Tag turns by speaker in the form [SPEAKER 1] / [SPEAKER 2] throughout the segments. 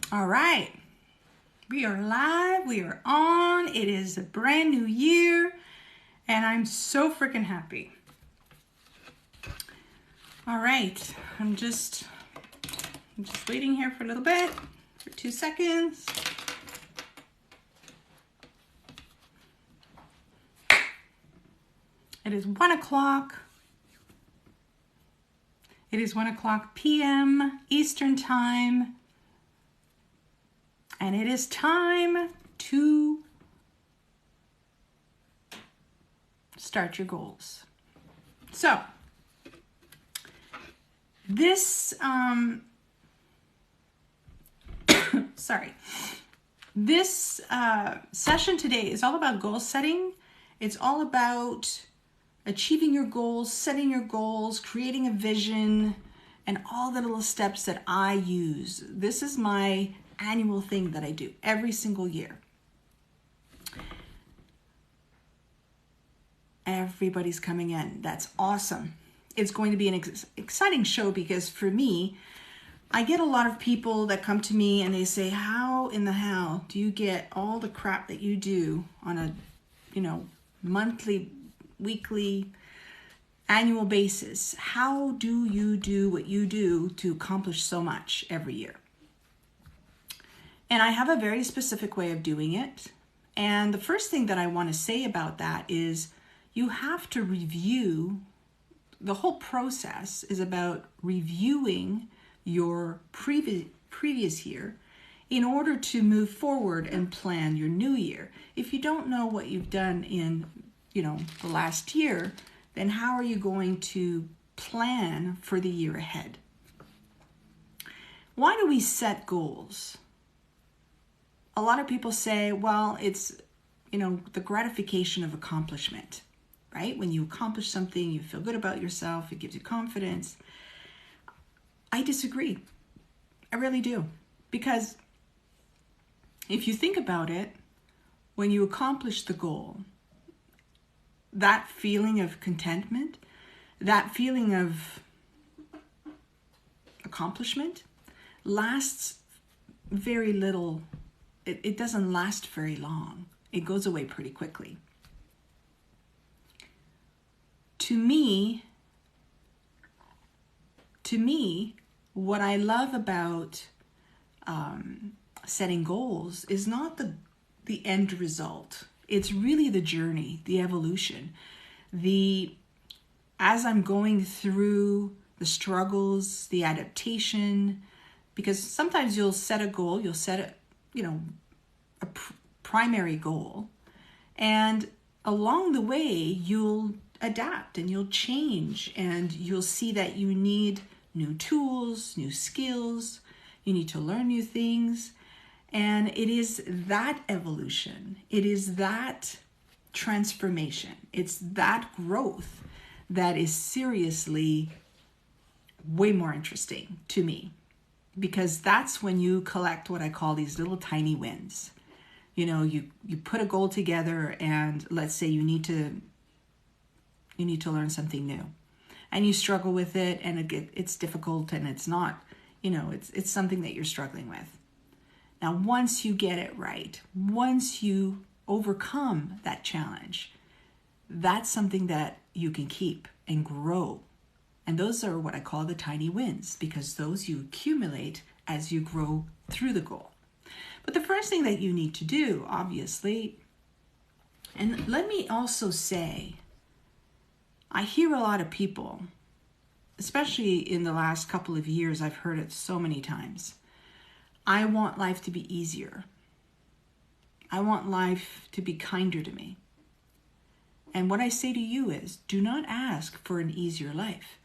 [SPEAKER 1] All right, we are live, we are on. It is a brand new year, and I'm so freaking happy. All right, I'm just waiting here for a little bit, for 2 seconds. It is 1 o'clock. It is 1 o'clock p.m. Eastern Time. And it is time to start your goals. So, this, this session today is all about goal setting. It's all about achieving your goals, setting your goals, creating a vision, and all the little steps that I use. This is my annual thing that I do every single year. Everybody's coming in. That's awesome. It's going to be an exciting show because for me, I get a lot of people that come to me and they say, how in the hell do you get all the crap that you do on a, monthly, weekly, annual basis? How do you do what you do to accomplish so much every year? And I have a very specific way of doing it. And the first thing that I want to say about that is you have to review. The whole process is about reviewing your previous year in order to move forward and plan your new year. If you don't know what you've done in, the last year, then how are you going to plan for the year ahead? Why do we set goals? A lot of people say, well, it's, the gratification of accomplishment, right? When you accomplish something, you feel good about yourself, it gives you confidence. I disagree. I really do. Because if you think about it, when you accomplish the goal, that feeling of contentment, that feeling of accomplishment lasts very little. It doesn't last very long. It goes away pretty quickly. To me, what I love about setting goals is not the end result. It's really the journey, the evolution. As I'm going through the struggles, the adaptation, because sometimes you'll set a goal, you'll set a primary goal, and along the way you'll adapt and you'll change, and you'll see that you need new tools, new skills, you need to learn new things. And it is that evolution, it is that transformation, it's that growth that is seriously way more interesting to me. Because that's when you collect what I call these little tiny wins. You put a goal together, and let's say you need to learn something new, and you struggle with it, and it's difficult, and it's not, it's something that you're struggling with. Now, once you get it right, once you overcome that challenge, that's something that you can keep and grow. And those are what I call the tiny wins, because those you accumulate as you grow through the goal. But the first thing that you need to do, obviously, and let me also say, I hear a lot of people, especially in the last couple of years, I've heard it so many times. I want life to be easier. I want life to be kinder to me. And what I say to you is, do not ask for an easier life.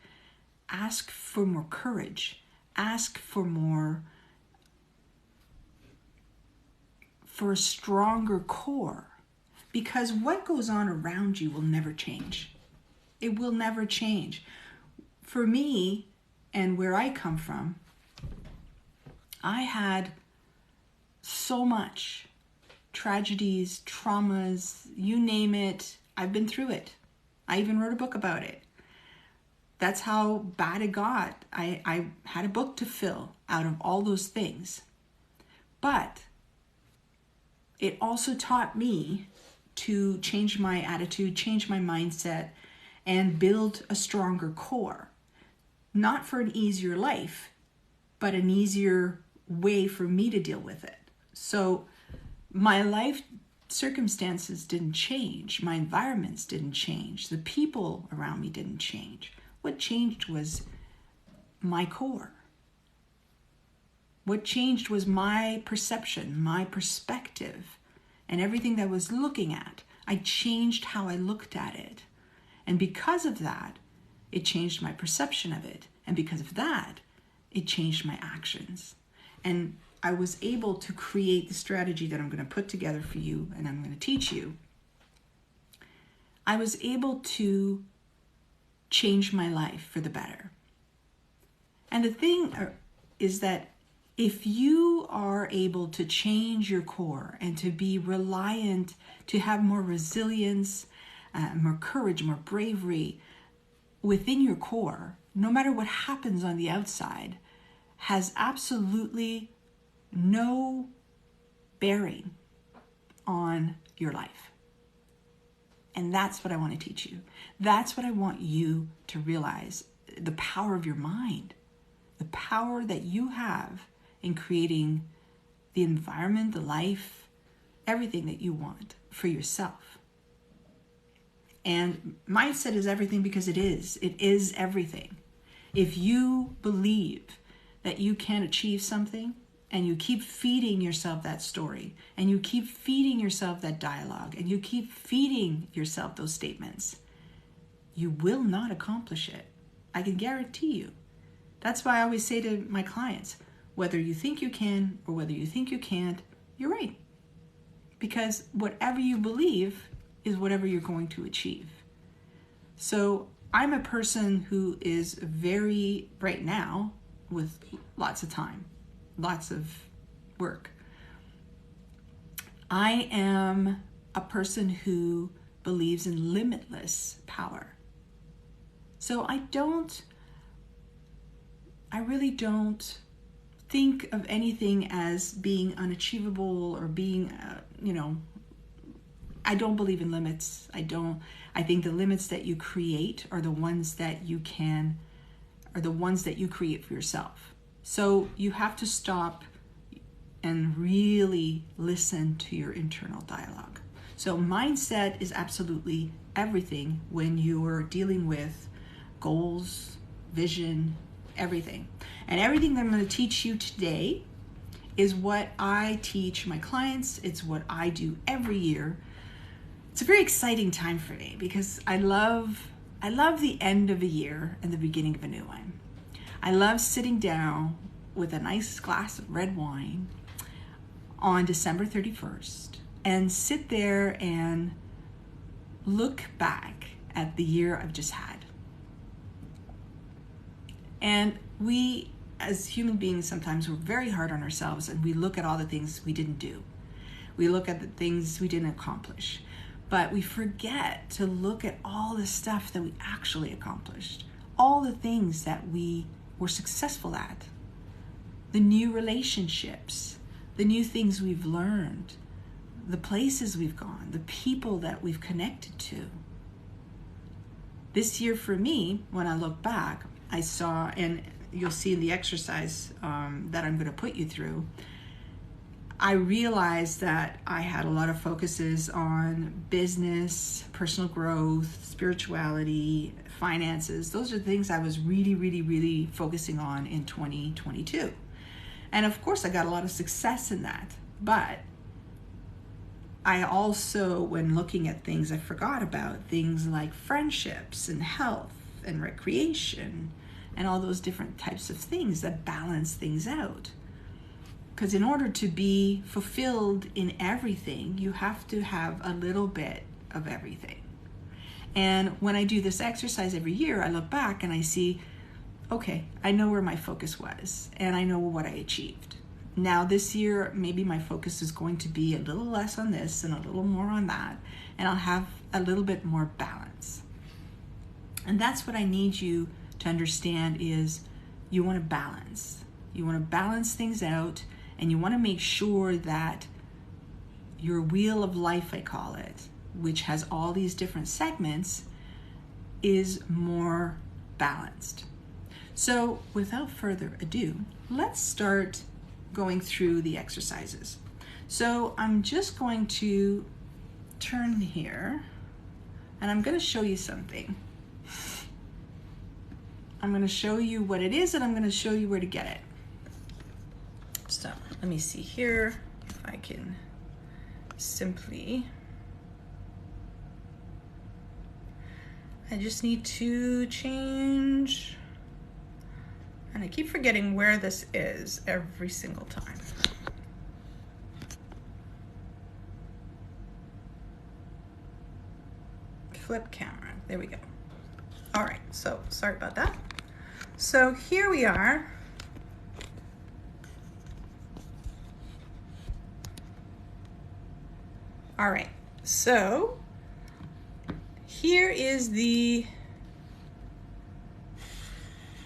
[SPEAKER 1] Ask for more courage. Ask for a stronger core. Because what goes on around you will never change. It will never change. For me, and where I come from, I had so much tragedies, traumas, you name it. I've been through it. I even wrote a book about it. That's how bad it got. I had a book to fill out of all those things. But it also taught me to change my attitude, change my mindset, and build a stronger core. Not for an easier life, but an easier way for me to deal with it. So my life circumstances didn't change. My environments didn't change. The people around me didn't change. What changed was my core. What changed was my perception, my perspective, and everything that I was looking at. I changed how I looked at it. And because of that, it changed my perception of it. And because of that, it changed my actions. And I was able to create the strategy that I'm going to put together for you and I'm going to teach you. I was able to change my life for the better. And the thing is that if you are able to change your core and to be reliant, to have more resilience, more courage, more bravery within your core, no matter what happens on the outside, has absolutely no bearing on your life. And that's what I want to teach you. That's what I want you to realize. The power of your mind, the power that you have in creating the environment, the life, everything that you want for yourself. And mindset is everything because it is. It is everything. If you believe that you can achieve something and you keep feeding yourself that story and you keep feeding yourself that dialogue and you keep feeding yourself those statements, you will not accomplish it. I can guarantee you. That's why I always say to my clients, whether you think you can or whether you think you can't, you're right. Because whatever you believe is whatever you're going to achieve. So I'm a person who is very, right now, with lots of time, lots of work. I am a person who believes in limitless power. So I really don't think of anything as being unachievable or being, I don't believe in limits. I think the limits that you create are the ones that you create for yourself. So you have to stop and really listen to your internal dialogue. So mindset is absolutely everything when you are dealing with goals, vision, everything. And everything that I'm going to teach you today is what I teach my clients. It's what I do every year. It's a very exciting time for me because I love the end of a year and the beginning of a new one. I love sitting down with a nice glass of red wine on December 31st and sit there and look back at the year I've just had. And we, as human beings, sometimes we're very hard on ourselves and we look at all the things we didn't do. We look at the things we didn't accomplish. But we forget to look at all the stuff that we actually accomplished. All the things that we were successful at. The new relationships, the new things we've learned, the places we've gone, the people that we've connected to. This year for me, when I look back, I saw, and you'll see in the exercise that I'm going to put you through, I realized that I had a lot of focuses on business, personal growth, spirituality, finances. Those are the things I was really, really, really focusing on in 2022. And of course, I got a lot of success in that. But I also, when looking at things, I forgot about things like friendships and health and recreation and all those different types of things that balance things out. Because in order to be fulfilled in everything, you have to have a little bit of everything. And when I do this exercise every year, I look back and I see, okay, I know where my focus was and I know what I achieved. Now this year, maybe my focus is going to be a little less on this and a little more on that, and I'll have a little bit more balance. And that's what I need you to understand is you want to balance. You want to balance things out and you want to make sure that your wheel of life, I call it, which has all these different segments, is more balanced. So without further ado, let's start going through the exercises. So I'm just going to turn here and I'm going to show you something. I'm going to show you what it is and I'm going to show you where to get it. So let me see here if I can simply, I just need to change, and I keep forgetting where this is every single time. Flip camera, there we go. All right, so sorry about that. So here we are. All right, so here is this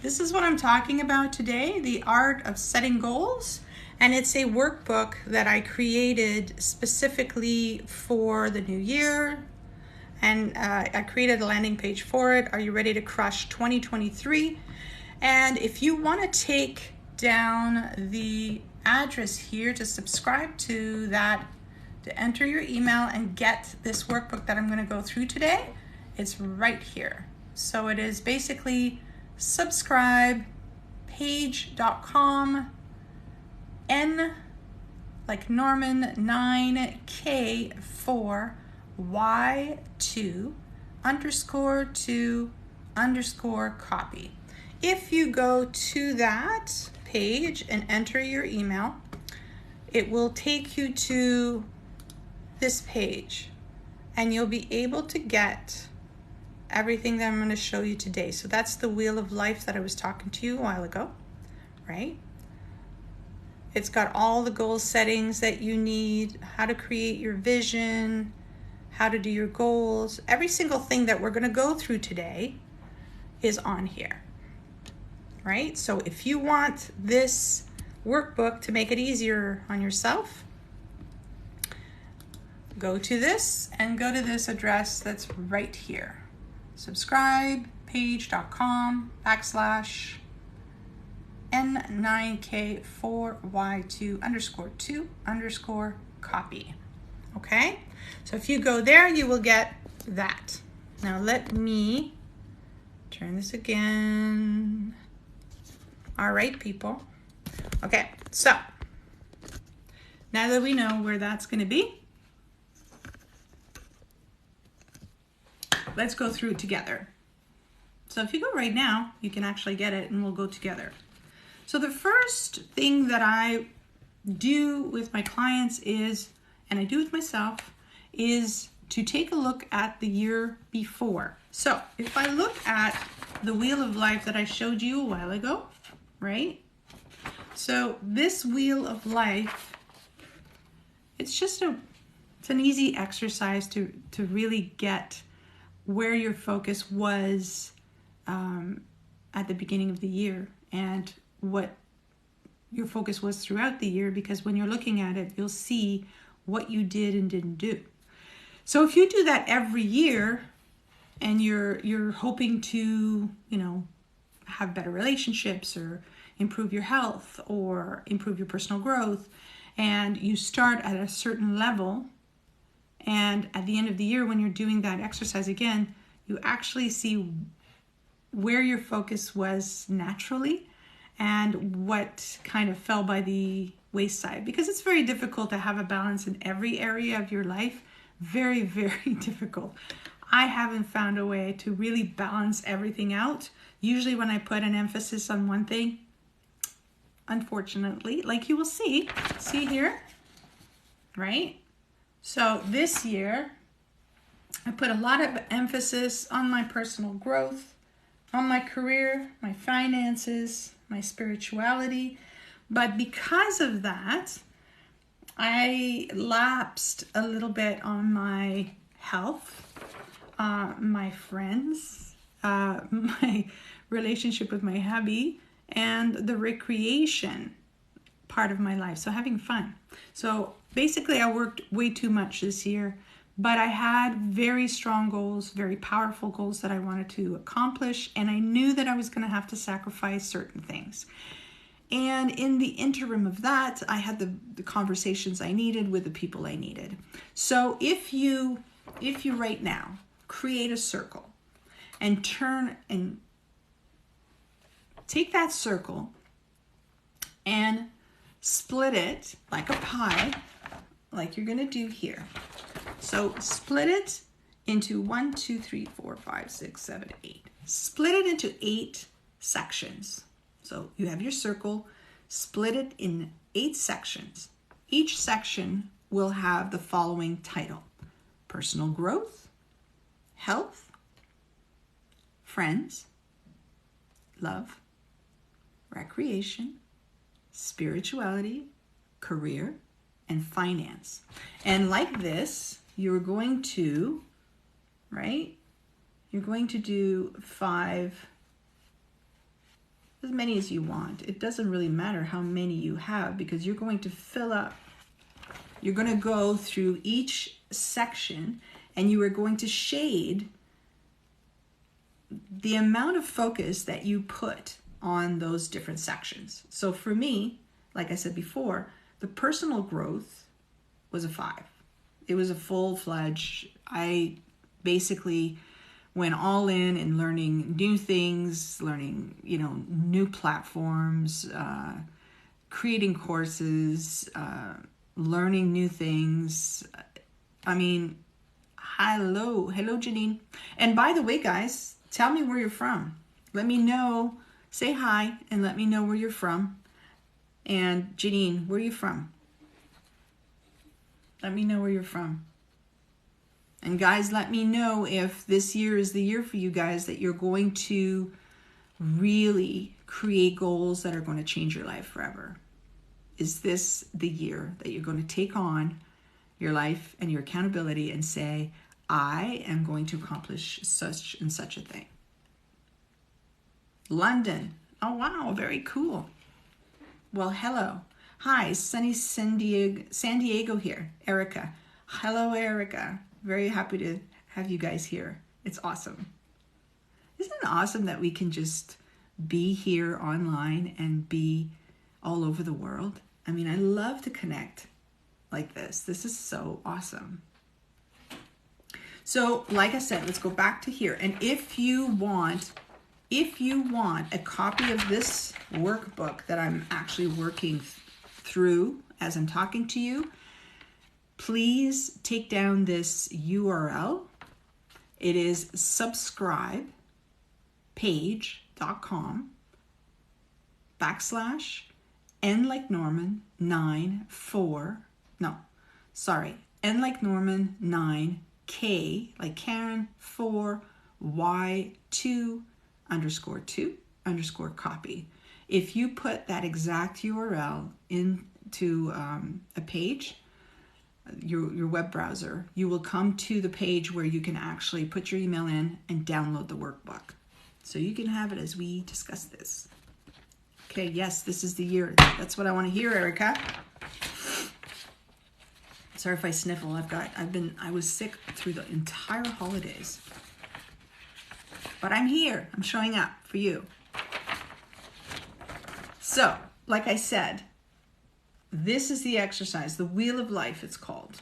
[SPEAKER 1] is what I'm talking about today, the art of setting goals. And it's a workbook that I created specifically for the new year. And I created a landing page for it. Are you ready to crush 2023? And if you want to take down the address here to subscribe to that, to enter your email and get this workbook that I'm going to go through today, it's right here. So it is basically subscribepage.com N like Norman 9K4 Y2 _2 copy. If you go to that page and enter your email, it will take you to this page and you'll be able to get everything that I'm going to show you today. So that's the wheel of life that I was talking to you a while ago, right? It's got all the goal settings that you need, how to create your vision, how to do your goals. Every single thing that we're going to go through today is on here, right? So if you want this workbook to make it easier on yourself, go to this and go to this address that's right here. Subscribepage.com / N9K4Y2 _2 copy. Okay, so if you go there, you will get that. Now let me turn this again. All right, people. Okay, so now that we know where that's going to be, let's go through it together. So if you go right now, you can actually get it and we'll go together. So the first thing that I do with my clients is, and I do with myself, is to take a look at the year before. So if I look at the wheel of life that I showed you a while ago, right? So this wheel of life, it's an easy exercise to really get where your focus was at the beginning of the year and what your focus was throughout the year, because when you're looking at it, you'll see what you did and didn't do. So if you do that every year and you're hoping to, have better relationships or improve your health or improve your personal growth, and you start at a certain level, and at the end of the year when you're doing that exercise again, you actually see where your focus was naturally and what kind of fell by the wayside, because it's very difficult to have a balance in every area of your life. Very, very difficult. I haven't found a way to really balance everything out. Usually when I put an emphasis on one thing, unfortunately, like you will see here, right? So this year, I put a lot of emphasis on my personal growth, on my career, my finances, my spirituality. But because of that, I lapsed a little bit on my health, my friends, my relationship with my hubby, and the recreation part of my life. So having fun. So basically I worked way too much this year, but I had very strong goals, very powerful goals that I wanted to accomplish. And I knew that I was going to have to sacrifice certain things. And in the interim of that, I had the conversations I needed with the people I needed. So if you right now create a circle and take that circle and split it like a pie, like you're going to do here. So split it into 1, 2, 3, 4, 5, 6, 7, 8. Split it into 8 sections. So you have your circle, split it in 8 sections. Each section will have the following title: personal growth, health, friends, love, recreation, spirituality, career, and finance. And like this, you're going to, you're going to do 5, as many as you want. It doesn't really matter how many you have, because you're going to fill up. You're going to go through each section and you are going to shade the amount of focus that you put on those different sections. So for me, like I said before, the personal growth was a 5. It was a full-fledged, I basically went all in learning new things, learning, new platforms, creating courses, learning new things. I mean, hello, Janine. And by the way, guys, tell me where you're from. Let me know, say hi, and let me know where you're from. And Janine, where are you from? Let me know where you're from. And guys, let me know if this year is the year for you guys that you're going to really create goals that are going to change your life forever. Is this the year that you're going to take on your life and your accountability and say, I am going to accomplish such and such a thing? London. Oh, wow. Very cool. Well, hello. Hi, sunny San Diego here. Erica. Hello, Erica. Very happy to have you guys here. It's awesome. Isn't it awesome that we can just be here online and be all over the world? I mean, I love to connect like this. This is so awesome. So, like I said, let's go back to here. And if you want a copy of this workbook that I'm actually working through as I'm talking to you, please take down this URL. It is subscribepage.com/N like Norman N like Norman 9 K like Karen 4 Y2 _2 copy. If you put that exact URL into a page, your web browser, you will come to the page where you can actually put your email in and download the workbook. So you can have it as we discuss this. Okay, yes, this is the year. That's what I want to hear, Erica. Sorry if I sniffle. I was sick through the entire holidays. But I'm here. I'm showing up for you. So, like I said, this is the exercise, the Wheel of Life it's called.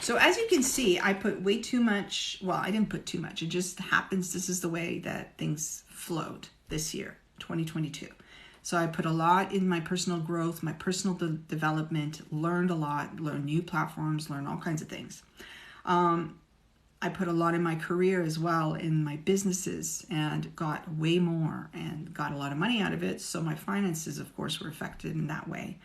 [SPEAKER 1] So as you can see, I put way too much. Well, I didn't put too much. It just happens. This is the way that things flowed this year, 2022. So I put a lot in my personal growth, my personal development, learned a lot, learned new platforms, learned all kinds of things. I put a lot in my career as well, in my businesses, and got way more and got a lot of money out of it. So my finances, of course, were affected in that way.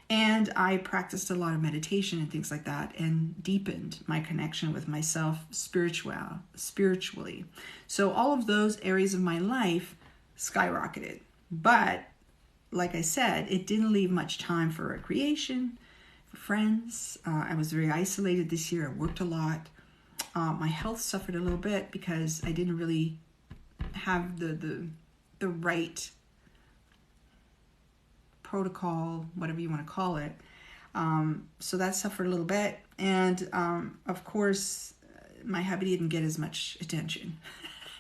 [SPEAKER 1] And I practiced a lot of meditation and things like that and deepened my connection with myself spiritually. So all of those areas of my life skyrocketed. But like I said, it didn't leave much time for recreation, for friends. I was very isolated this year. I worked a lot. My health suffered a little bit because I didn't really have the right protocol, whatever you want to call it. So that suffered a little bit. And of course, my hubby didn't get as much attention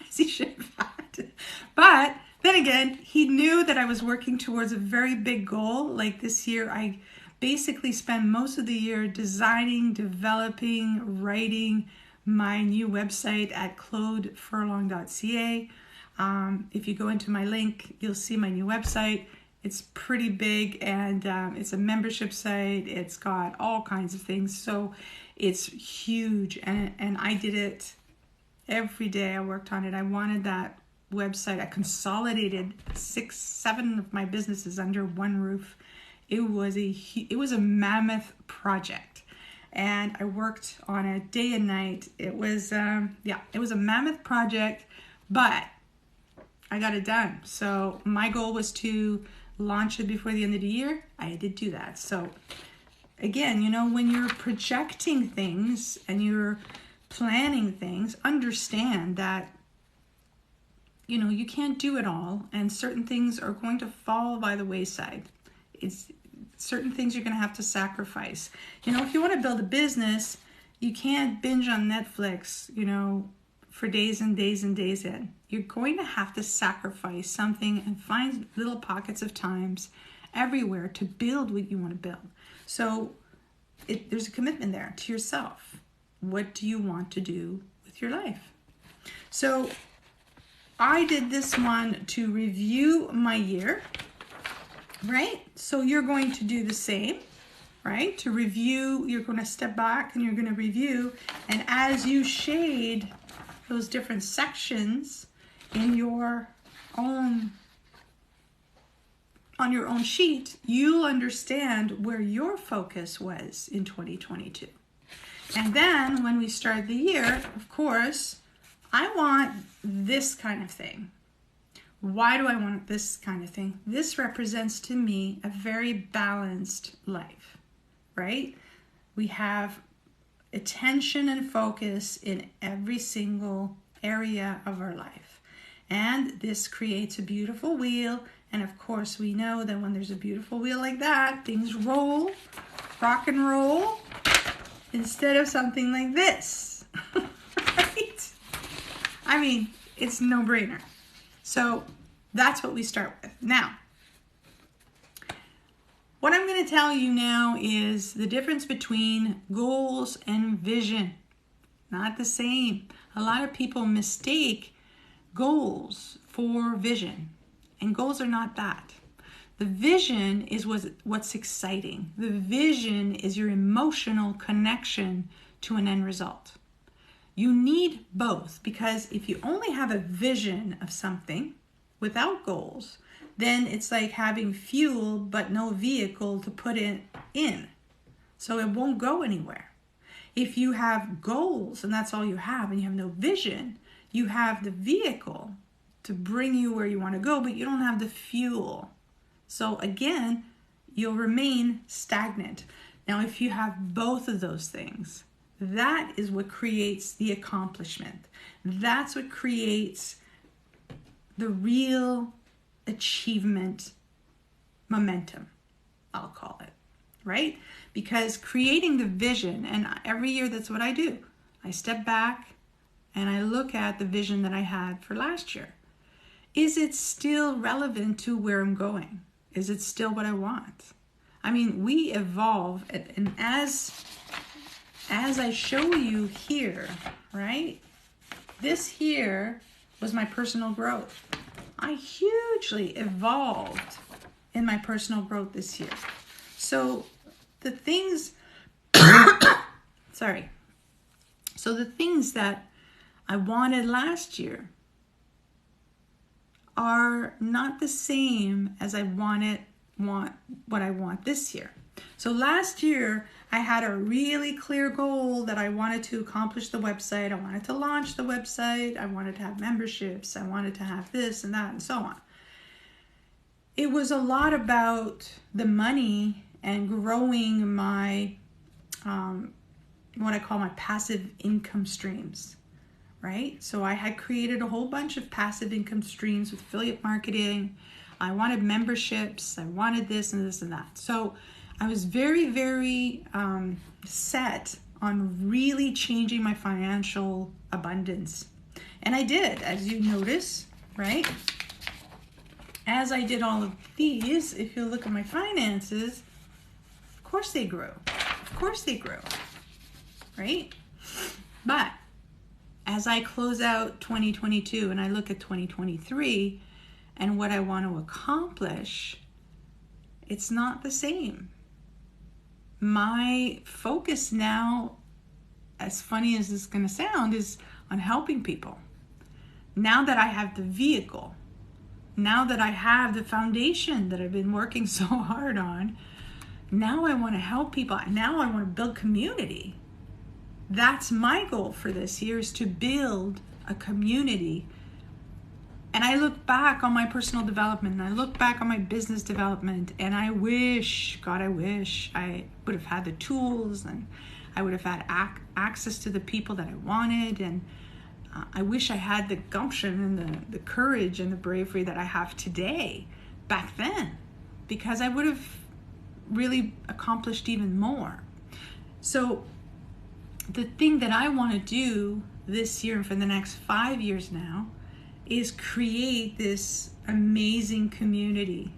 [SPEAKER 1] as he should have had. But then again, he knew that I was working towards a very big goal. Like this year, I basically spent most of the year designing, developing, writing my new website at claudefurlong.ca. If you go into my link, you'll see my new website. It's pretty big, and it's a membership site. It's got all kinds of things. So it's huge, and I did it every day. I worked on it. I wanted that website. I consolidated 6-7 of my businesses under one roof. It was a mammoth project, and I worked on it day and night. It was it was a mammoth project, but I got it done. So my goal was to launch it before the end of the year. I did do that. So again, when you're projecting things and you're planning things, understand that you can't do it all, and certain things are going to fall by the wayside. It's certain things you're going to have to sacrifice. If you want to build a business, you can't binge on Netflix, for days and days and days in. You're going to have to sacrifice something and find little pockets of times everywhere to build what you want to build. So there's a commitment there to yourself. What do you want to do with your life? So I did this one to review my year, right? So you're going to do the same, right? To review, you're going to step back and you're going to review. And as you shade those different sections in your own, on your own sheet, you'll understand where your focus was in 2022. And then when we start the year, of course, I want this kind of thing. Why do I want this kind of thing? This represents to me a very balanced life, right? We have attention and focus in every single area of our life. And this creates a beautiful wheel. And of course, we know that when there's a beautiful wheel like that, things roll, rock and roll, instead of something like this, right? I mean, it's a no-brainer. So that's what we start with. Now, what I'm going to tell you now is the difference between goals and vision. Not the same. A lot of people mistake goals for vision, and goals are not that. The vision is what's exciting. The vision is your emotional connection to an end result. You need both, because if you only have a vision of something without goals, then it's like having fuel but no vehicle to put it in. So it won't go anywhere. If you have goals and that's all you have, and you have no vision, you have the vehicle to bring you where you want to go, but you don't have the fuel. So again, you'll remain stagnant. Now, if you have both of those things, that is what creates the accomplishment. That's what creates the real achievement momentum, I'll call it, right? Because creating the vision, and every year that's what I do. I step back and I look at the vision that I had for last year. Is it still relevant to where I'm going? Is it still what I want? I mean, we evolve, and as I show you here, right? This here was my personal growth. I hugely evolved in my personal growth this year. So the things, So the things that I wanted last year are not the same as what I want this year. So last year, I had a really clear goal that I wanted to accomplish the website. I wanted to launch the website. I wanted to have memberships. I wanted to have this and that and so on. It was a lot about the money and growing my, what I call my passive income streams, right? So I had created a whole bunch of passive income streams with affiliate marketing. I wanted memberships. I wanted this and this and that. So I was very, very set on really changing my financial abundance. And I did, as you notice, right? As I did all of these, if you look at my finances, of course they grew. Of course they grew, right? But as I close out 2022 and I look at 2023 and what I want to accomplish, it's not the same. My focus now, as funny as this is going to sound, is on helping people. Now that I have the vehicle, now that I have the foundation that I've been working so hard on, now I want to help people. Now I want to build community. That's my goal for this year, is to build a community. And I look back on my personal development, and I look back on my business development, and I wish, God, I wish I would have had the tools, and I would have had access to the people that I wanted, and I wish I had the gumption and the courage and the bravery that I have today back then, because I would have really accomplished even more. So the thing that I want to do this year and for the next 5 years now is create this amazing community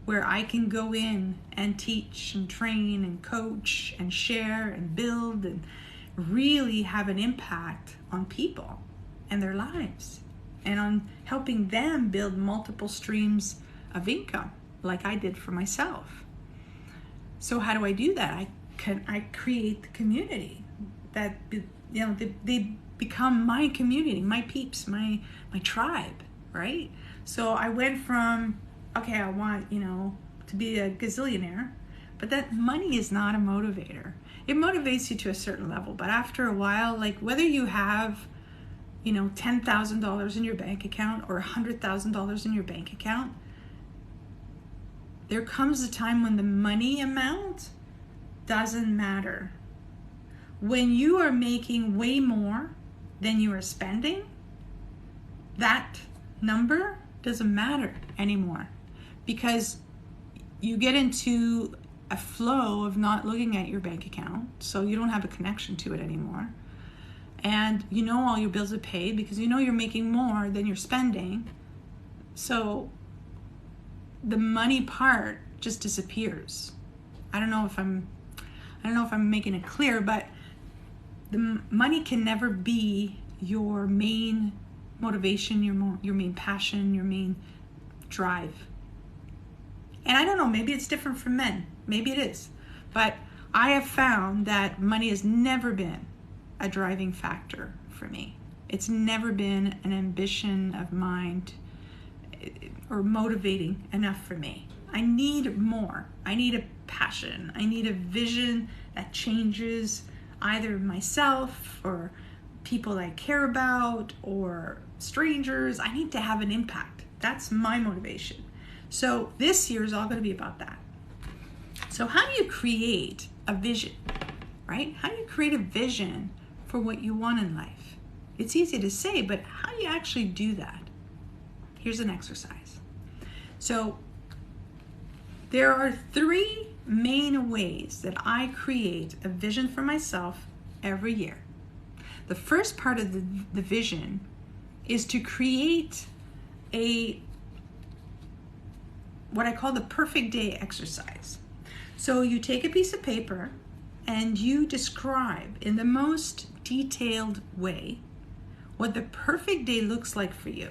[SPEAKER 1] where I can go in and teach and train and coach and share and build and really have an impact on people and their lives, and on helping them build multiple streams of income like I did for myself. So how do I do that? I create the community that, they become my community, my peeps, my tribe, right? So I went from, okay, I want, to be a gazillionaire, but that money is not a motivator. It motivates you to a certain level, but after a while, like whether you have, $10,000 in your bank account or $100,000 in your bank account, there comes a time when the money amount doesn't matter. When you are making way more than you are spending, that number doesn't matter anymore, because you get into a flow of not looking at your bank account, so you don't have a connection to it anymore. And all your bills are paid because you're making more than you're spending. So the money part just disappears. I don't know if I'm making it clear, but the money can never be your main motivation, your main passion, your main drive. And I don't know, maybe it's different for men. Maybe it is. But I have found that money has never been a driving factor for me. It's never been an ambition of mine or motivating enough for me. I need more. I need a passion. I need a vision that changes either myself or people I care about or strangers. I need to have an impact. That's my motivation. So this year is all going to be about that. So how do you create a vision, right? How do you create a vision for what you want in life? It's easy to say, but how do you actually do that? Here's an exercise. So there are 3 main ways that I create a vision for myself every year. The first part of the vision is to create what I call the perfect day exercise. So you take a piece of paper and you describe in the most detailed way what the perfect day looks like for you.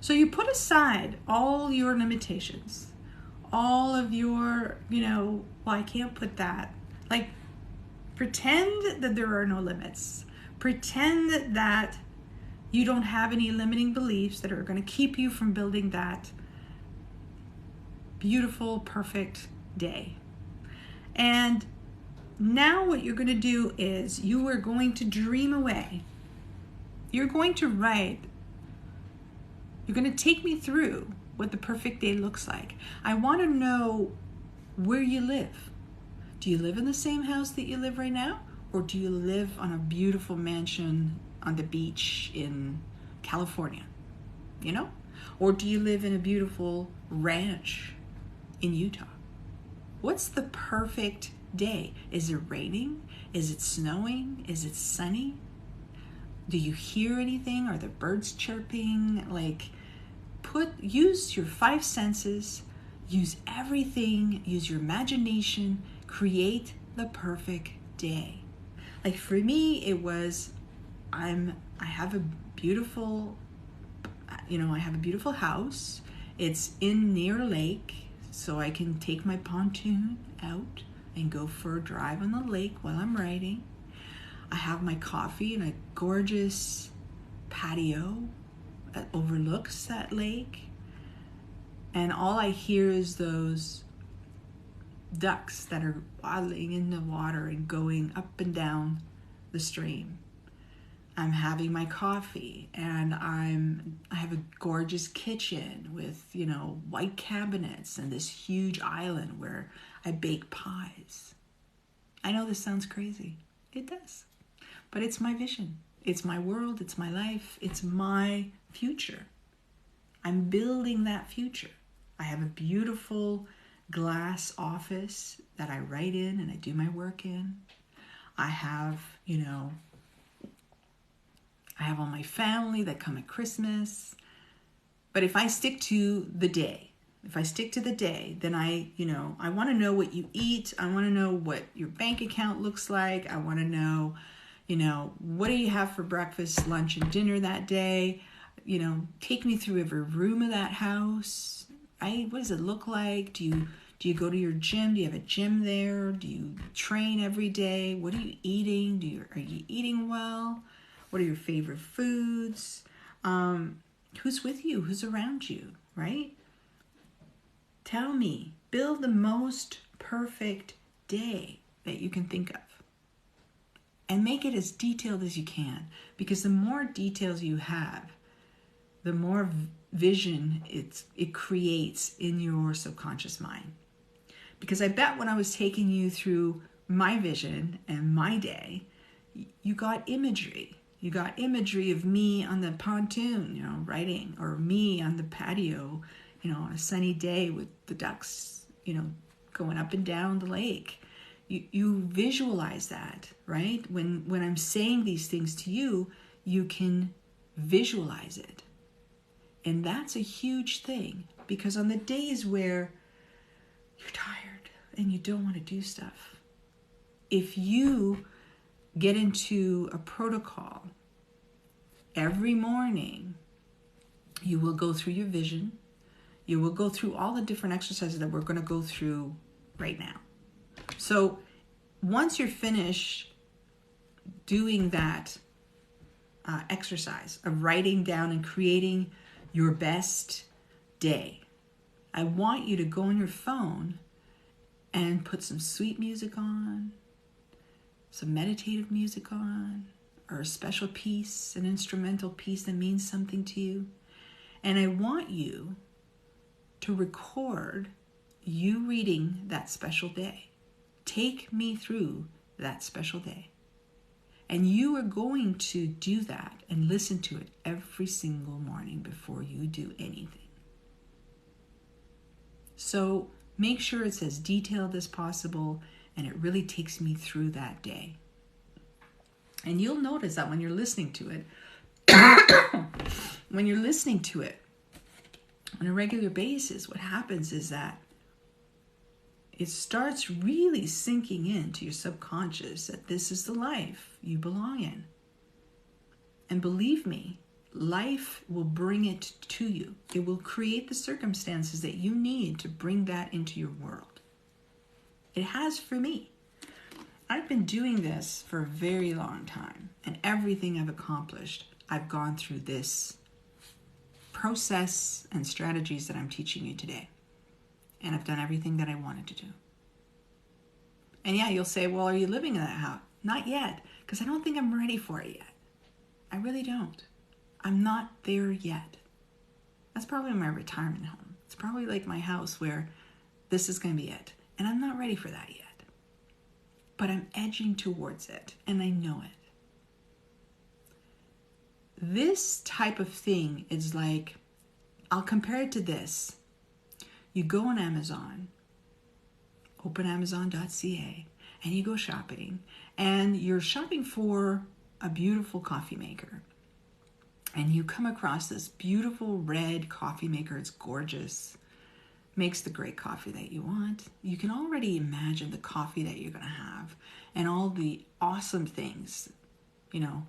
[SPEAKER 1] So you put aside all your limitations, all of your, well, I can't put that. Like, pretend that there are no limits. Pretend that you don't have any limiting beliefs that are going to keep you from building that beautiful, perfect day. And now what you're going to do is you are going to dream away. You're going to write. You're going to take me through what the perfect day looks like. I want to know where you live. Do you live in the same house that you live right now? Or do you live on a beautiful mansion on the beach in California? Or do you live in a beautiful ranch in Utah? What's the perfect day? Is it raining? Is it snowing? Is it sunny? Do you hear anything? Are the birds chirping? Like, use your five senses, use everything, use your imagination, create the perfect day. Like for me, it was, I have a beautiful, I have a beautiful house. It's near a lake, so I can take my pontoon out and go for a drive on the lake while I'm writing. I have my coffee in a gorgeous patio that overlooks that lake. And all I hear is those ducks that are waddling in the water and going up and down the stream. I'm having my coffee, and I have a gorgeous kitchen with, white cabinets and this huge island where I bake pies. I know this sounds crazy. It does. But it's my vision. It's my world. It's my life. It's my future. I'm building that future. I have a beautiful glass office that I write in and I do my work in. I have, I have all my family that come at Christmas. But if I stick to the day, then I want to know what you eat. I want to know what your bank account looks like. I want to know, what do you have for breakfast, lunch, and dinner that day? Take me through every room of that house. Right? What does it look like? Do you go to your gym? Do you have a gym there? Do you train every day? What are you eating? Are you eating well? What are your favorite foods? Who's with you? Who's around you? Right? Tell me. Build the most perfect day that you can think of. And make it as detailed as you can. Because the more details you have, the more vision it creates in your subconscious mind. Because I bet when I was taking you through my vision and my day, you got imagery. You got imagery of me on the pontoon, writing, or me on the patio, on a sunny day with the ducks, going up and down the lake. You visualize that, right? When I'm saying these things to you, you can visualize it. And that's a huge thing, because on the days where you're tired and you don't want to do stuff, if you get into a protocol every morning, you will go through your vision. You will go through all the different exercises that we're going to go through right now. So once you're finished doing that exercise of writing down and creating your best day, I want you to go on your phone and put some sweet music on, some meditative music on, or a special piece, an instrumental piece that means something to you. And I want you to record you reading that special day. Take me through that special day. And you are going to do that and listen to it every single morning before you do anything. So make sure it's as detailed as possible, and it really takes me through that day. And you'll notice that when you're listening to it, on a regular basis, what happens is that it starts really sinking into your subconscious that this is the life you belong in. And believe me, life will bring it to you. It will create the circumstances that you need to bring that into your world. It has for me. I've been doing this for a very long time, and everything I've accomplished, I've gone through this process and strategies that I'm teaching you today. And I've done everything that I wanted to do. And yeah, you'll say, well, are you living in that house? Not yet, because I don't think I'm ready for it yet. I really don't. I'm not there yet. That's probably my retirement home. It's probably like my house where this is going to be it. And I'm not ready for that yet. But I'm edging towards it, and I know it. This type of thing is like I'll compare it to this. You go on Amazon, open amazon.ca, and you go shopping, and you're shopping for a beautiful coffee maker. And you come across this beautiful red coffee maker. It's gorgeous. Makes the great coffee that you want. You can already imagine the coffee that you're going to have and all the awesome things. You know,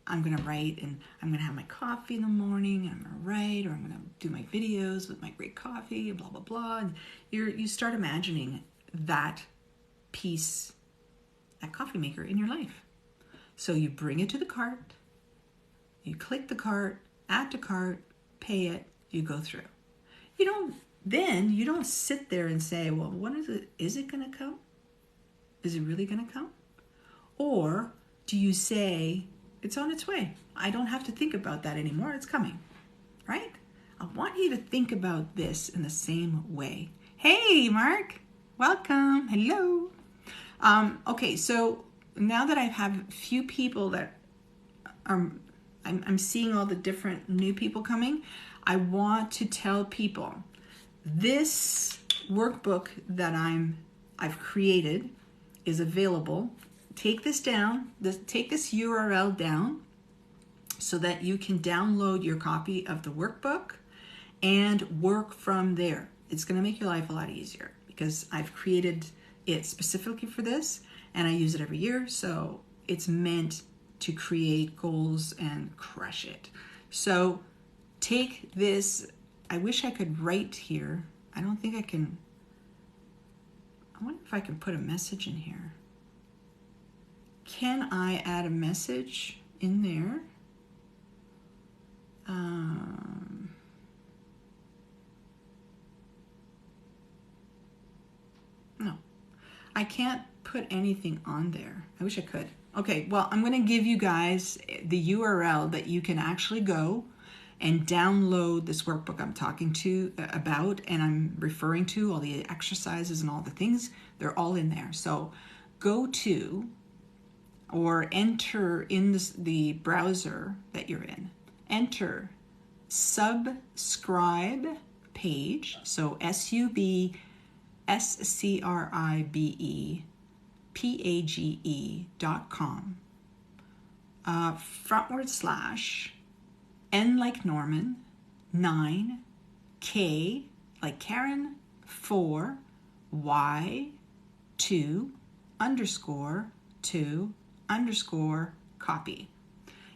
[SPEAKER 1] I'm going to write, and I'm going to have my coffee in the morning, and I'm going to write, or I'm going to do my videos with my great coffee, and blah, blah, blah. And you start imagining that piece, that coffee maker in your life. So you bring it to the cart, you click the cart, add to cart, pay it, you go through. You don't sit there and say, well, when is it? Is it going to come? Is it really going to come? Or do you say, it's on its way. I don't have to think about that anymore. It's coming, right? I want you to think about this in the same way. Hey, Mark, welcome. Hello. Okay, so now that I have a few people that I'm seeing all the different new people coming, I want to tell people this workbook that I've created is available. Take this down, take this URL down so that you can download your copy of the workbook and work from there. It's going to make your life a lot easier because I've created it specifically for this and I use it every year. So it's meant to create goals and crush it. So take this. I wish I could write here. I don't think I can. I wonder if I can put a message in here. Can I add a message in there? No, I can't put anything on there. I wish I could. Okay, well, I'm going to give you guys the URL that you can actually go and download this workbook I'm talking about, and I'm referring to all the exercises and all the things. They're all in there. So go to or enter in the browser that you're in. Enter subscribe page. So subscribe.com / N like Norman, 9, K like Karen, 4, Y, 2, _2, copy.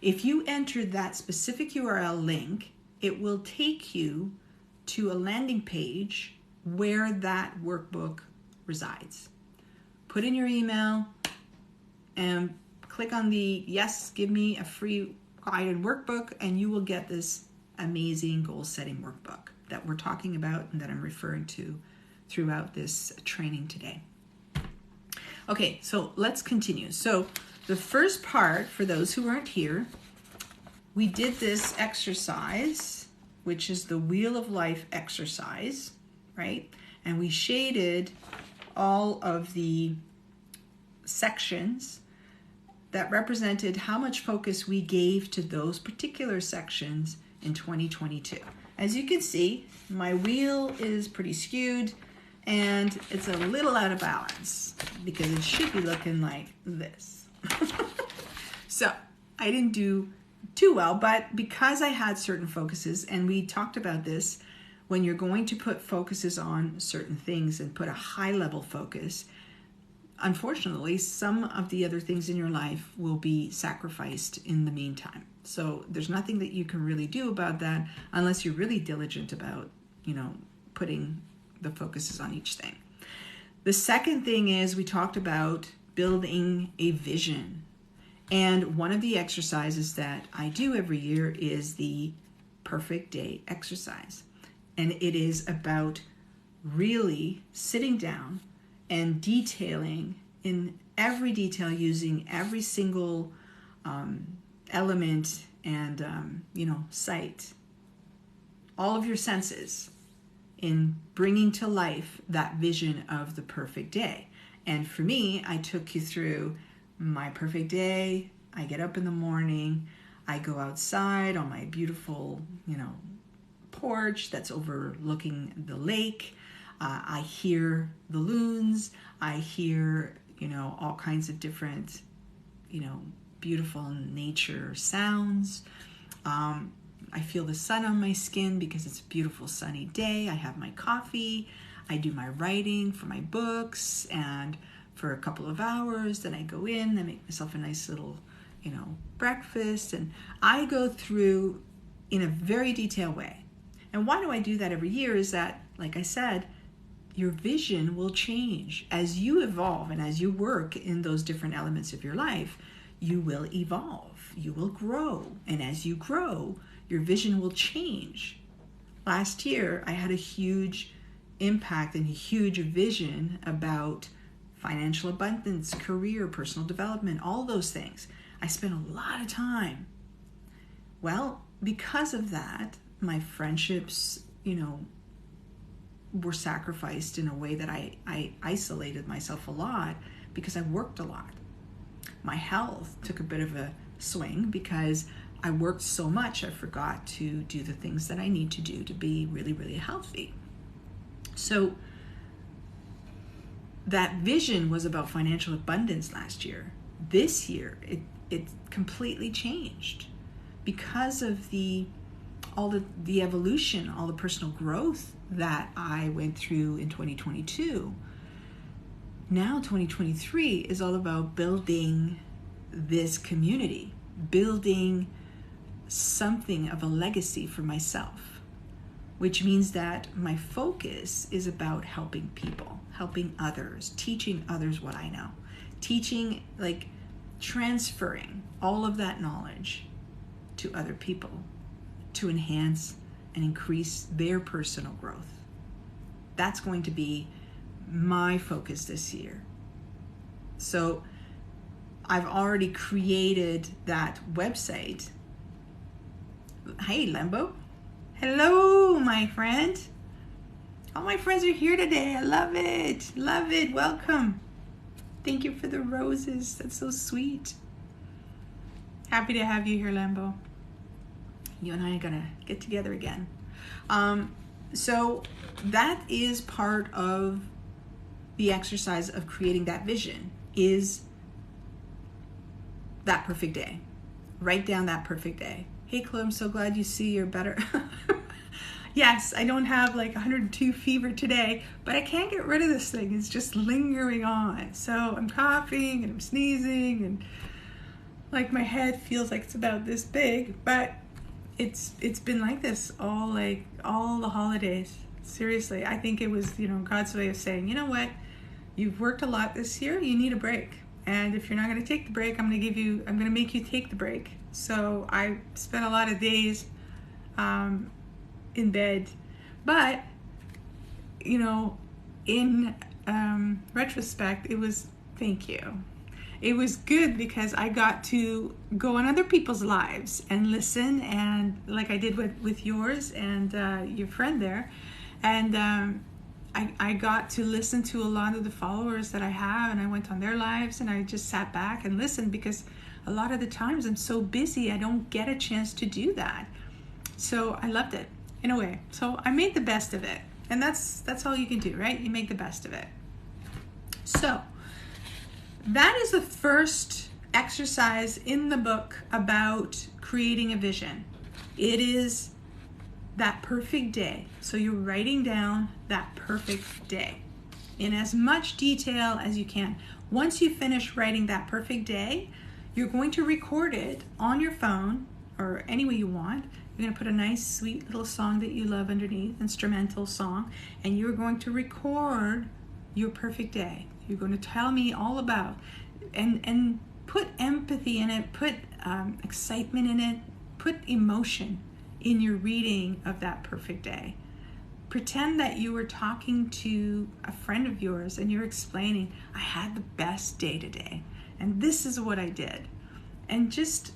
[SPEAKER 1] If you enter that specific URL link, it will take you to a landing page where that workbook resides. Put in your email and click on the yes, give me a free guided workbook, and you will get this amazing goal setting workbook that we're talking about and that I'm referring to throughout this training today. Okay, so let's continue. So the first part, for those who aren't here, we did this exercise, which is the Wheel of Life exercise, right? And we shaded all of the sections that represented how much focus we gave to those particular sections in 2022. As you can see, my wheel is pretty skewed and it's a little out of balance because it should be looking like this. So I didn't do too well, but because I had certain focuses, and we talked about this, when you're going to put focuses on certain things and put a high level focus, unfortunately, some of the other things in your life will be sacrificed in the meantime. So there's nothing that you can really do about that unless you're really diligent about, putting the focuses on each thing. The second thing is we talked about building a vision. And one of the exercises that I do every year is the perfect day exercise. And it is about really sitting down and detailing in every detail, using every single element and, sight, all of your senses in bringing to life that vision of the perfect day. And for me, I took you through my perfect day. I get up in the morning, I go outside on my beautiful, porch that's overlooking the lake. I hear the loons. I hear, all kinds of different, beautiful nature sounds. I feel the sun on my skin because it's a beautiful sunny day. I have my coffee. I do my writing for my books and for a couple of hours. Then I go in, I make myself a nice little, breakfast. And I go through in a very detailed way. And why do I do that every year is that, like I said, your vision will change. As you evolve and as you work in those different elements of your life, you will evolve, you will grow. And as you grow, your vision will change. Last year, I had a huge impact and a huge vision about financial abundance, career, personal development, all those things. I spent a lot of time. Well, because of that, my friendships, were sacrificed in a way that I isolated myself a lot because I worked a lot. My health took a bit of a swing because I worked so much I forgot to do the things that I need to do to be really, really healthy. So that vision was about financial abundance last year. This year, it completely changed because of all the evolution, all the personal growth that I went through in 2022. Now 2023 is all about building this community, building something of a legacy for myself, which means that my focus is about helping people, helping others, teaching others what I know, transferring all of that knowledge to other people to enhance and increase their personal growth. That's going to be my focus this year. So I've already created that website. Hey, Lembo. Hello, my friend. All my friends are here today. I love it. Love it. Welcome. Thank you for the roses. That's so sweet. Happy to have you here, Lembo. You and I are gonna get together again. So that is part of the exercise of creating that vision, is that perfect day. Write down that perfect day. Hey, Chloe, I'm so glad you see you're better. Yes, I don't have 102 fever today, but I can't get rid of this thing. It's just lingering on. So I'm coughing and I'm sneezing and my head feels like it's about this big, but it's been like this all the holidays. Seriously, I think it was, God's way of saying, you know what? You've worked a lot this year. You need a break. And if you're not going to take the break, I'm going to make you take the break. So I spent a lot of days in bed. But, in retrospect, thank you. It was good because I got to go on other people's lives and listen, and like I did with yours and your friend there. And I got to listen to a lot of the followers that I have, and I went on their lives and I just sat back and listened because a lot of the times I'm so busy I don't get a chance to do that. So I loved it in a way. So I made the best of it, and that's all you can do, right? You make the best of it. So that is the first exercise in the book about creating a vision. It is that perfect day. So you're writing down that perfect day in as much detail as you can. Once you finish writing that perfect day, you're going to record it on your phone or any way you want. You're going to put a nice, sweet little song that you love underneath, instrumental song, and you're going to record your perfect day. You're going to tell me all about, and put empathy in it, put excitement in it, put emotion in your reading of that perfect day. Pretend that you were talking to a friend of yours and you're explaining, I had the best day today, and this is what I did. And just,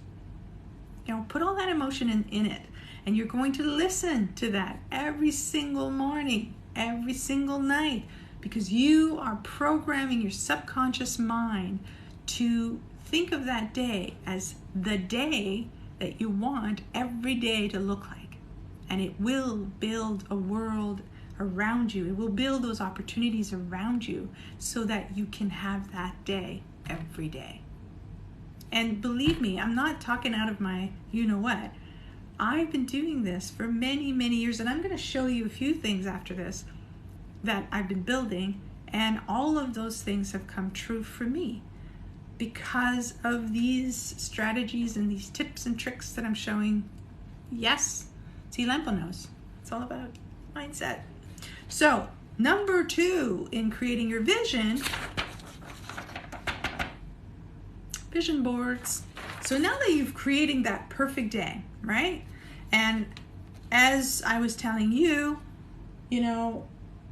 [SPEAKER 1] put all that emotion in it. And you're going to listen to that every single morning, every single night, because you are programming your subconscious mind to think of that day as the day that you want every day to look like. and it will build a world around you. It will build those opportunities around you so that you can have that day every day. And believe me, I'm not talking out of my you-know-what. I've been doing this for many, many years, and I'm going to show you a few things after this that I've been building, and all of those things have come true for me because of these strategies and these tips and tricks that I'm showing. Yes, see, Lampo knows. It's all about mindset. So, number 2 in creating your vision boards. So now that you've created that perfect day, right? And as I was telling you,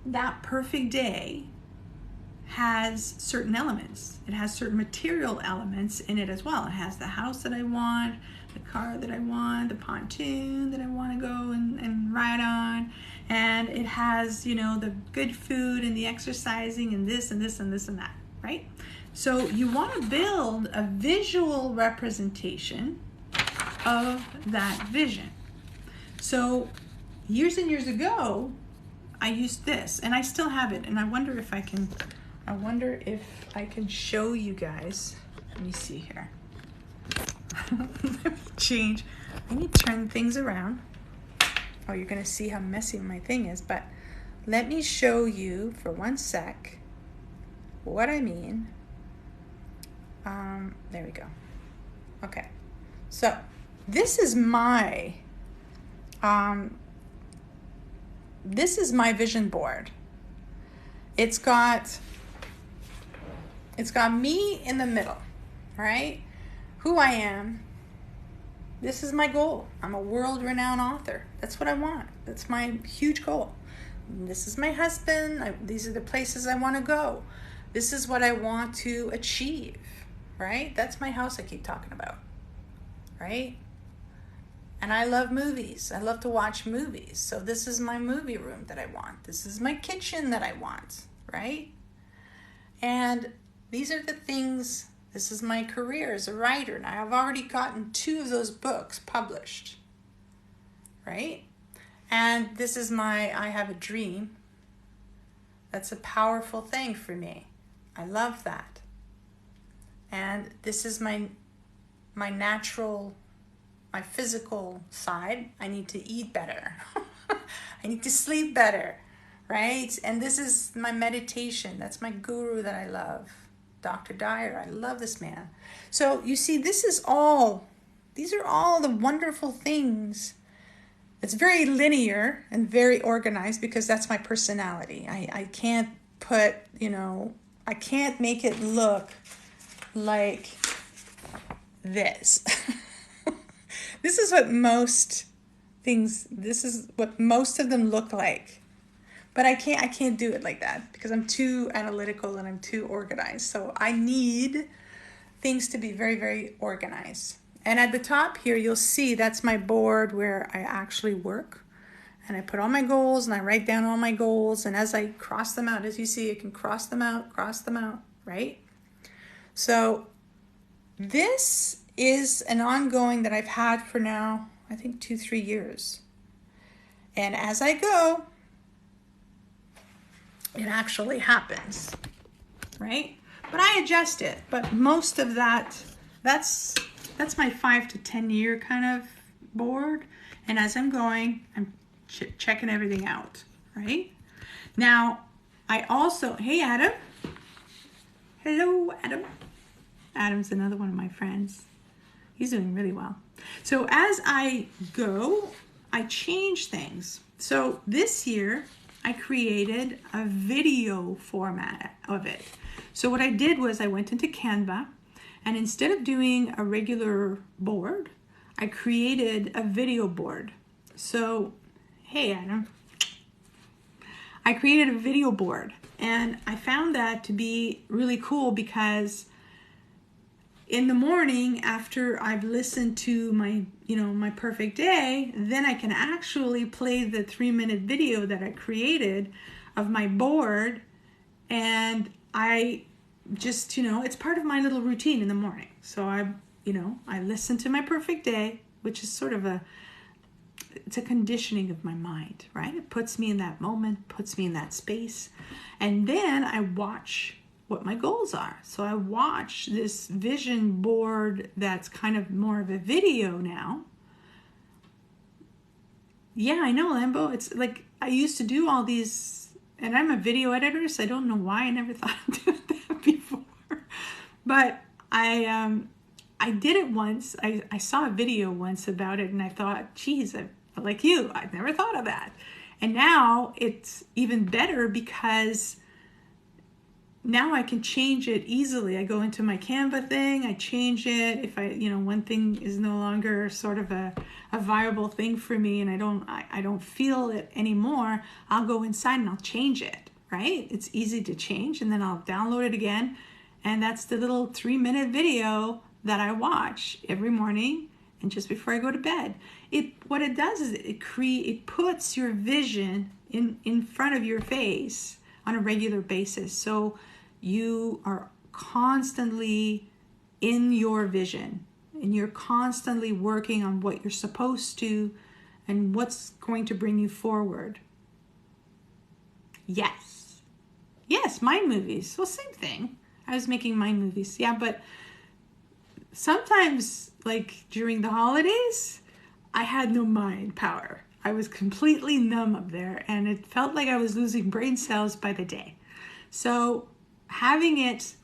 [SPEAKER 1] that perfect day has certain elements. It has certain material elements in it as well. It has the house that I want, the car that I want, the pontoon that I want to go and ride on. And it has, the good food and the exercising and this and this and this and that, right? So you want to build a visual representation of that vision. So years and years ago, I used this, and I still have it. And I wonder if I can show you guys. Let me see here. Let me change. I need to turn things around. Oh, you're going to see how messy my thing is. But let me show you for one sec what I mean. There we go. Okay. So this is my vision board. It's got me in the middle, right? Who I am. This is my goal. I'm a world-renowned author. That's what I want. That's my huge goal. This is my husband. These are the places I want to go. This is what I want to achieve, right? That's my house I keep talking about, right? And I love movies. I love to watch movies. So this is my movie room that I want. This is my kitchen that I want, right? And these are the things. This is my career as a writer. Now, I've already gotten 2 of those books published, right? And this is I have a dream. That's a powerful thing for me. I love that. And this is my natural, my physical side. I need to eat better. I need to sleep better, right? And this is my meditation. That's my guru that I love. Dr. Dyer. I love this man. So you see, these are all the wonderful things. It's very linear and very organized because that's my personality. I can't put, I can't make it look like this. This is what most of them look like. But I can't do it like that because I'm too analytical and I'm too organized. So I need things to be very, very organized. And at the top here, you'll see that's my board where I actually work. And I put all my goals and I write down all my goals. And as I cross them out, as you see, I can cross them out, right? So this is an ongoing that I've had for now, I think 2-3 years. And as I go, it actually happens, right? But I adjust it. But most of that's my 5 to 10 year kind of board. And as I'm going, I'm checking everything out, right? Now, I also, hey, Adam. Hello, Adam. Adam's another one of my friends. He's doing really well. So as I go, I change things. So this year, I created a video format of it. So what I did was I went into Canva, and instead of doing a regular board, I created a video board. So, hey Adam, I created a video board, and I found that to be really cool because in the morning after I've listened to my perfect day, then I can actually play the 3-minute video that I created of my board, and I just, it's part of my little routine in the morning. So I listen to my perfect day, which is sort of it's a conditioning of my mind, right? It puts me in that moment, puts me in that space. And then I watch what my goals are. So I watch this vision board that's kind of more of a video now. Yeah, I know, Lambo. It's like I used to do all these, and I'm a video editor, so I don't know why I never thought of doing that before. But I did it once. I saw a video once about it, and I thought, geez, like you, I've never thought of that. And now it's even better because now I can change it easily. I go into my Canva thing, I change it. If one thing is no longer sort of a viable thing for me and I don't feel it anymore, I'll go inside and I'll change it, right? It's easy to change, and then I'll download it again. And that's the little 3-minute video that I watch every morning and just before I go to bed. What it does is it puts your vision in front of your face on a regular basis. So you are constantly in your vision, and you're constantly working on what you're supposed to and what's going to bring you forward. Yes, mind movies. Well, same thing. I was making mind movies. Yeah, but sometimes, like during the holidays, I had no mind power. I was completely numb up there, and it felt like I was losing brain cells by the day. So having it,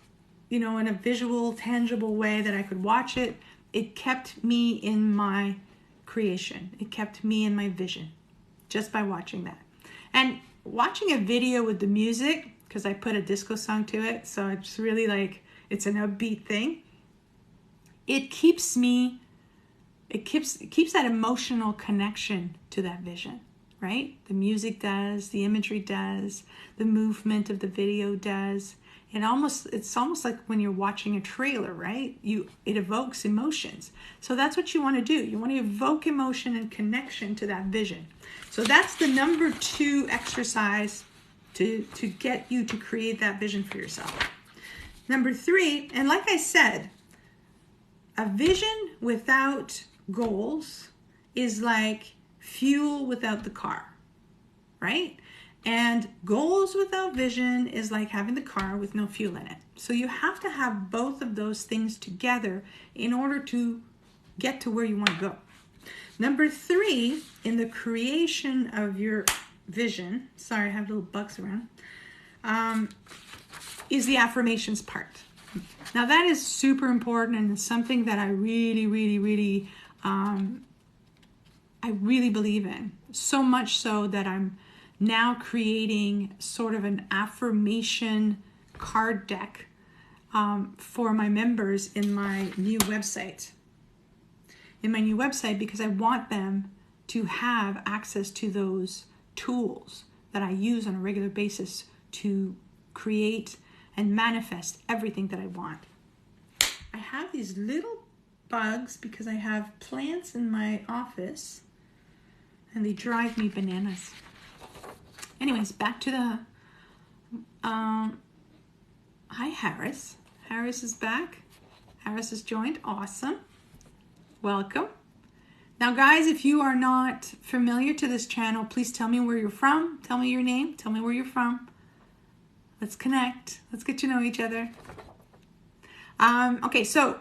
[SPEAKER 1] in a visual, tangible way that I could watch it, it kept me in my creation. It kept me in my vision just by watching that. And watching a video with the music, because I put a disco song to it, so it's really like, it's an upbeat thing. It keeps that emotional connection to that vision, right? The music does, the imagery does, the movement of the video does. It's almost like when you're watching a trailer, right? It evokes emotions. So that's what you want to do. You want to evoke emotion and connection to that vision. So that's the number 2 exercise to get you to create that vision for yourself. Number 3, and like I said, a vision without goals is like fuel without the car, right? And goals without vision is like having the car with no fuel in it. So you have to have both of those things together in order to get to where you want to go. Number 3, in the creation of your vision, sorry, I have little bugs around, is the affirmations part. Now that is super important, and it's something that I really, really, really, I really believe in. So much so that I'm now creating sort of an affirmation card deck for my members in my new website. Because I want them to have access to those tools that I use on a regular basis to create and manifest everything that I want. I have these little bugs because I have plants in my office and they drive me bananas. Anyways, back to the hi Harris. Harris is back. Harris has joined. Awesome. Welcome. Now guys, if you are not familiar to this channel, please tell me where you're from. Tell me your name. Tell me where you're from. Let's connect. Let's get to know each other. Okay, so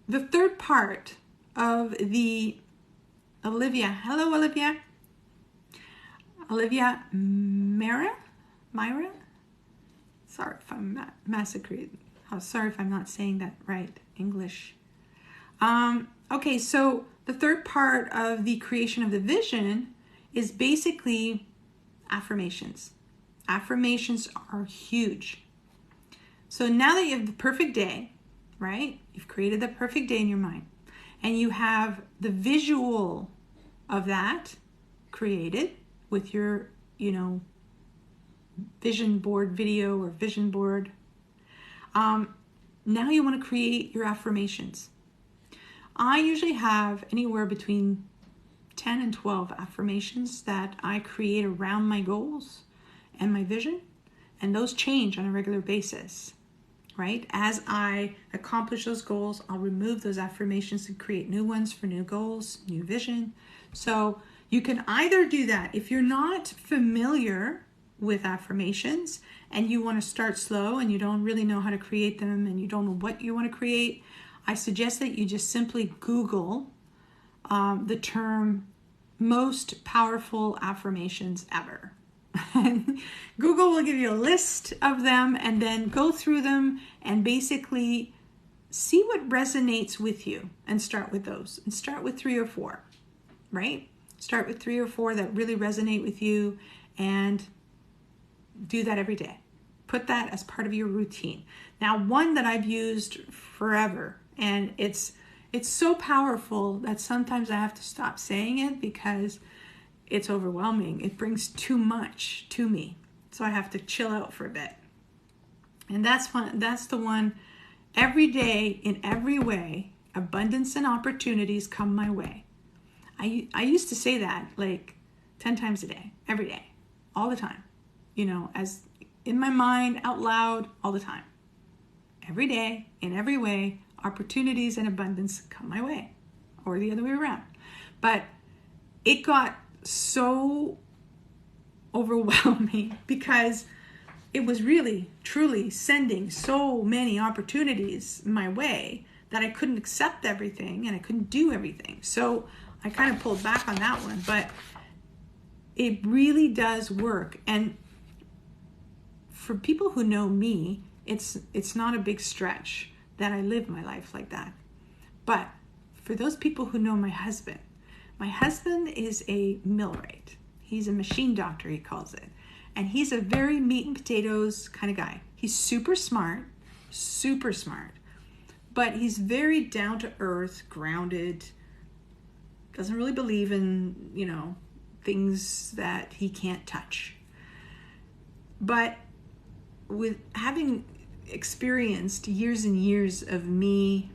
[SPEAKER 1] the third part of the Olivia. Hello, Olivia. Olivia Myra? Sorry if I'm massacred. Oh, sorry if I'm not saying that right. English. Okay, so the third part of the creation of the vision is basically affirmations. Affirmations are huge. So now that you have the perfect day, right? You've created the perfect day in your mind, and you have the visual of that created with your, vision board video or vision board. Now you want to create your affirmations. I usually have anywhere between 10 and 12 affirmations that I create around my goals and my vision, and those change on a regular basis, right? As I accomplish those goals, I'll remove those affirmations and create new ones for new goals, new vision, So you can either do that. If you're not familiar with affirmations and you want to start slow and you don't really know how to create them and you don't know what you want to create, I suggest that you just simply Google the term most powerful affirmations ever. Google will give you a list of them, and then go through them and basically see what resonates with you and start with those. And start with 3 or 4, right? Start with 3 or 4 that really resonate with you and do that every day. Put that as part of your routine. Now, one that I've used forever, and it's so powerful that sometimes I have to stop saying it because it's overwhelming. It brings too much to me. So I have to chill out for a bit. And that's the one, every day, in every way, abundance and opportunities come my way. I used to say that like 10 times a day, every day, all the time. As in my mind, out loud, all the time. Every day, in every way, opportunities and abundance come my way, or the other way around. But it got so overwhelming because it was really, truly sending so many opportunities my way that I couldn't accept everything and I couldn't do everything. So I kind of pulled back on that one, but it really does work. And for people who know me, it's not a big stretch that I live my life like that. But for those people who know my husband is a millwright. He's a machine doctor, he calls it. And he's a very meat and potatoes kind of guy. He's super smart, but he's very down to earth, grounded, doesn't really believe in, things that he can't touch. But with having experienced years and years of me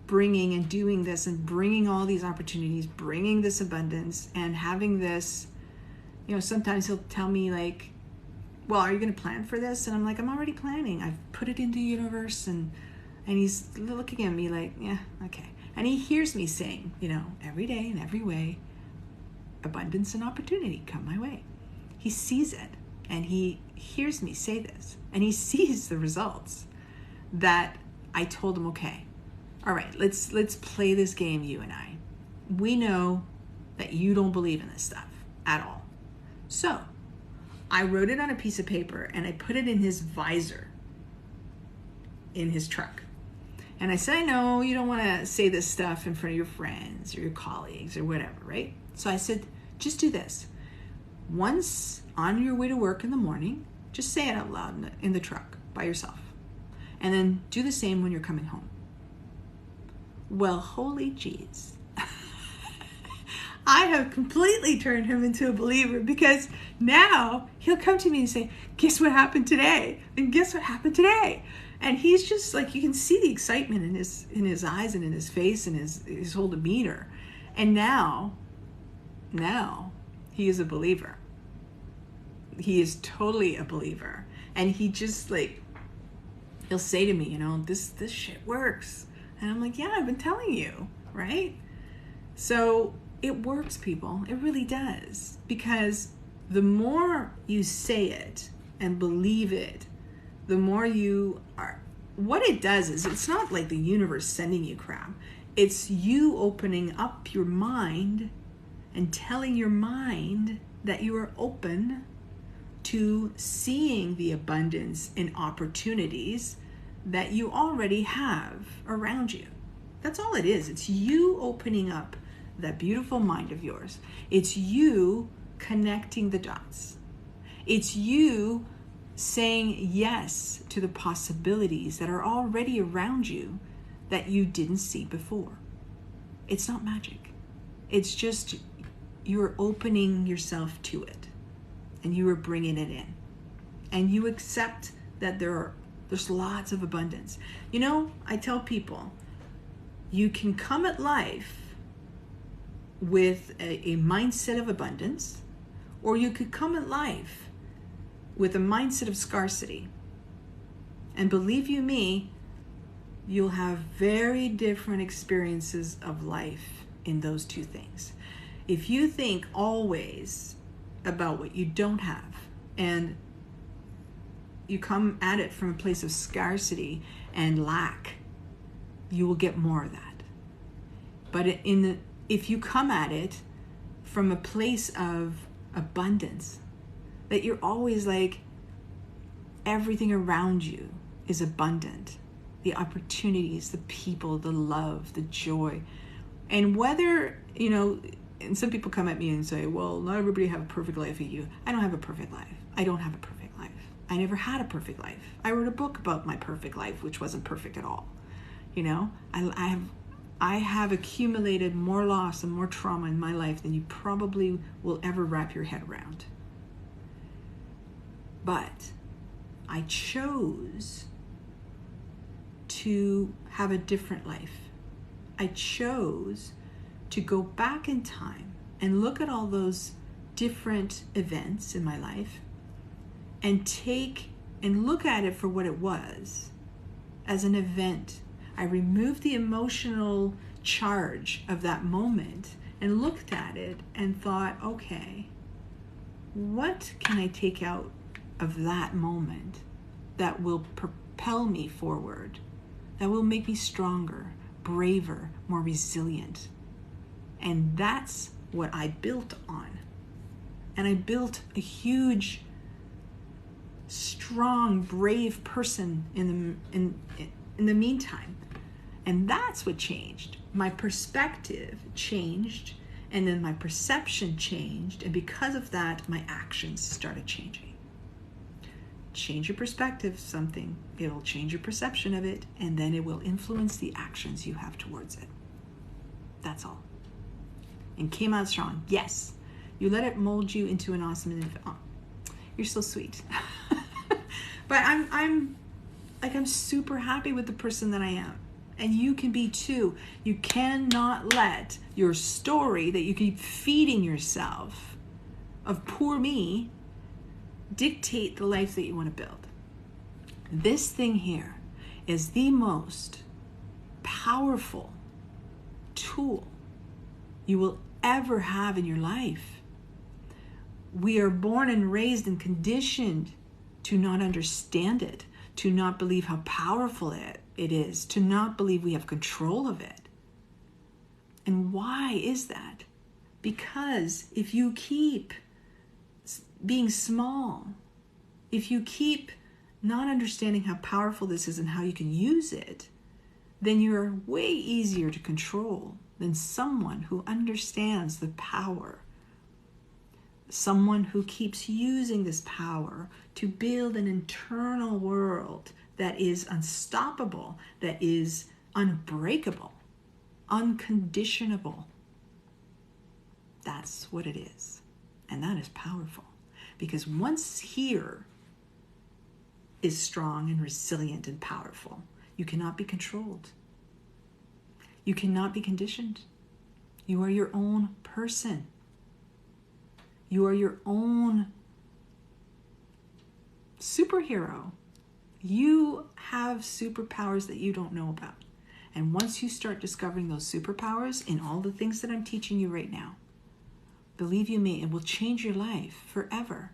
[SPEAKER 1] bringing and doing this and bringing all these opportunities, bringing this abundance and having this, sometimes he'll tell me like, well, are you going to plan for this? And I'm like, I'm already planning. I've put it into the universe. And he's looking at me like, yeah, okay. And he hears me saying, every day in every way, abundance and opportunity come my way. He sees it and he hears me say this and he sees the results that I told him, okay, all right, let's play this game, you and I. We know that you don't believe in this stuff at all. So I wrote it on a piece of paper and I put it in his visor in his truck. And I said, I know you don't want to say this stuff in front of your friends or your colleagues or whatever, right? So I said, just do this. Once on your way to work in the morning, just say it out loud in the truck by yourself. And then do the same when you're coming home. Well, holy jeez. I have completely turned him into a believer because now he'll come to me and say, guess what happened today? And guess what happened today? And he's just like, you can see the excitement in his eyes and in his face and his whole demeanor. And now he is a believer. He is totally a believer. And he just he'll say to me, this shit works. And I'm like, yeah, I've been telling you, right? So it works, people. It really does. Because the more you say it and believe it, the more you are. What it does is it's not like the universe sending you crap. It's you opening up your mind and telling your mind that you are open to seeing the abundance and opportunities that you already have around you. That's all it is. It's you opening up that beautiful mind of yours. It's you connecting the dots. It's you saying yes to the possibilities that are already around you that you didn't see before. It's not magic. It's just you're opening yourself to it and you are bringing it in. And you accept that there's lots of abundance. I tell people, you can come at life with a mindset of abundance, or you could come at life with a mindset of scarcity. And believe you me, you'll have very different experiences of life in those two things. If you think always about what you don't have and you come at it from a place of scarcity and lack, you will get more of that. But if you come at it from a place of abundance, that you're always like, everything around you is abundant. The opportunities, the people, the love, the joy. And whether, and some people come at me and say, well, not everybody have a perfect life at you. I don't have a perfect life. I don't have a perfect life. I never had a perfect life. I wrote a book about my perfect life, which wasn't perfect at all. I have accumulated more loss and more trauma in my life than you probably will ever wrap your head around. But I chose to have a different life. I chose to go back in time and look at all those different events in my life and look at it for what it was, as an event. I removed the emotional charge of that moment and looked at it and thought, okay, what can I take out of that moment that will propel me forward, that will make me stronger, braver, more resilient? And that's what I built on. And I built a huge, strong, brave person in the meantime. And that's what changed. My perspective changed, and then my perception changed, and because of that, my actions started changing. Change your perspective of something, it'll change your perception of it, and then it will influence the actions you have towards it. That's all. And came out strong. Yes, you let it mold you into an awesome individual. Oh, you're so sweet. But I'm super happy with the person that I am. And you can be too. You cannot let your story that you keep feeding yourself of poor me dictate the life that you want to build. This thing here is the most powerful tool you will ever have in your life. We are born and raised and conditioned to not understand it, to not believe how powerful it is, to not believe we have control of it. And why is that? Because if you keep being small, if you keep not understanding how powerful this is and how you can use it, then you're way easier to control than someone who understands the power. Someone who keeps using this power to build an internal world that is unstoppable, that is unbreakable, unconditionable. That's what it is. And that is powerful. Because once here is strong and resilient and powerful, you cannot be controlled. You cannot be conditioned. You are your own person. You are your own superhero. You have superpowers that you don't know about. And once you start discovering those superpowers in all the things that I'm teaching you right now, believe you me, it will change your life forever.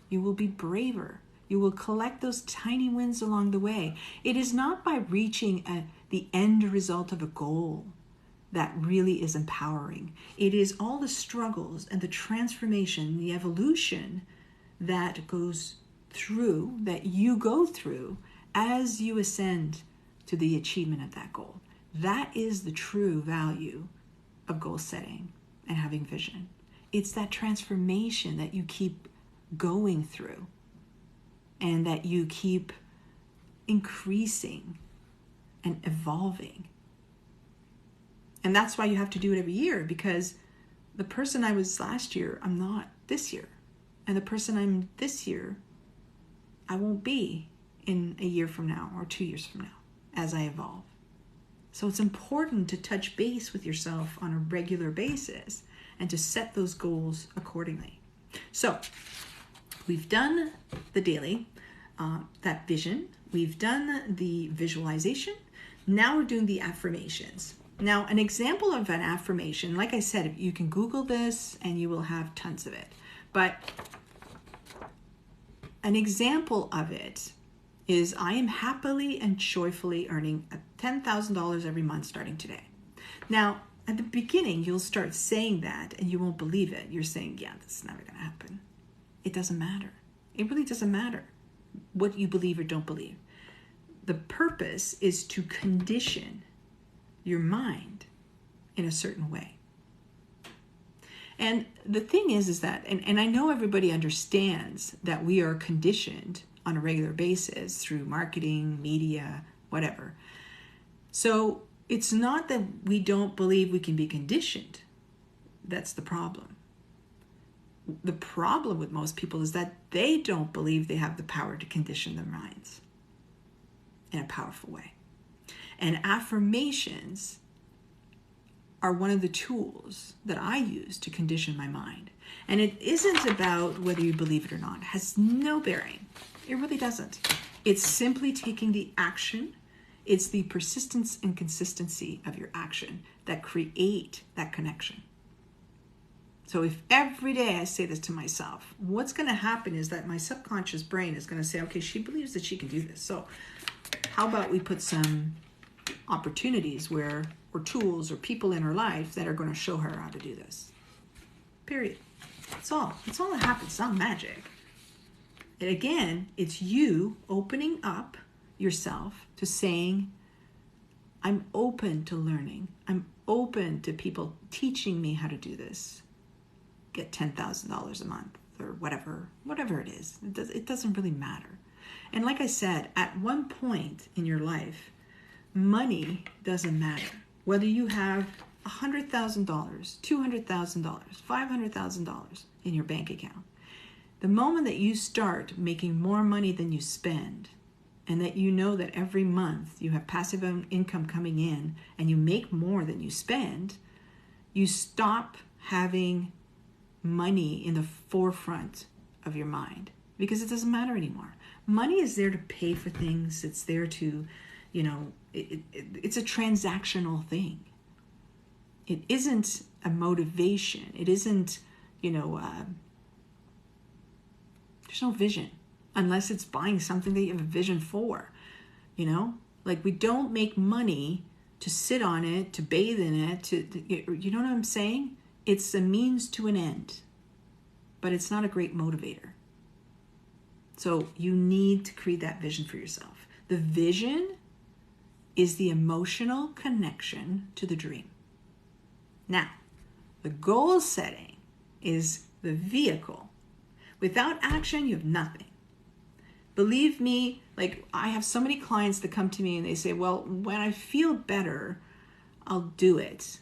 [SPEAKER 1] You will be braver. You will collect those tiny wins along the way. It is not by reaching the end result of a goal that really is empowering. It is all the struggles and the transformation, the evolution that goes through, that you go through as you ascend to the achievement of that goal. That is the true value of goal setting and having vision. It's that transformation that you keep going through and that you keep increasing and evolving. And that's why you have to do it every year, because the person I was last year, I'm not this year. And the person I'm this year, I won't be in a year from now or 2 years from now as I evolve. So it's important to touch base with yourself on a regular basis and to set those goals accordingly. So we've done the daily, that vision. We've done the visualization. Now we're doing the affirmations. Now, an example of an affirmation, like I said, you can Google this and you will have tons of it. But an example of it is, I am happily and joyfully earning $10,000 every month starting today. Now, at the beginning, you'll start saying that and you won't believe it. You're saying, yeah, that's never going to happen. It doesn't matter. It really doesn't matter what you believe or don't believe. The purpose is to condition your mind in a certain way. And the thing is that, and I know everybody understands that we are conditioned on a regular basis through marketing, media, whatever. So it's not that we don't believe we can be conditioned. That's the problem. The problem with most people is that they don't believe they have the power to condition their minds in a powerful way. And affirmations are one of the tools that I use to condition my mind. And it isn't about whether you believe it or not. It has no bearing. It really doesn't. It's simply taking the action. It's the persistence and consistency of your action that create that connection. So if every day I say this to myself, what's going to happen is that my subconscious brain is going to say, okay, she believes that she can do this. So how about we put some opportunities or tools or people in her life that are going to show her how to do this. Period. That's all. That's all that happens. It's not magic. And again, it's you opening up yourself to saying, I'm open to learning. I'm open to people teaching me how to do this. Get $10,000 a month or whatever it is. It doesn't really matter. And like I said, at one point in your life, money doesn't matter. Whether you have $100,000, $200,000, $500,000 in your bank account, the moment that you start making more money than you spend, and that you know that every month you have passive income coming in and you make more than you spend, you stop having money in the forefront of your mind because it doesn't matter anymore. Money is there to pay for things. It's there to, it's a transactional thing. It isn't a motivation. It isn't, there's no vision unless it's buying something that you have a vision for, Like we don't make money to sit on it, to bathe in it, you know what I'm saying? It's a means to an end, but it's not a great motivator. So you need to create that vision for yourself. The vision is the emotional connection to the dream. Now, the goal setting is the vehicle. Without action, you have nothing. Believe me, like I have so many clients that come to me and they say, well, when I feel better, I'll do it.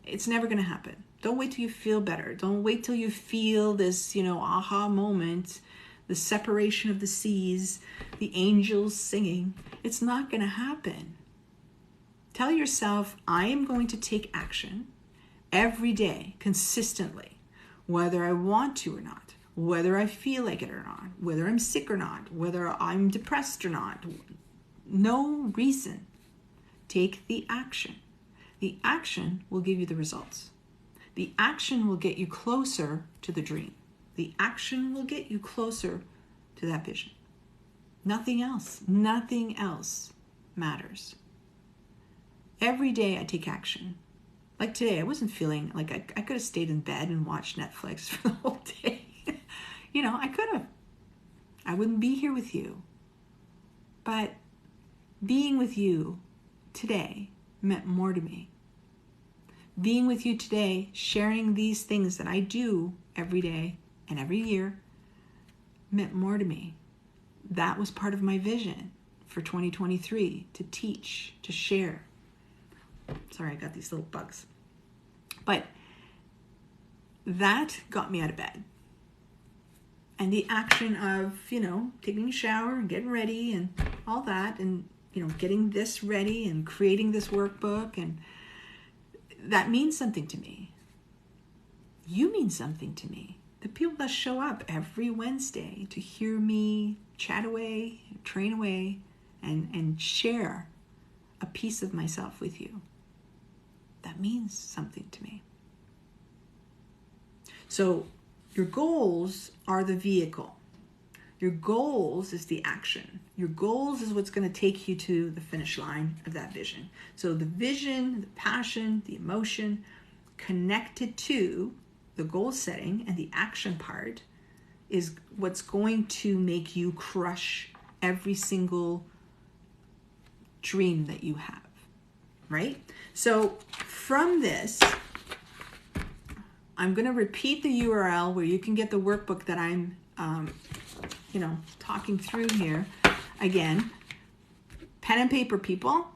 [SPEAKER 1] It's never going to happen. Don't wait till you feel better. Don't wait till you feel this, aha moment, the separation of the seas, the angels singing. It's not going to happen. Tell yourself, I am going to take action every day, consistently, whether I want to or not, whether I feel like it or not, whether I'm sick or not, whether I'm depressed or not. No reason. Take the action. The action will give you the results. The action will get you closer to the dream. The action will get you closer to that vision. Nothing else matters. Every day I take action. Like today, I wasn't feeling like I could have stayed in bed and watched Netflix for the whole day. I could have. I wouldn't be here with you. But being with you today meant more to me. Being with you today, sharing these things that I do every day and every year meant more to me. That was part of my vision for 2023, to teach, to share. Sorry, I got these little bugs. But that got me out of bed. And the action of, taking a shower and getting ready and all that, and, getting this ready and creating this workbook, and that means something to me. You mean something to me. The people that show up every Wednesday to hear me chat away, train away, and share a piece of myself with you. that means something to me. So your goals are the vehicle. Your goals is the action. Your goals is what's going to take you to the finish line of that vision. So the vision, the passion, the emotion connected to the goal setting and the action part is what's going to make you crush every single dream that you have, right? So from this, I'm going to repeat the URL where you can get the workbook that I'm talking through here. Again, pen and paper people,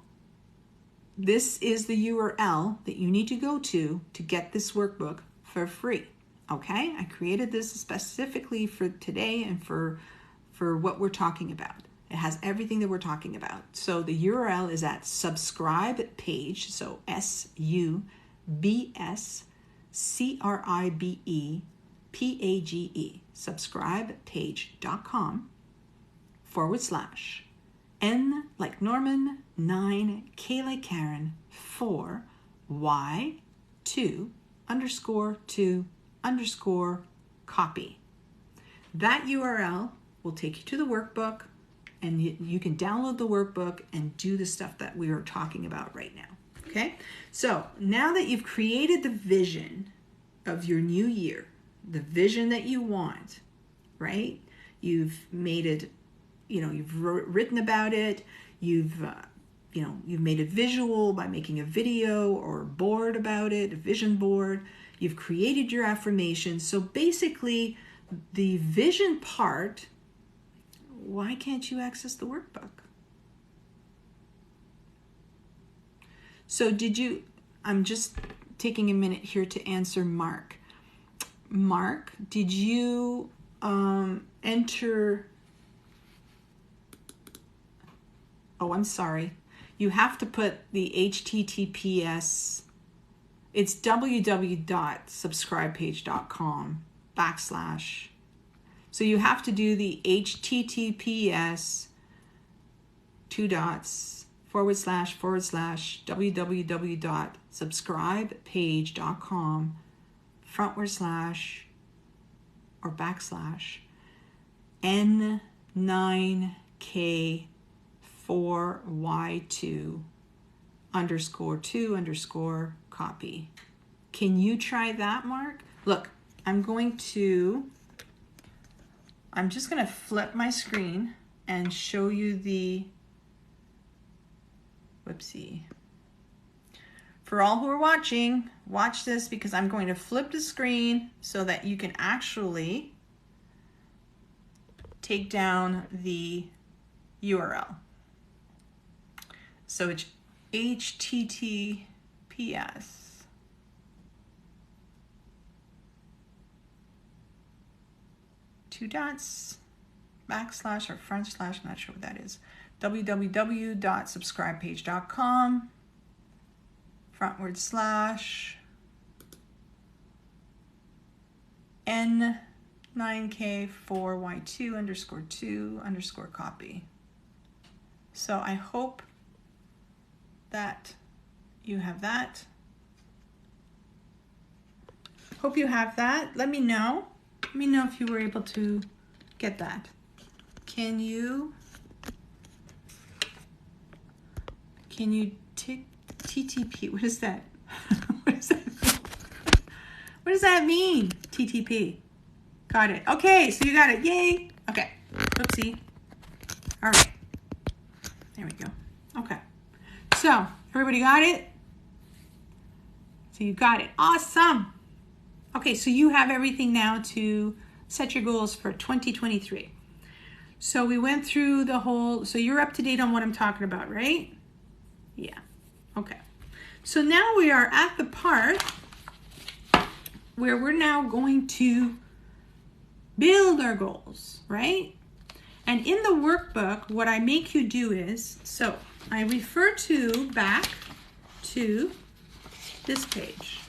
[SPEAKER 1] this is the URL that you need to go to get this workbook for free. Okay, I created this specifically for today and for what we're talking about. It has everything that we're talking about. So the URL is at subscribe page, so SUBSCRIBEPAGE, subscribepage.com /N like Norman, 9, K like Karen, 4, Y, 2, _2, copy. That URL will take you to the workbook, and you can download the workbook and do the stuff that we are talking about right now. Okay? So now that you've created the vision of your new year, the vision that you want, right? You've made it, you've written about it, you've made it visual by making a video or a board about it, a vision board. You've created your affirmations. So basically, the vision part, why can't you access the workbook? So I'm just taking a minute here to answer Mark. Mark, did you enter? Oh, I'm sorry. You have to put the HTTPS. It's www.subscribepage.com /. So you have to do the HTTPS //www.subscribepage.com /N9K4Y2 _2 copy. Can you try that, Mark? Look, I'm just going to flip my screen and show you the, whoopsie. For all who are watching, watch this because I'm going to flip the screen so that you can actually take down the URL. So it's HTTPS // or front / not sure what that is, www.subscribepage.com / N9K4Y2 _2 copy. So I hope that you have that. Hope you have that. Let me know. Let me know if you were able to get that. Can you tick TTP? What is that? What does that mean? What does that mean? TTP. Got it. Okay, so you got it. Yay. Okay. Oopsie. All right. There we go. Okay. So everybody got it? So you got it. Awesome. Okay, so you have everything now to set your goals for 2023. So we went through the whole, so you're up to date on what I'm talking about, right? Yeah. Okay. So now we are at the part where we're now going to build our goals, right? And in the workbook, what I make you do is, so I refer back to this page.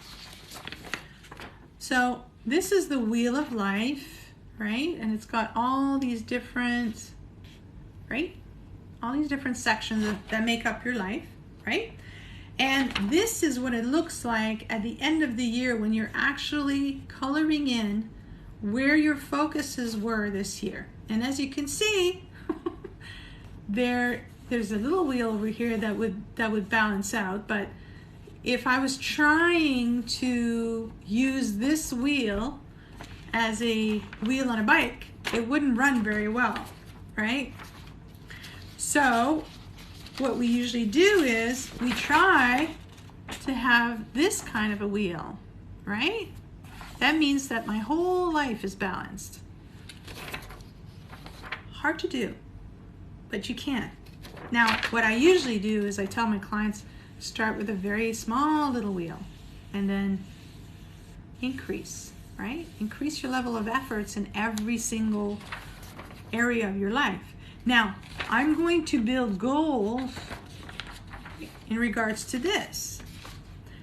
[SPEAKER 1] So this is the wheel of life, right? And it's got all these different, right? All these different sections that make up your life, right? And this is what it looks like at the end of the year when you're actually coloring in where your focuses were this year. And as you can see, there's a little wheel over here that would balance out, but if I was trying to use this wheel as a wheel on a bike, it wouldn't run very well, right? So what we usually do is we try to have this kind of a wheel, right? That means that my whole life is balanced. Hard to do, but you can. Now, what I usually do is I tell my clients, start with a very small little wheel and then increase, right? Increase your level of efforts in every single area of your life. Now, I'm going to build goals in regards to this.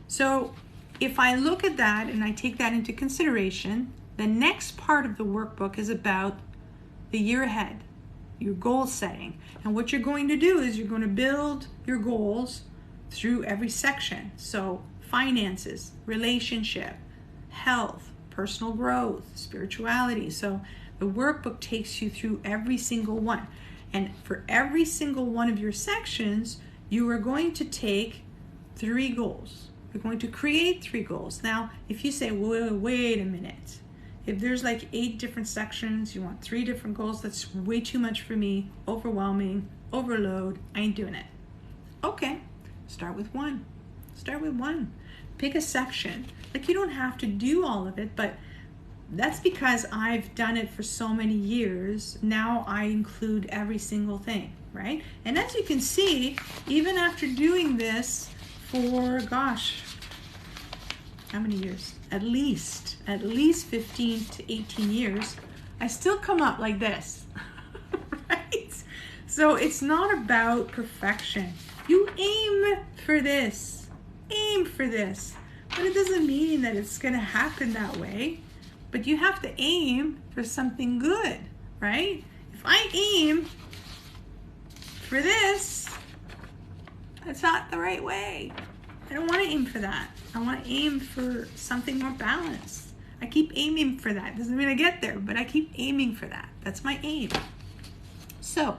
[SPEAKER 1] So if I look at that and I take that into consideration, the next part of the workbook is about the year ahead, your goal setting. And what you're going to do is you're going to build your goals through every section. So finances, relationship, health, personal growth, spirituality. So the workbook takes you through every single one. And for every single one of your sections, you are going to take 3 goals. You're going to create 3 goals. Now, if you say, wait a minute. If there's like 8 different sections, you want 3 different goals, that's way too much for me, overwhelming, overload, I ain't doing it. Okay, start with 1. Start with 1. Pick a section. Like, you don't have to do all of it, but that's because I've done it for so many years. Now I include every single thing, right? And as you can see, even after doing this for, gosh, how many years? At least 15 to 18 years, I still come up like this, right? So it's not about perfection. You aim for this, but it doesn't mean that it's gonna happen that way. But you have to aim for something good, right? If I aim for this, that's not the right way. I don't want to aim for that. I want to aim for something more balanced. I keep aiming for that. Doesn't mean I get there, but I keep aiming for that. That's my aim. So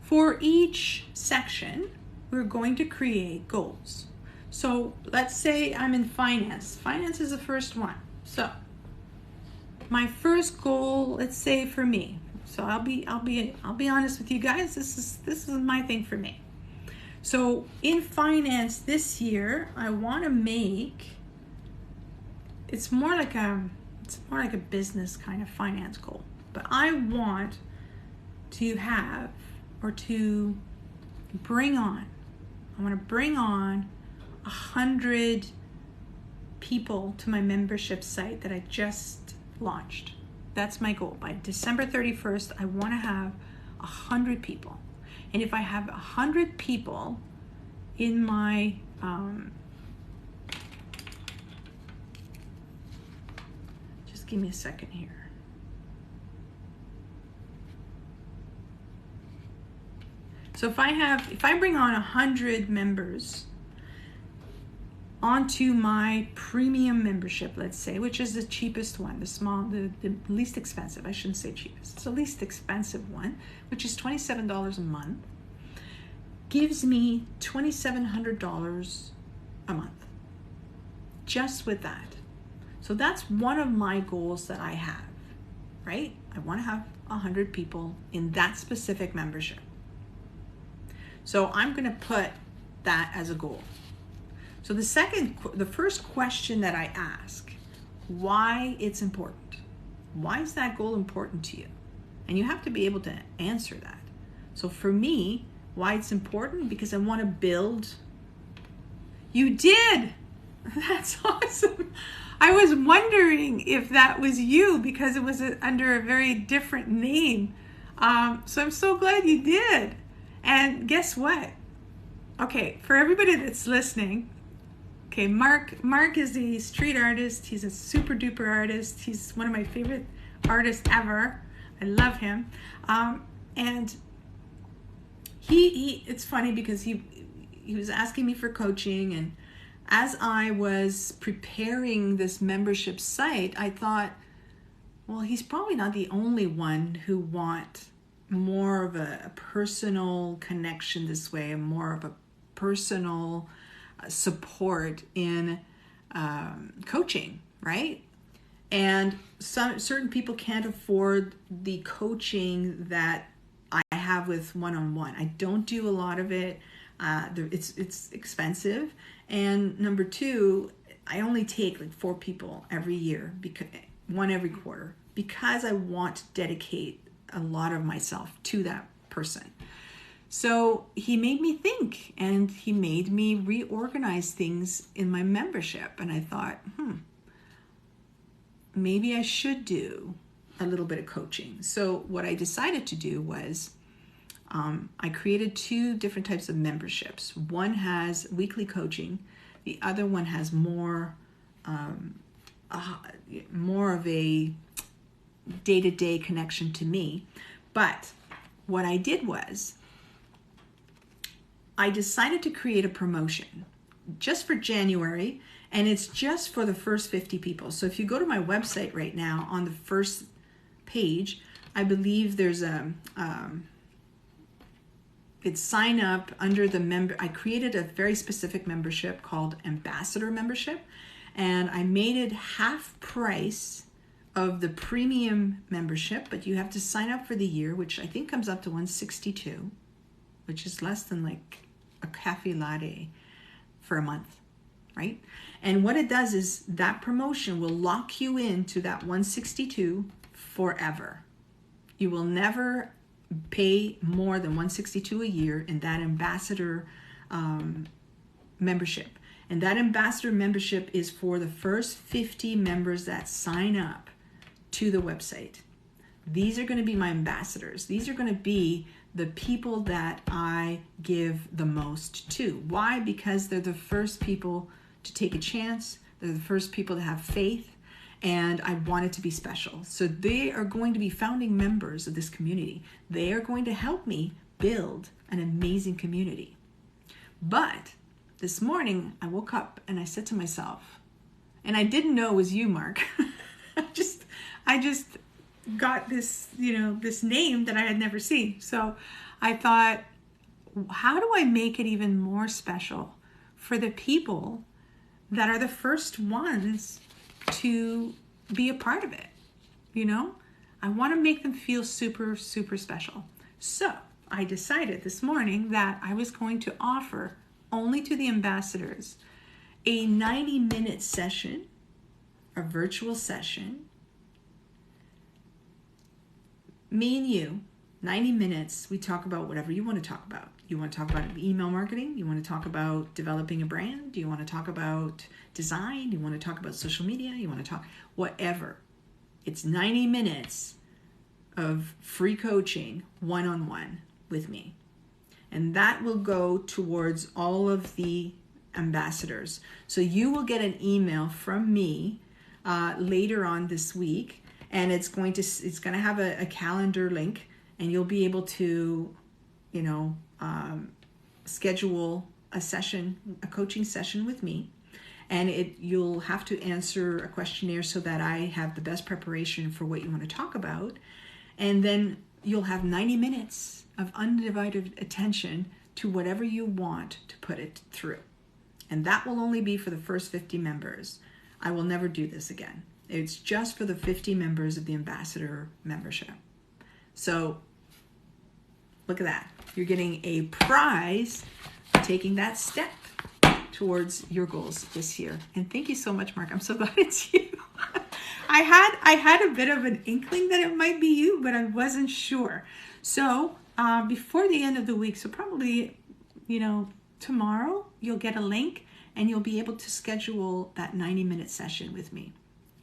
[SPEAKER 1] for each section, we're going to create goals. So let's say I'm in finance. Finance is the first one. So my first goal, let's say for me, so I'll be honest with you guys. This is my thing for me. So in finance this year, I want to make. It's more like a business kind of finance goal, but I want to have or to bring on. I want to bring on 100 people to my membership site that I just launched. That's my goal. By December 31st, I want to have 100 people. And if I have 100 people in my just give me a second here. So if I bring on 100 members onto my premium membership, let's say, which is the cheapest one, the least expensive, I shouldn't say cheapest, it's the least expensive one, which is $27 a month, gives me $2,700 a month, just with that. So that's one of my goals that I have, right? I want to have 100 people in that specific membership. So I'm going to put that as a goal. So the first question that I ask, why it's important. Why is that goal important to you? And you have to be able to answer that. So for me, why it's important? Because I want to build. You did! That's awesome. I was wondering if that was you because it was under a very different name. So I'm so glad you did. And guess what? Okay, for everybody that's listening, okay, Mark is a street artist. He's a super duper artist. He's one of my favorite artists ever. I love him. And he it's funny because he was asking me for coaching, and as I was preparing this membership site, I thought, well, he's probably not the only one who wants more of a personal connection this way, and more of a personal support in coaching, right? And certain people can't afford the coaching that I have with one-on-one. I don't do a lot of it. It's expensive. And number two, I only take like 4 people every year, because one every quarter, because I want to dedicate a lot of myself to that person. So he made me think, and he made me reorganize things in my membership. And I thought, maybe I should do a little bit of coaching. So what I decided to do was I created 2 different types of memberships. One has weekly coaching. The other one has more of a day-to-day connection to me. But what I did was I decided to create a promotion just for January, and it's just for the first 50 people. So if you go to my website right now, on the first page, I believe there's it's sign up under the member. I created a very specific membership called Ambassador Membership, and I made it half price of the premium membership, but you have to sign up for the year, which I think comes up to $162, which is less than like a cafe latte for a month, right? And what it does is that promotion will lock you into that $162 forever. You will never pay more than $162 a year in that ambassador membership. And that ambassador membership is for the first 50 members that sign up to the website. These are going to be my ambassadors. These are going to be the people that I give the most to. Why? Because they're the first people to take a chance. They're the first people to have faith. And I want it to be special. So they are going to be founding members of this community. They are going to help me build an amazing community. But this morning I woke up and I said to myself, and I didn't know it was you, Mark. I just got this, this name that I had never seen. So I thought, how do I make it even more special for the people that are the first ones to be a part of it? I want to make them feel super, super special. So I decided this morning that I was going to offer only to the ambassadors a 90-minute session, a virtual session. Me and you, 90 minutes, we talk about whatever you want to talk about. You want to talk about email marketing? You want to talk about developing a brand? Do you want to talk about design? You want to talk about social media? You want to talk whatever. It's 90 minutes of free coaching one-on-one with me. And that will go towards all of the ambassadors. So you will get an email from me later on this week, and it's going to have a calendar link, and you'll be able to, schedule a coaching session with me. And you'll have to answer a questionnaire so that I have the best preparation for what you want to talk about. And then you'll have 90 minutes of undivided attention to whatever you want to put it through. And that will only be for the first 50 members. I will never do this again. It's just for the 50 members of the ambassador membership. So look at that. You're getting a prize for taking that step towards your goals this year. And thank you so much, Mark. I'm so glad it's you. I had a bit of an inkling that it might be you, but I wasn't sure. So before the end of the week, so probably, tomorrow, you'll get a link and you'll be able to schedule that 90-minute session with me.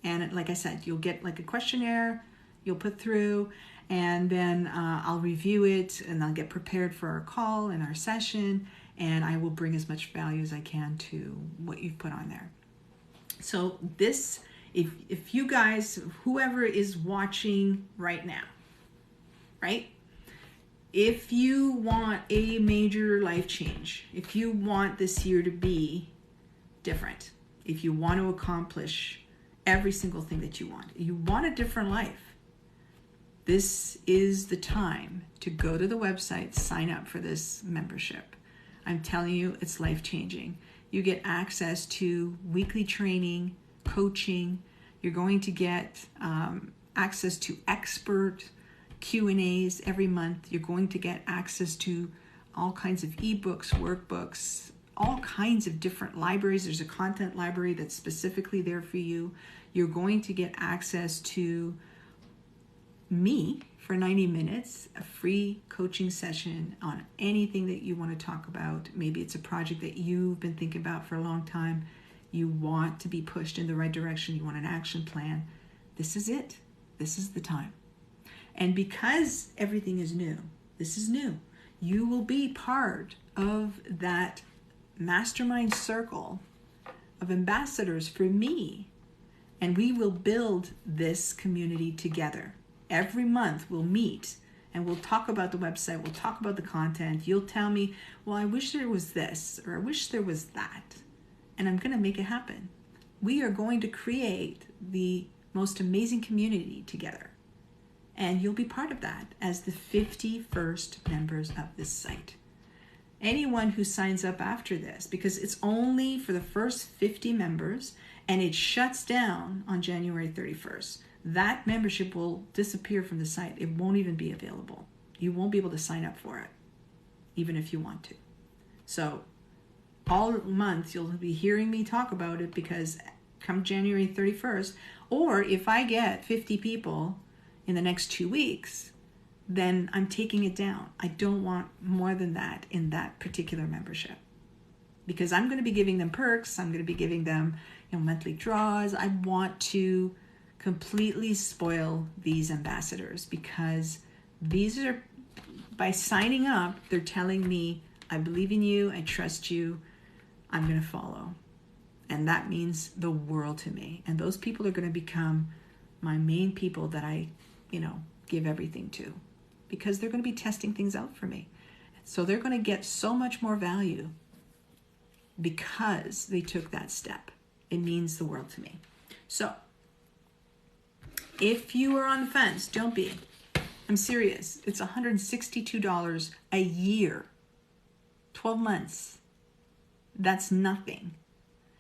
[SPEAKER 1] And like I said, you'll get like a questionnaire you'll put through, and then I'll review it, and I'll get prepared for our call and our session, and I will bring as much value as I can to what you've put on there. So this, if you guys, whoever is watching right now, right? if you want a major life change, if you want this year to be different, if you want to accomplish every single thing that you want a different life, this is the time to go to the website, sign up for this membership. I'm telling you, it's life-changing. You get access to weekly training, coaching. You're going to get access to expert Q&As every month. You're going to get access to all kinds of ebooks, workbooks, all kinds of different libraries. There's a content library that's specifically there for you. You're going to get access to me for 90 minutes, a free coaching session on anything that you want to talk about. Maybe it's a project that you've been thinking about for a long time. You want to be pushed in the right direction. You want an action plan. This is it. This is the time. And because everything is new, this is new, you will be part of that mastermind circle of ambassadors for me. And we will build this community together. Every month we'll meet and we'll talk about the website. We'll talk about the content. You'll tell me, well, I wish there was this, or I wish there was that. And I'm going to make it happen. We are going to create the most amazing community together. And you'll be part of that as the 51st members of this site. Anyone who signs up after this, because it's only for the first 50 members and it shuts down on January 31st, that membership will disappear from the site. It won't even be available. You won't be able to sign up for it, even if you want to. So all month you'll be hearing me talk about it, because come January 31st, or if I get 50 people in the next 2 weeks, then I'm taking it down. I don't want more than that in that particular membership, because I'm going to be giving them perks. I'm going to be giving them, monthly draws. I want to completely spoil these ambassadors, because these are, by signing up, they're telling me, I believe in you, I trust you, I'm going to follow. And that means the world to me. And those people are going to become my main people that I, give everything to, because they're going to be testing things out for me. So they're going to get so much more value because they took that step. It means the world to me. So if you are on the fence, don't be. I'm serious. It's $162 a year, 12 months. That's nothing.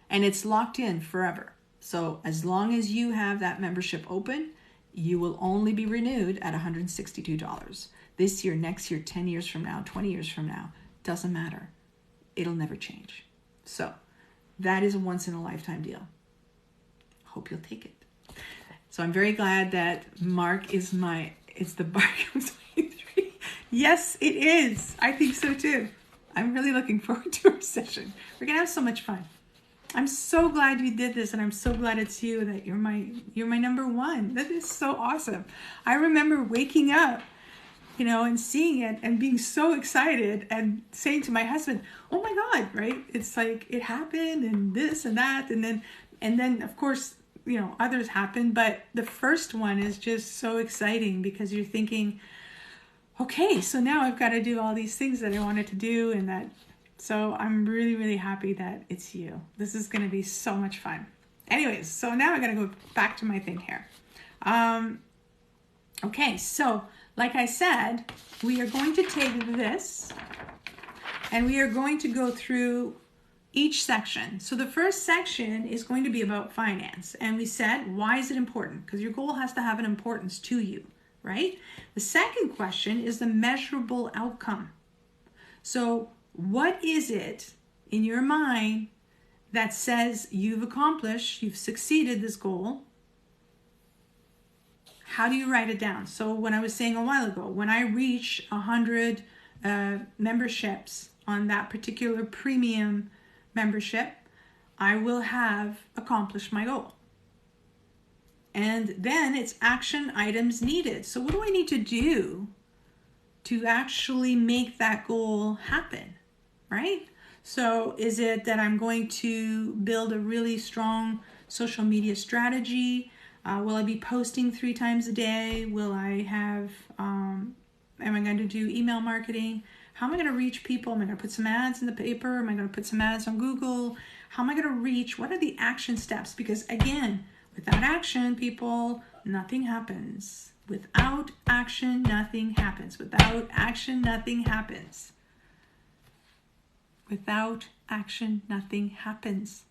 [SPEAKER 1] And it's locked in forever. So as long as you have that membership open, you will only be renewed at $162. This year, next year, 10 years from now, 20 years from now, doesn't matter. It'll never change. So that is a once in a lifetime deal. Hope you'll take it. So I'm very glad that Mark is it's the Mark of 23. Yes, it is. I think so too. I'm really looking forward to our session. We're going to have so much fun. I'm so glad you did this, and I'm so glad it's you, that you're my number one. That is so awesome. I remember waking up, and seeing it and being so excited and saying to my husband, oh my God, right? It's like it happened and this and that. And then of course, others happen, but the first one is just so exciting, because you're thinking, okay, so now I've got to do all these things that I wanted to do, and that. So I'm really, really happy that it's you. This is going to be so much fun. Anyways, so now I'm going to go back to my thing here. Okay, so like I said, we are going to take this and we are going to go through each section. So the first section is going to be about finance. And we said, why is it important? Because your goal has to have an importance to you, right? The second question is the measurable outcome. So what is it in your mind that says you've accomplished, you've succeeded this goal? How do you write it down? So when I was saying a while ago, when I reach 100 memberships on that particular premium membership, I will have accomplished my goal. And then it's action items needed. So what do I need to do to actually make that goal happen, right? So is it that I'm going to build a really strong social media strategy? Will I be posting 3 times a day? Will I have Am I going to do email marketing? How am I going to reach people? Am I going to put some ads in the paper? Am I going to put some ads on Google? How am I going to reach? What are the action steps? Because again, without action, people, nothing happens. Without action, nothing happens. Without action, nothing happens. Without action, nothing happens.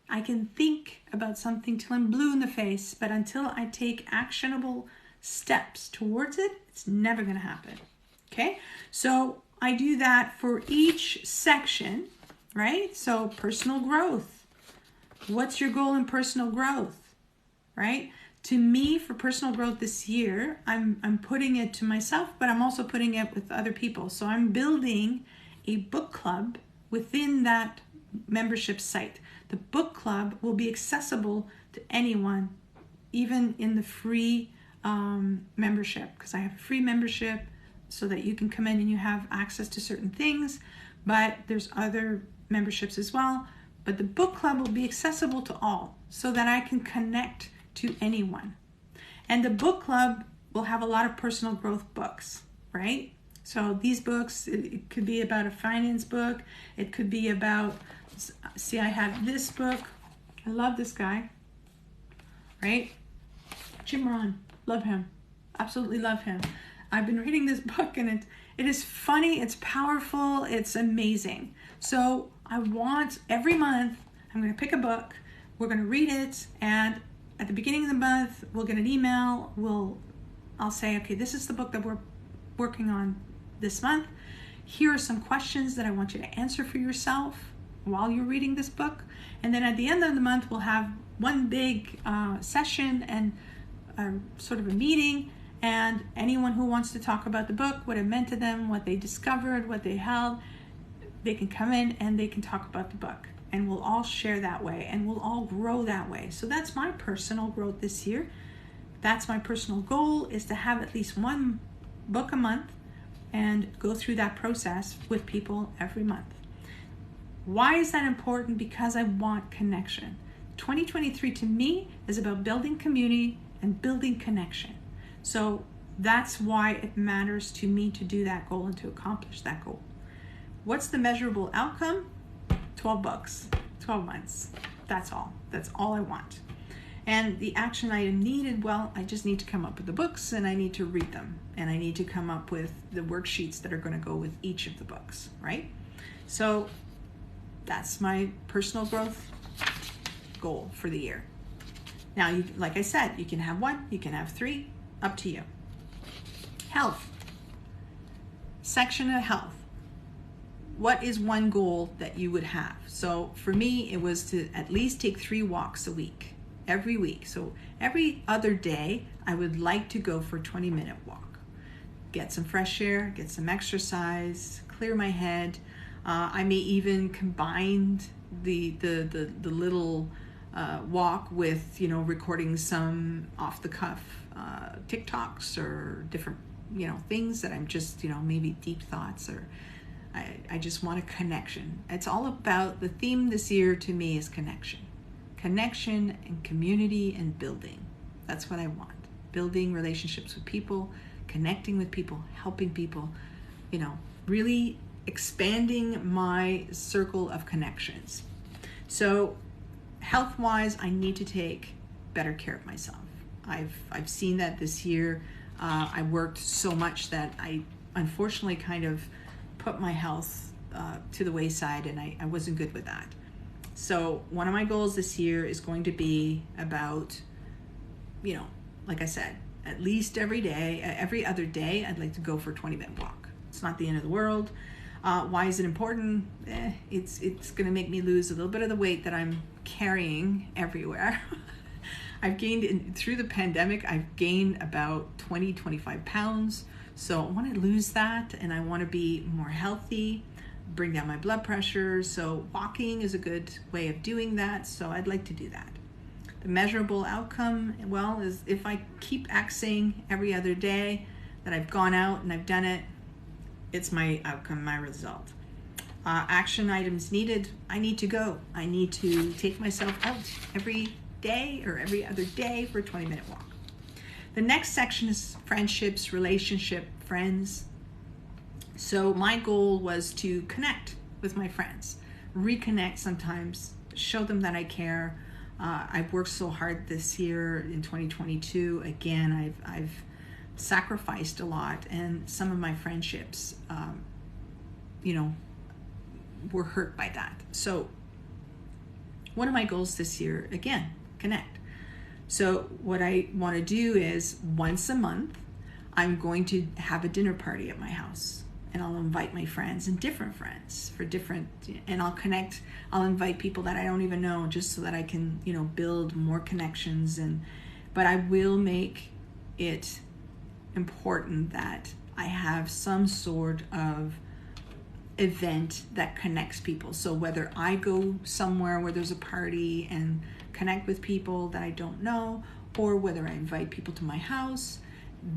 [SPEAKER 1] I can think about something till I'm blue in the face, but until I take actionable steps towards it, it's never going to happen. Okay? So I do that for each section, right? So personal growth. What's your goal in personal growth, right? To me, for personal growth this year, I'm putting it to myself, but I'm also putting it with other people. So I'm building a book club within that membership site. The book club will be accessible to anyone, even in the free membership, because I have a free membership so that you can come in and you have access to certain things, but there's other memberships as well. But the book club will be accessible to all so that I can connect to anyone. And the book club will have a lot of personal growth books, right? So these books, it could be about a finance book. It could be about, see, I have this book. I love this guy, right? Jim Rohn, love him. Absolutely love him. I've been reading this book and it is funny, it's powerful, it's amazing. So I want every month, I'm going to pick a book, we're going to read it, and at the beginning of the month, we'll get an email. I'll say, okay, this is the book that we're working on this month. Here are some questions that I want you to answer for yourself while you're reading this book. And then at the end of the month, we'll have one big session and sort of a meeting. And anyone who wants to talk about the book, what it meant to them, what they discovered, what they held, they can come in and they can talk about the book. And we'll all share that way and we'll all grow that way. So that's my personal growth this year. That's my personal goal, is to have at least one book a month and go through that process with people every month. Why is that important? Because I want connection. 2023 to me is about building community and building connection. So that's why it matters to me to do that goal and to accomplish that goal. What's the measurable outcome? 12 books, 12 months. That's all. That's all I want. And the action item needed, well, I just need to come up with the books and I need to read them. And I need to come up with the worksheets that are going to go with each of the books, right? So that's my personal growth goal for the year. Now, like I said, you can have one, you can have three, up to you. Health. Section of health. What is one goal that you would have? So for me, it was to at least take 3 walks a week, every week. So every other day, I would like to go for a 20-minute walk. Get some fresh air, get some exercise, clear my head. I may even combine the little walk with, recording some off-the-cuff TikToks or different, things that I'm just, maybe deep thoughts, or I just want a connection. It's all about, the theme this year to me is connection. Connection and community and building. That's what I want. Building relationships with people, connecting with people, helping people, really expanding my circle of connections. So health-wise, I need to take better care of myself. I've seen that this year. I worked so much that I unfortunately kind of put my health to the wayside, and I wasn't good with that. So one of my goals this year is going to be about, like I said, at least every other day, I'd like to go for a 20-minute walk. It's not the end of the world. Why is it important? It's going to make me lose a little bit of the weight that I'm carrying everywhere. I've gained, through the pandemic, I've gained about 25 pounds. So I want to lose that, and I want to be more healthy, bring down my blood pressure. So walking is a good way of doing that. So I'd like to do that. The measurable outcome, well, is if I keep Xing every other day that I've gone out and I've done it, it's my outcome, my result. Action items needed, I need to go. I need to take myself out every day or every other day for a 20-minute walk. The next section is friendships, relationship, friends. So my goal was to connect with my friends, reconnect sometimes, show them that I care. I've worked so hard this year in 2022. Again, I've sacrificed a lot, and some of my friendships, were hurt by that. So one of my goals this year, again, connect. So what I want to do is once a month, I'm going to have a dinner party at my house, and I'll invite my friends and different friends and I'll invite people that I don't even know, just so that I can, build more connections. But I will make it important that I have some sort of event that connects people. So whether I go somewhere where there's a party and connect with people that I don't know, or whether I invite people to my house,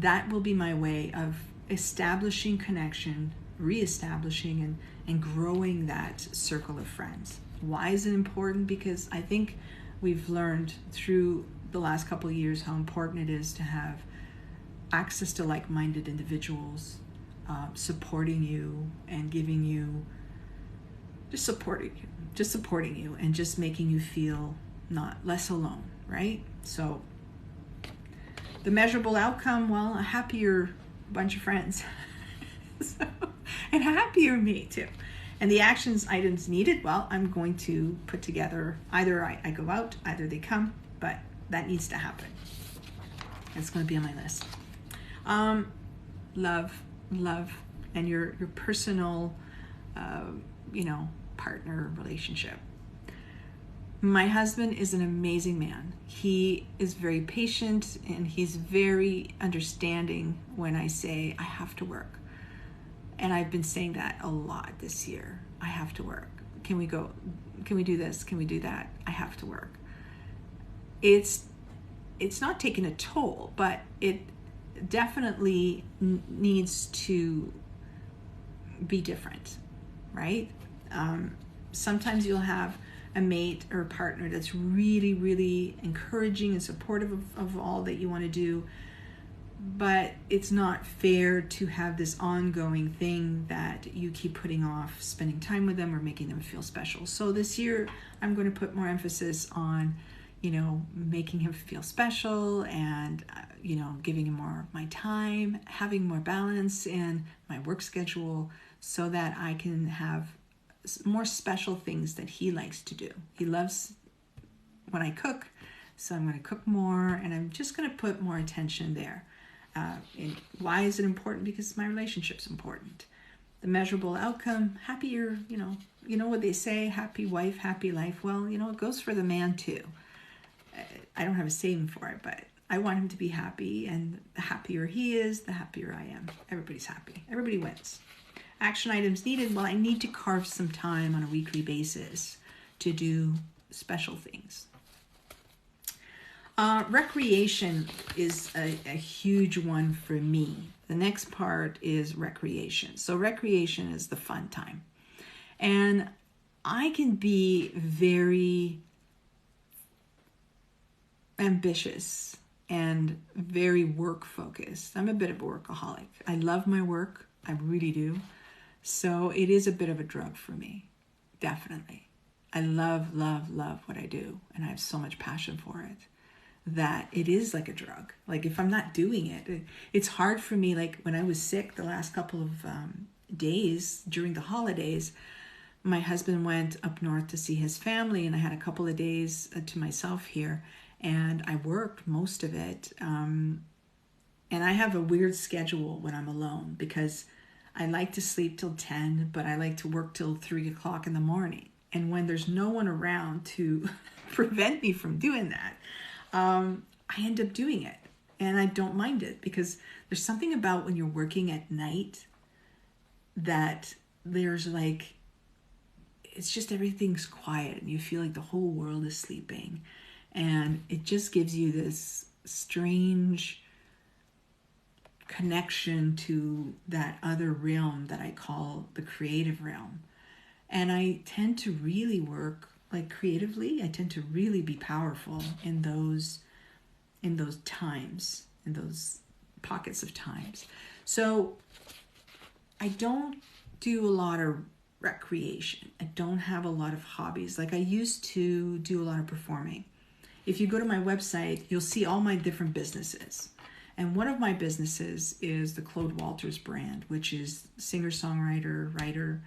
[SPEAKER 1] that will be my way of establishing connection, reestablishing and growing that circle of friends. Why is it important? Because I think we've learned through the last couple of years how important it is to have access to like-minded individuals, supporting you and giving you, just supporting you and just making you feel not less alone, right? So the measurable outcome, well, a happier bunch of friends. And happier me too. And the actions items needed, well, I'm going to put together, either I go out, either they come, but that needs to happen. It's going to be on my list. Love, and your personal, partner relationship. My husband is an amazing man. He is very patient, and he's very understanding when I say I have to work. And I've been saying that a lot this year. I have to work. Can we go? Can we do this? Can we do that? I have to work. It's not taking a toll, but it definitely needs to be different, right? Sometimes you'll have a mate or a partner that's really, really encouraging and supportive of all that you want to do, but it's not fair to have this ongoing thing that you keep putting off spending time with them or making them feel special. So this year, I'm going to put more emphasis on, making him feel special and, giving him more of my time, having more balance in my work schedule so that I can have more special things that he likes to do. He loves when I cook, so I'm going to cook more, and I'm just going to put more attention there. And why is it important? Because my relationship's important. The measurable outcome, happier, you know what they say, happy wife, happy life. Well, it goes for the man too. I don't have a saying for it, but I want him to be happy, and the happier he is, the happier I am. Everybody's happy. Everybody wins. Action items needed. Well, I need to carve some time on a weekly basis to do special things. Recreation is a huge one for me. The next part is recreation. So recreation is the fun time. And I can be very ambitious and very work focused. I'm a bit of a workaholic. I love my work. I really do. So it is a bit of a drug for me. Definitely. I love what I do. And I have so much passion for it that it is like a drug. Like if I'm not doing it, it's hard for me. Like when I was sick the last couple of days during the holidays, my husband went up north to see his family, and I had a couple of days to myself here, and I worked most of it. And I have a weird schedule when I'm alone because I like to sleep till 10, but I like to work till 3 o'clock in the morning. And when there's no one around to prevent me from doing that, I end up doing it, and I don't mind it because there's something about when you're working at night that there's like, it's just everything's quiet and you feel like the whole world is sleeping, and it just gives you this strange connection to that other realm that I call the creative realm. And I tend to really work like creatively. I tend to really be powerful in those times, in those pockets of times. So I don't do a lot of recreation. I don't have a lot of hobbies. Like I used to do a lot of performing. If you go to my website, you'll see all my different businesses. And one of my businesses is the Klaude brand, which is singer-songwriter, writer.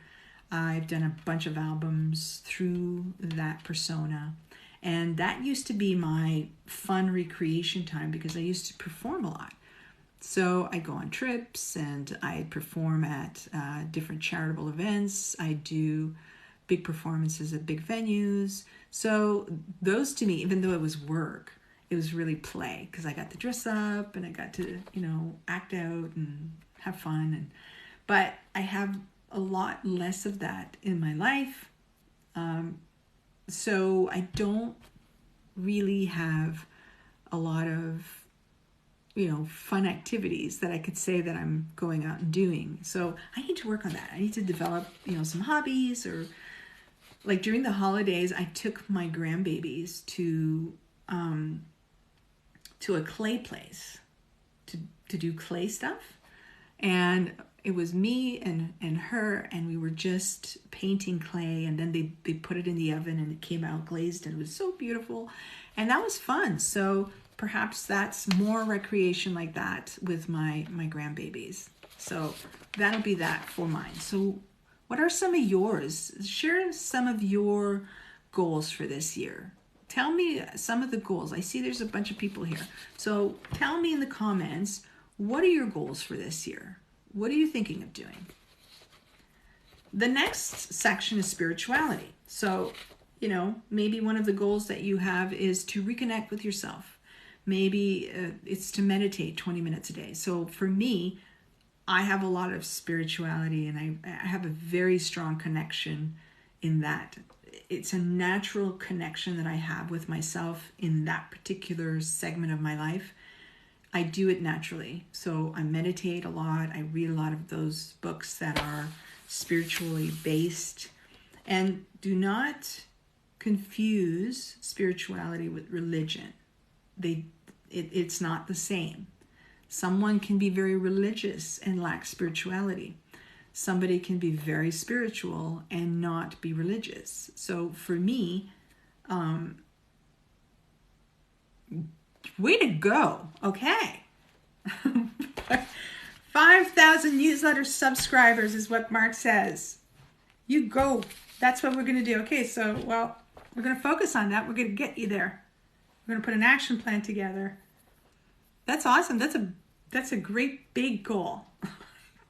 [SPEAKER 1] I've done a bunch of albums through that persona. And that used to be my fun recreation time because I used to perform a lot. So I go on trips and I perform at different charitable events. I do big performances at big venues. So those to me, even though it was work, it was really play because I got to dress up and I got to, act out and have fun. But I have a lot less of that in my life. So I don't really have a lot of, fun activities that I could say that I'm going out and doing. So I need to work on that. I need to develop, some hobbies, or like during the holidays, I took my grandbabies to a clay place to do clay stuff. And it was me and her, and we were just painting clay, and then they put it in the oven and it came out glazed and it was so beautiful. And that was fun. So perhaps that's more recreation like that with my grandbabies. So that'll be that for mine. So what are some of yours? Share some of your goals for this year. Tell me some of the goals. I see there's a bunch of people here. So tell me in the comments, what are your goals for this year? What are you thinking of doing? The next section is spirituality. So, maybe one of the goals that you have is to reconnect with yourself. Maybe it's to meditate 20 minutes a day. So for me, I have a lot of spirituality and I have a very strong connection in that. It's a natural connection that I have with myself in that particular segment of my life. I do it naturally. So I meditate a lot. I read a lot of those books that are spiritually based. And do not confuse spirituality with religion. It's not the same. Someone can be very religious and lack spirituality. Somebody can be very spiritual and not be religious. So for me, way to go. Okay. 5,000 newsletter subscribers is what Mark says. You go. That's what we're going to do. Okay, so, we're going to focus on that. We're going to get you there. We're going to put an action plan together. That's awesome. That's a great big goal.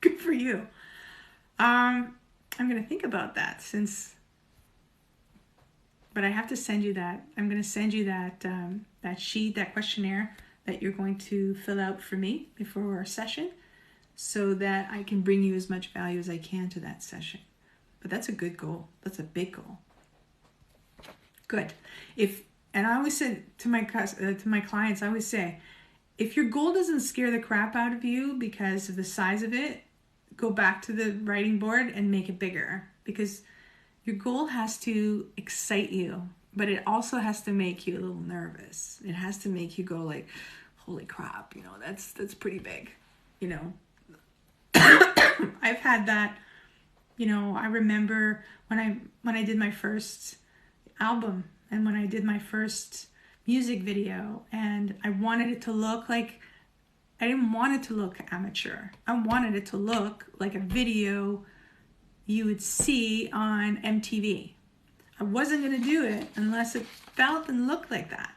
[SPEAKER 1] Good for you. I'm going to think about that but I have to send you that. I'm going to send you that sheet, that questionnaire that you're going to fill out for me before our session so that I can bring you as much value as I can to that session. But that's a good goal. That's a big goal. Good. And I always say to my clients, I always say, if your goal doesn't scare the crap out of you because of the size of it, go back to the writing board and make it bigger, because your goal has to excite you, but it also has to make you a little nervous. It has to make you go like, holy crap, that's pretty big, I've had that, I remember when I did my first album and when I did my first music video, and I wanted it to look like, I didn't want it to look amateur. I wanted it to look like a video you would see on MTV. I wasn't going to do it unless it felt and looked like that.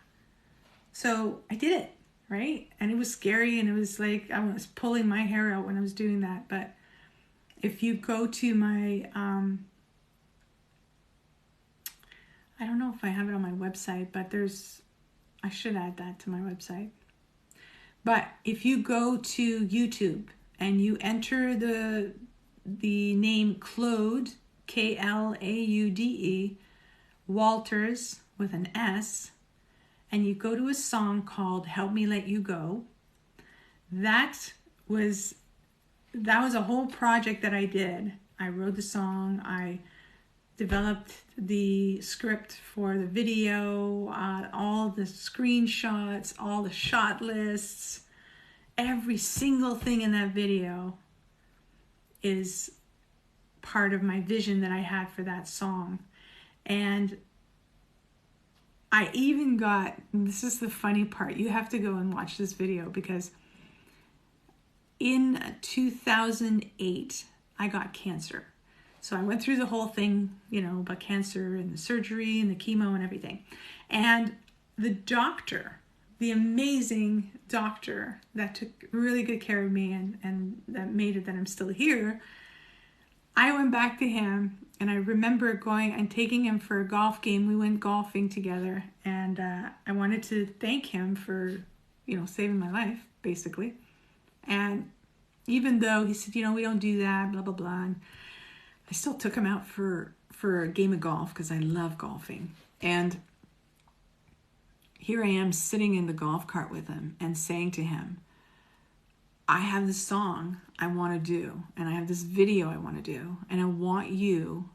[SPEAKER 1] So I did it, right? And it was scary, and it was like I was pulling my hair out when I was doing that. But if you go to my, I don't know if I have it on my website, but I should add that to my website. But if you go to YouTube and you enter the name Klaude, Klaude, Walters with an S, and you go to a song called Help Me Let You Go, that was a whole project that I did. I wrote the song, I developed the script for the video, all the screenshots, all the shot lists, every single thing in that video. is part of my vision that I had for that song. And I even got, this is the funny part, you have to go and watch this video, because in 2008, I got cancer. So I went through the whole thing, about cancer and the surgery and the chemo and everything. And the doctor, the amazing doctor that took really good care of me and that made it that I'm still here, I went back to him, and I remember going and taking him for a golf game. We went golfing together, and I wanted to thank him for, saving my life, basically. And even though he said, we don't do that, blah, blah, blah, and I still took him out for a game of golf because I love golfing. And here I am sitting in the golf cart with him and saying to him, I have this song I want to do, and I have this video I want to do, and I want you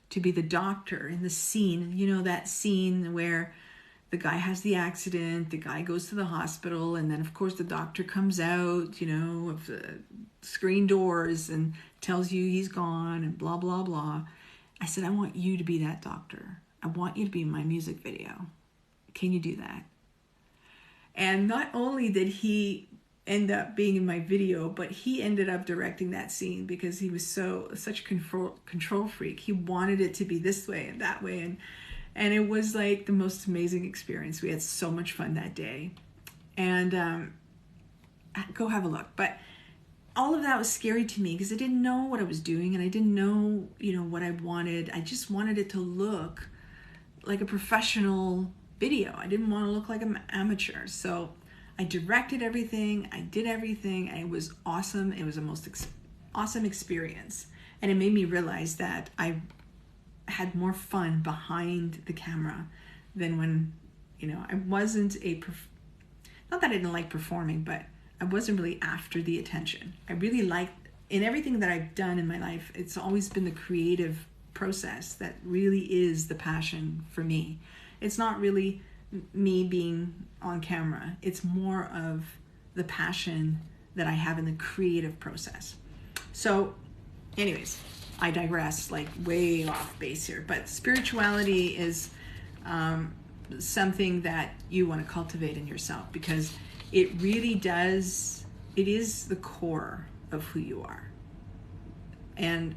[SPEAKER 1] to be the doctor in the scene. That scene where the guy has the accident, the guy goes to the hospital, and then of course the doctor comes out, of the screen doors and tells you he's gone and blah, blah, blah. I said, I want you to be that doctor. I want you to be in my music video. Can you do that? And not only did he end up being in my video, but he ended up directing that scene, because he was such a control freak. He wanted it to be this way and that way, and it was like the most amazing experience. We had so much fun that day, and go have a look. But all of that was scary to me because I didn't know what I was doing, and I didn't know, what I wanted. I just wanted it to look like a professional video. I didn't want to look like an amateur. So I directed everything. I did everything. And it was awesome. It was the most awesome experience. And it made me realize that I had more fun behind the camera than when, I wasn't not that I didn't like performing, but I wasn't really after the attention. I really liked, in everything that I've done in my life, it's always been the creative process that really is the passion for me. It's not really me being on camera. It's more of the passion that I have in the creative process. So anyways, I digress, like way off base here, but spirituality is something that you want to cultivate in yourself, because it really does, it is the core of who you are. And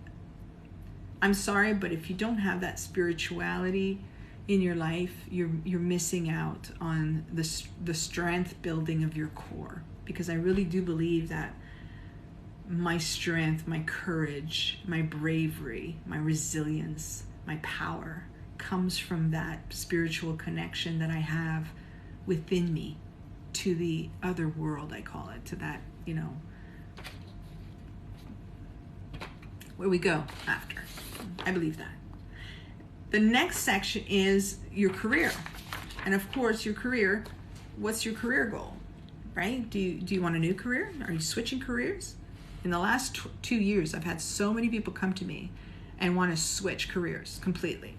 [SPEAKER 1] I'm sorry, but if you don't have that spirituality in your life, you're missing out on the strength building of your core. Because I really do believe that my strength, my courage, my bravery, my resilience, my power comes from that spiritual connection that I have within me to the other world, I call it, to that, where we go after. I believe that. The next section is your career. And of course, your career, what's your career goal, right? Do you want a new career? Are you switching careers? In the last 2 years, I've had so many people come to me and want to switch careers completely.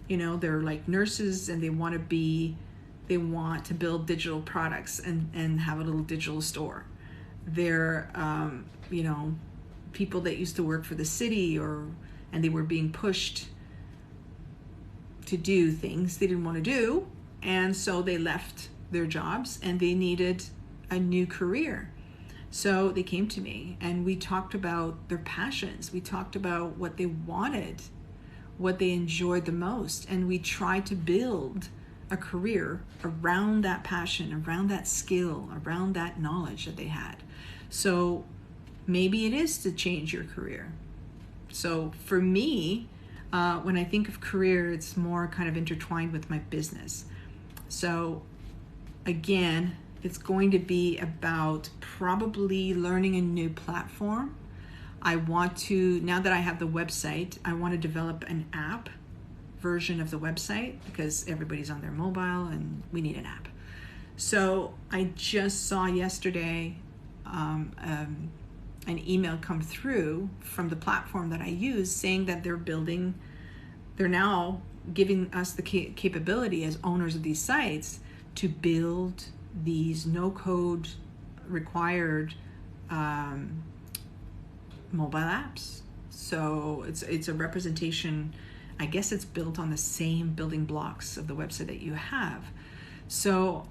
[SPEAKER 1] They're like nurses, and they want to build digital products and have a little digital store. They're, people that used to work for the city and they were being pushed to do things they didn't want to do. And so they left their jobs and they needed a new career. So they came to me and we talked about their passions. We talked about what they wanted, what they enjoyed the most. And we tried to build a career around that passion, around that skill, around that knowledge that they had. So maybe it is to change your career. So for me, when I think of career, it's more kind of intertwined with my business. So again, it's going to be about probably learning a new platform. I want to, now that I have the website, I want to develop an app version of the website, because everybody's on their mobile and we need an app. So I just saw yesterday an email come through from the platform that I use saying that they're now giving us the capability as owners of these sites to build these no-code required mobile apps. So it's a representation, I guess it's built on the same building blocks of the website that you have. So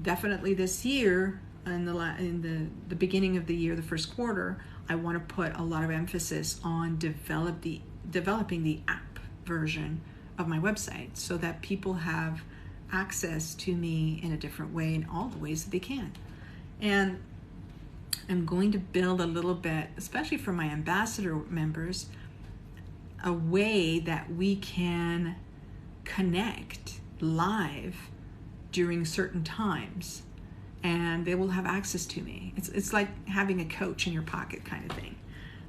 [SPEAKER 1] definitely this year, in the beginning of the year, the first quarter, I want to put a lot of emphasis on developing the app version of my website so that people have access to me in a different way, in all the ways that they can. And I'm going to build a little bit, especially for my ambassador members, a way that we can connect live during certain times, and they will have access to me. It's like having a coach in your pocket kind of thing.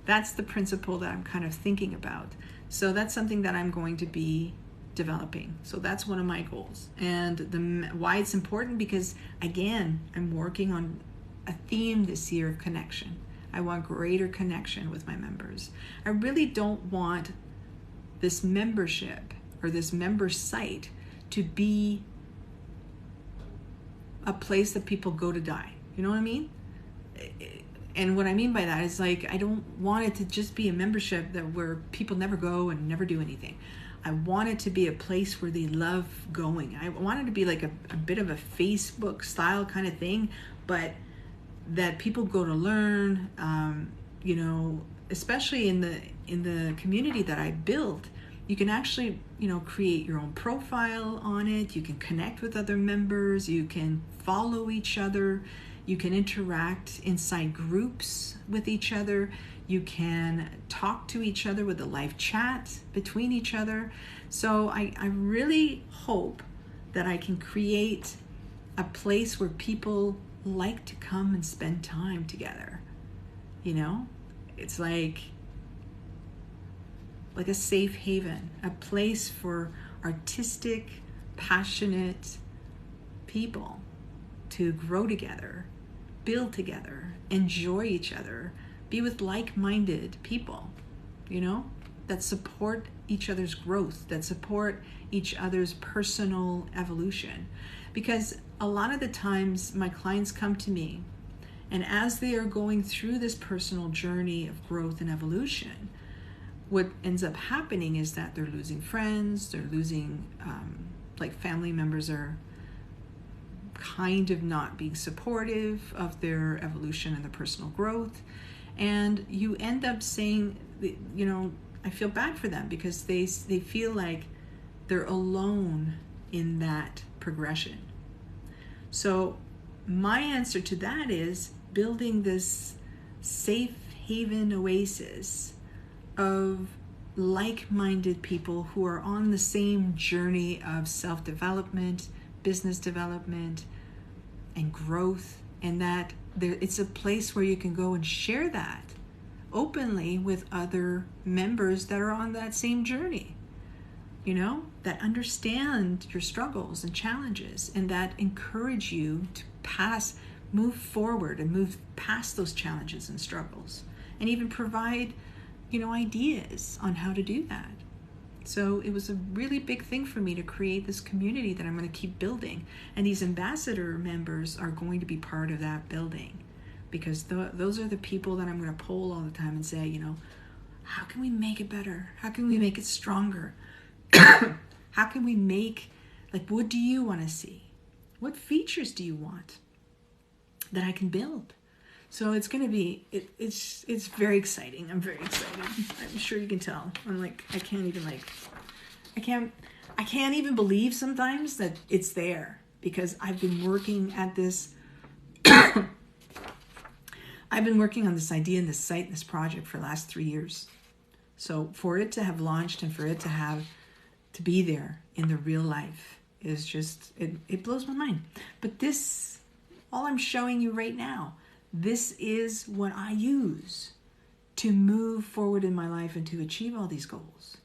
[SPEAKER 1] That's the principle that I'm kind of thinking about. So that's something that I'm going to be developing. So that's one of my goals. And why it's important, because again, I'm working on a theme this year of connection. I want greater connection with my members. I really don't want this membership or this member site to be a place that people go to die. You know what I mean? And what I mean by that is, like, I don't want it to just be a membership where people never go and never do anything. I want it to be a place where they love going. I want it to be like a bit of a Facebook style kind of thing, but that people go to learn, especially in the community that I built. You can actually, create your own profile on it. You can connect with other members. You can follow each other. You can interact inside groups with each other. You can talk to each other with a live chat between each other. So I really hope that I can create a place where people like to come and spend time together. It's like a safe haven, a place for artistic, passionate people to grow together, build together, enjoy each other, be with like-minded people, that support each other's growth, that support each other's personal evolution. Because a lot of the times my clients come to me, and as they are going through this personal journey of growth and evolution, what ends up happening is that they're losing friends, they're losing, family members are kind of not being supportive of their evolution and their personal growth. And you end up saying, I feel bad for them because they feel like they're alone in that progression. So my answer to that is building this safe haven oasis of like-minded people who are on the same journey of self-development, business development, and growth, and that it's a place where you can go and share that openly with other members that are on that same journey, that understand your struggles and challenges, and that encourage you to move forward and move past those challenges and struggles, and even provide ideas on how to do that. So it was a really big thing for me to create this community that I'm going to keep building. And these ambassador members are going to be part of that building, because those are the people that I'm going to poll all the time and say, how can we make it better? How can we make it stronger? How can we make, what do you want to see? What features do you want that I can build? So it's going to be, it's very exciting. I'm very excited. I'm sure you can tell. I can't even believe sometimes that it's there, because I've been working at this, I've been working on this idea and this site, this project for the last 3 years. So for it to have launched and for it to be there in the real life is just, it blows my mind. But this, all I'm showing you right now, this is what I use to move forward in my life and to achieve all these goals,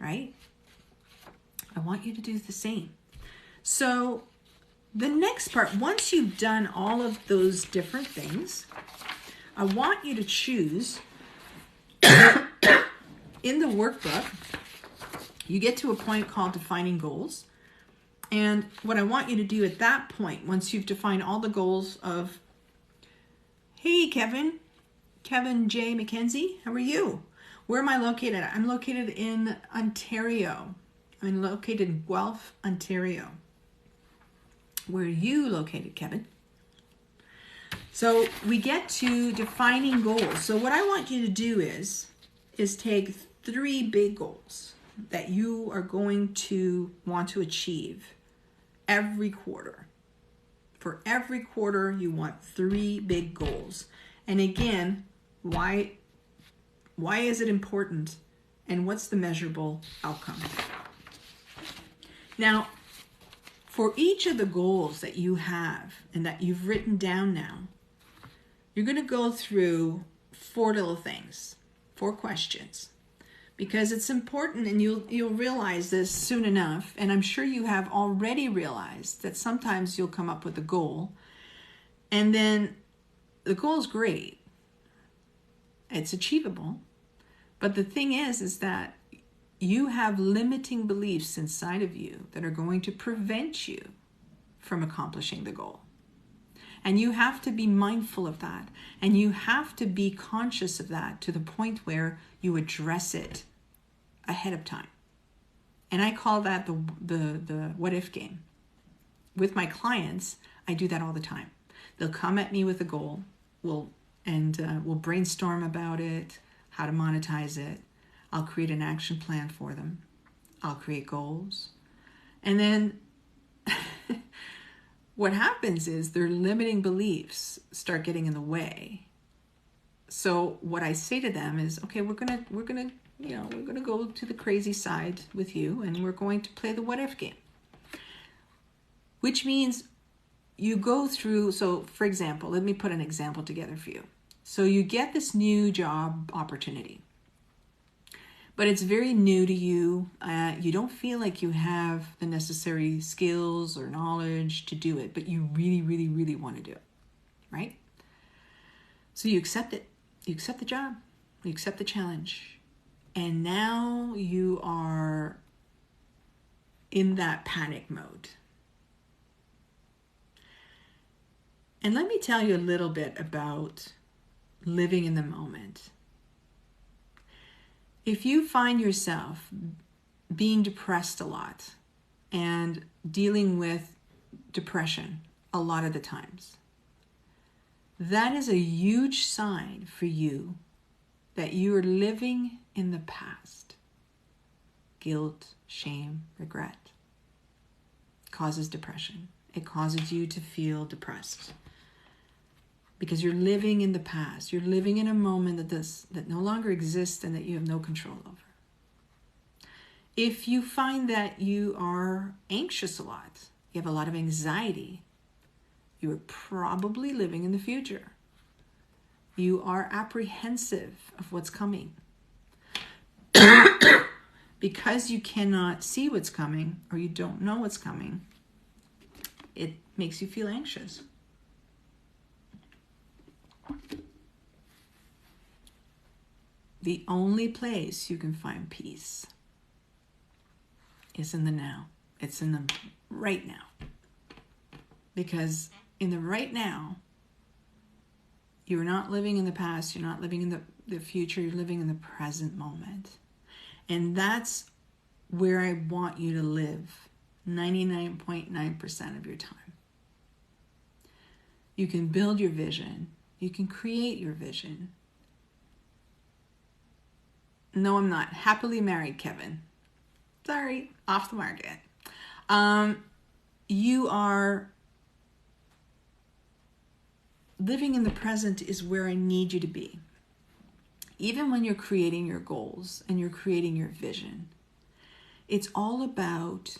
[SPEAKER 1] right? I want you to do the same. So the next part, once you've done all of those different things, I want you to choose in the workbook, you get to a point called defining goals. And what I want you to do at that point, once you've defined all the goals of, hey, Kevin, Kevin J. McKenzie, how are you? Where am I located? I'm located in Ontario. I'm located in Guelph, Ontario. Where are you located, Kevin? So we get to defining goals. So what I want you to do is take 3 big goals that you are going to want to achieve every quarter. For every quarter, you want 3 big goals. And again, why is it important? And what's the measurable outcome? Now, for each of the goals that you have and that you've written down now, you're going to go through 4 little things, 4 questions, because it's important, and you'll realize this soon enough, and I'm sure you have already realized that sometimes you'll come up with a goal, and then the goal is great, it's achievable, but the thing is that you have limiting beliefs inside of you that are going to prevent you from accomplishing the goal. And you have to be mindful of that. And you have to be conscious of that to the point where you address it ahead of time. And I call that the what if game. With my clients, I do that all the time. They'll come at me with a goal. We'll brainstorm about it, how to monetize it. I'll create an action plan for them. I'll create goals. And then what happens is their limiting beliefs start getting in the way. So what I say to them is, okay, we're gonna go to the crazy side with you, and we're going to play the what if game. Which means you go through, so for example, let me put an example together for you. So you get this new job opportunity, but it's very new to you. You don't feel like you have the necessary skills or knowledge to do it, but you really, really, really want to do it, right? So you accept it. You accept the job. You accept the challenge. And now you are in that panic mode. And let me tell you a little bit about living in the moment. If you find yourself being depressed a lot and dealing with depression a lot of the times, that is a huge sign for you that you are living in the past. Guilt, shame, regret causes depression. It causes you to feel depressed because you're living in the past. You're living in a moment that no longer exists and that you have no control over. If you find that you are anxious a lot, you have a lot of anxiety, you are probably living in the future. You are apprehensive of what's coming. Because you cannot see what's coming or you don't know what's coming, it makes you feel anxious. The only place you can find peace is in the now. It's in the right now. Because in the right now, you're not living in the past, you're not living in the future, you're living in the present moment. And that's where I want you to live 99.9% of your time. You can build your vision. You can create your vision. No, I'm not. Happily married, Kevin. Sorry, off the market. You are living in the present is where I need you to be. Even when you're creating your goals and you're creating your vision, it's all about,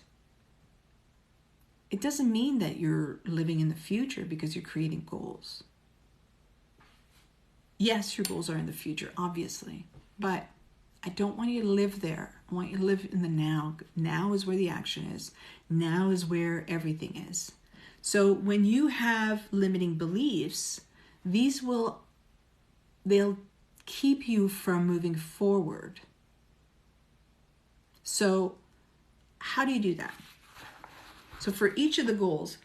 [SPEAKER 1] it doesn't mean that you're living in the future because you're creating goals. Yes, your goals are in the future, obviously, but I don't want you to live there. I want you to live in the now. Now is where the action is. Now is where everything is. So when you have limiting beliefs, they'll keep you from moving forward. So how do you do that? So for each of the goals,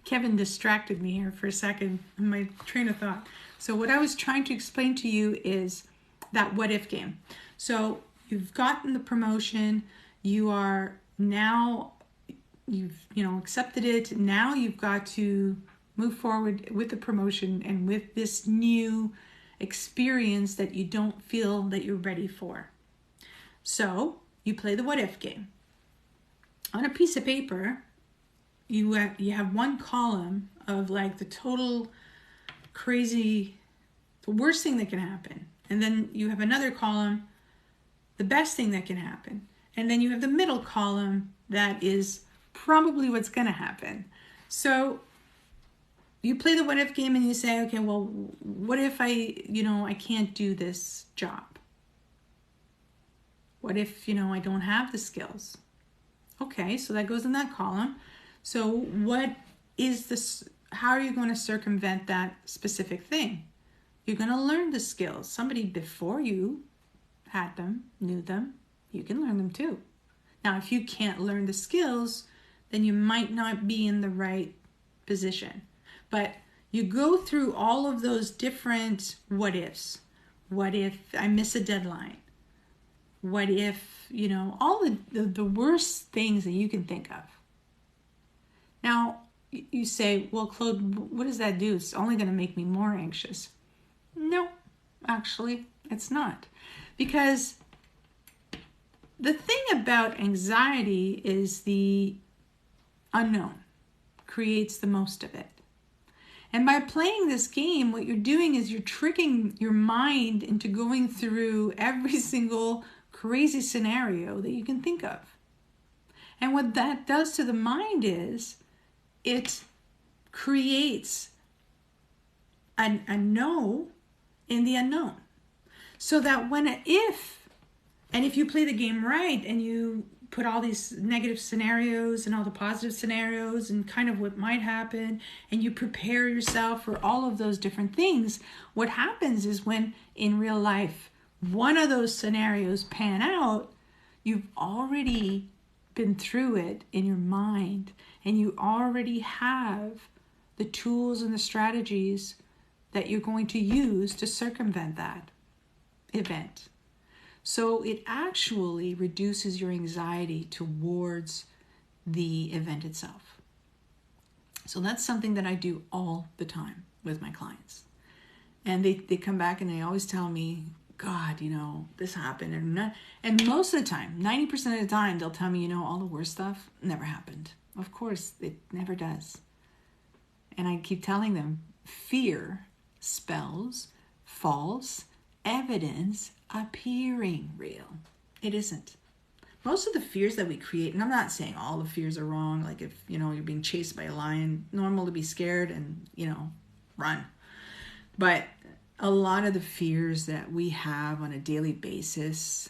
[SPEAKER 1] Kevin distracted me here for a second in my train of thought. So what I was trying to explain to you is that what if game. So you've gotten the promotion, you are now, you've accepted it. Now you've got to move forward with the promotion and with this new experience that you don't feel that you're ready for. So you play the what if game. On a piece of paper, you have one column of like the total crazy, the worst thing that can happen. And then you have another column, the best thing that can happen. And then you have the middle column that is probably what's going to happen. So you play the what if game and you say, okay, well, what if I can't do this job? What if, I don't have the skills? Okay, so that goes in that column. So what is this? How are you going to circumvent that specific thing? You're going to learn the skills. Somebody before you had them, knew them, you can learn them too. Now, if you can't learn the skills, then you might not be in the right position. But you go through all of those different what ifs. What if I miss a deadline? What if, all the worst things that you can think of. Now, you say, well, Claude, what does that do? It's only going to make me more anxious. No, actually, it's not. Because the thing about anxiety is the unknown creates the most of it. And by playing this game, what you're doing is you're tricking your mind into going through every single crazy scenario that you can think of. And what that does to the mind is it creates a no in the unknown. So that if you play the game right and you put all these negative scenarios and all the positive scenarios and kind of what might happen, and you prepare yourself for all of those different things, what happens is when in real life one of those scenarios pan out, you've already been through it in your mind and you already have the tools and the strategies that you're going to use to circumvent that event. So it actually reduces your anxiety towards the event itself. So that's something that I do all the time with my clients. And they come back and they always tell me, God, this happened. And most of the time, 90% of the time, they'll tell me, all the worst stuff never happened. Of course, it never does. And I keep telling them, fear spells false evidence appearing real. It isn't. Most of the fears that we create, and I'm not saying all the fears are wrong, like if, you're being chased by a lion, normal to be scared and, run. But a lot of the fears that we have on a daily basis,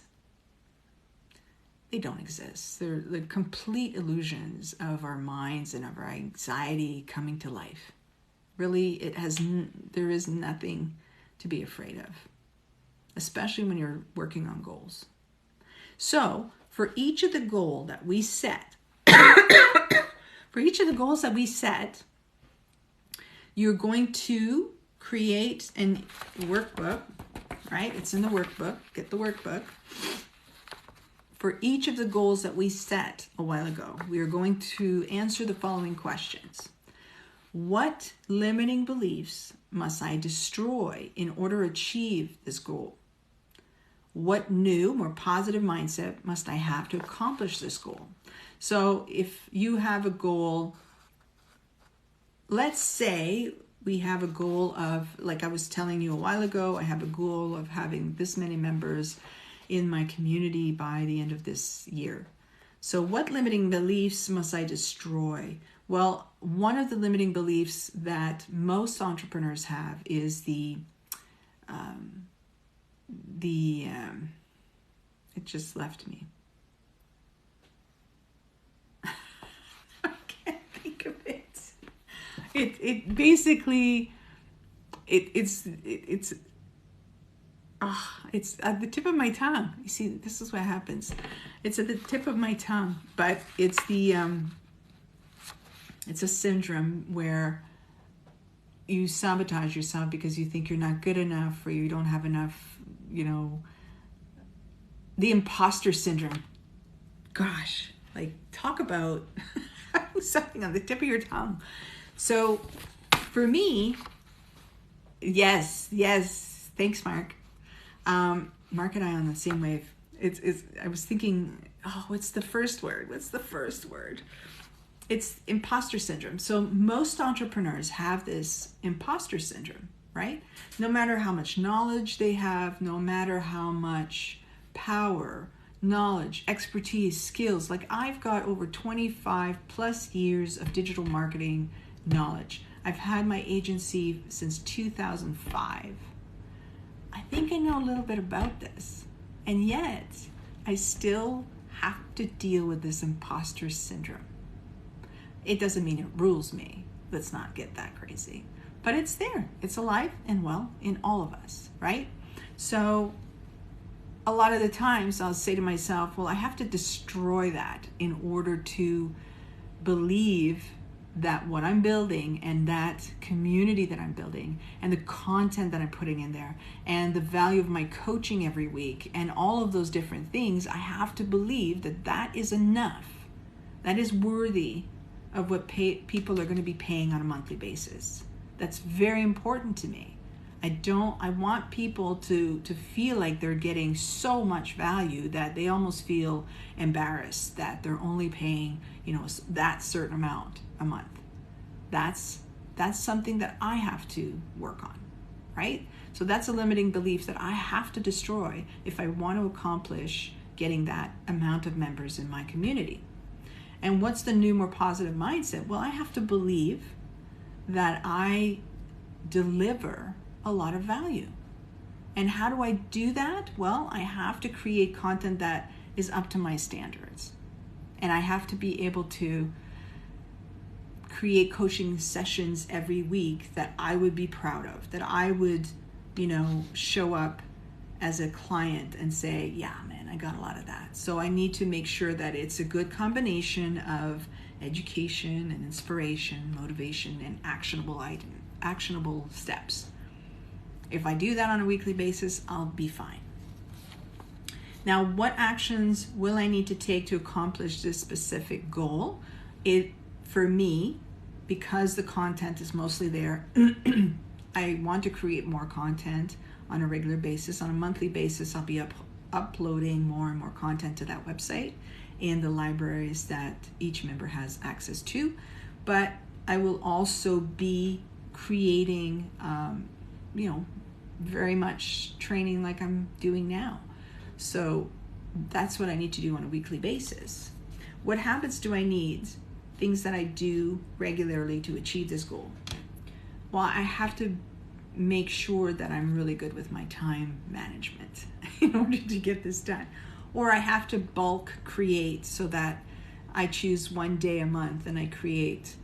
[SPEAKER 1] they don't exist. They're the complete illusions of our minds and of our anxiety coming to life. Really, there is nothing to be afraid of, especially when you're working on goals. So, for each of the goals that we set, you're going to create a workbook, right? It's in the workbook. Get the workbook. For each of the goals that we set a while ago, we are going to answer the following questions. What limiting beliefs must I destroy in order to achieve this goal? What new, more positive mindset must I have to accomplish this goal? So if you have a goal, let's say we have a goal of, like I was telling you a while ago, I have a goal of having this many members in my community by the end of this year. So what limiting beliefs must I destroy? Well, one of the limiting beliefs that most entrepreneurs have is it just left me. I can't think of it. It basically, it's at the tip of my tongue. You see, this is what happens. It's at the tip of my tongue, but it's It's a syndrome where you sabotage yourself because you think you're not good enough or you don't have enough, the imposter syndrome. Gosh, like talk about something on the tip of your tongue. So for me, yes, thanks, Mark. Mark and I are on the same wave. I was thinking, what's the first word? It's imposter syndrome. So most entrepreneurs have this imposter syndrome, right? No matter how much knowledge they have, no matter how much power, knowledge, expertise, skills. Like I've got over 25 plus years of digital marketing knowledge. I've had my agency since 2005. I think I know a little bit about this. And yet I still have to deal with this imposter syndrome. It doesn't mean it rules me. Let's not get that crazy. But it's there. It's alive and well in all of us, right? So a lot of the times I'll say to myself, well, I have to destroy that in order to believe that what I'm building and that community that I'm building and the content that I'm putting in there and the value of my coaching every week and all of those different things, I have to believe that that is enough. That is worthy of what people are going to be paying on a monthly basis. That's very important to me. I want people to feel like they're getting so much value that they almost feel embarrassed that they're only paying, that certain amount a month. That's something that I have to work on, right? So that's a limiting belief that I have to destroy if I want to accomplish getting that amount of members in my community. And what's the new, more positive mindset? Well, I have to believe that I deliver a lot of value. And how do I do that? Well, I have to create content that is up to my standards. And I have to be able to create coaching sessions every week that I would be proud of, that I would, show up as a client and say, yeah, man, I got a lot of that. So I need to make sure that it's a good combination of education and inspiration, motivation, and actionable steps. If I do that on a weekly basis, I'll be fine. Now, what actions will I need to take to accomplish this specific goal? For me, because the content is mostly there, I want to create more content on a regular basis. On a monthly basis, I'll be uploading more and more content to that website in the libraries that each member has access to. But I will also be creating, very much training like I'm doing now. So that's what I need to do on a weekly basis. What habits do I need? Things that I do regularly to achieve this goal. Well, I have to make sure that I'm really good with my time management in order to get this done. Or I have to bulk create so that I choose one day a month and I create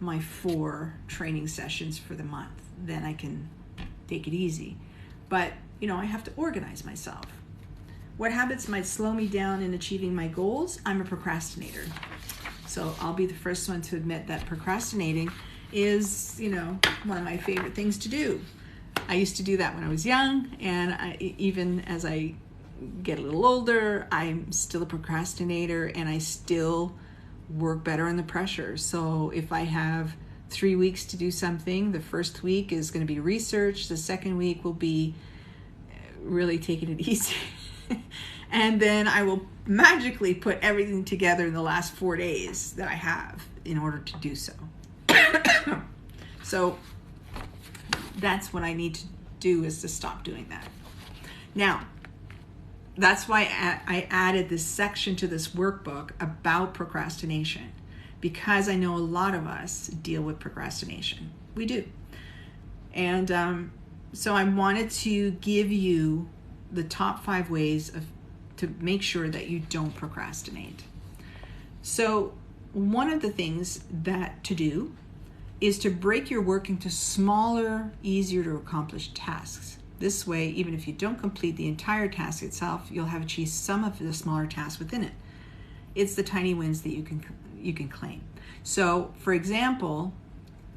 [SPEAKER 1] my 4 training sessions for the month. Then I can take it easy. But, I have to organize myself. What habits might slow me down in achieving my goals? I'm a procrastinator. So I'll be the first one to admit that procrastinating is, one of my favorite things to do. I used to do that when I was young, and even as I get a little older, I'm still a procrastinator, and I still work better under pressure. So if I have 3 weeks to do something, the first week is going to be research, the second week will be really taking it easy. And then I will magically put everything together in the last 4 days that I have in order to do so. So that's what I need to do, is to stop doing that. Now, that's why I added this section to this workbook about procrastination, because I know a lot of us deal with procrastination. We do. And so I wanted to give you the top 5 ways to make sure that you don't procrastinate. So one of the things that to do is to break your work into smaller, easier to accomplish tasks. This way, even if you don't complete the entire task itself, you'll have achieved some of the smaller tasks within it. It's the tiny wins that you can you can claim. So, for example,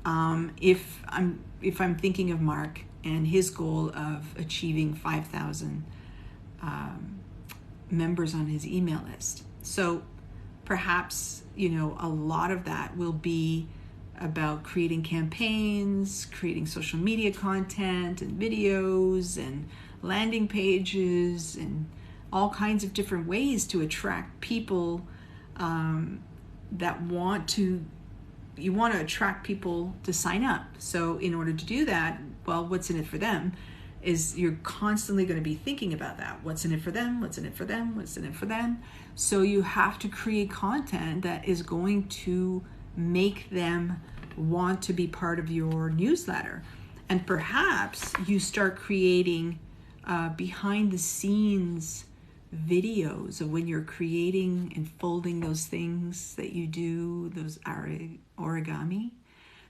[SPEAKER 1] if I'm thinking of Mark and his goal of achieving 5,000 members on his email list, so perhaps a lot of that will be about creating campaigns, creating social media content and videos and landing pages and all kinds of different ways to attract people that you want to attract people to sign up. So in order to do that, well, what's in it for them is you're constantly going to be thinking about that. What's in it for them? What's in it for them? What's in it for them? So you have to create content that is going to make them want to be part of your newsletter. And perhaps you start creating behind the scenes videos of when you're creating and folding those things that you do, those origami.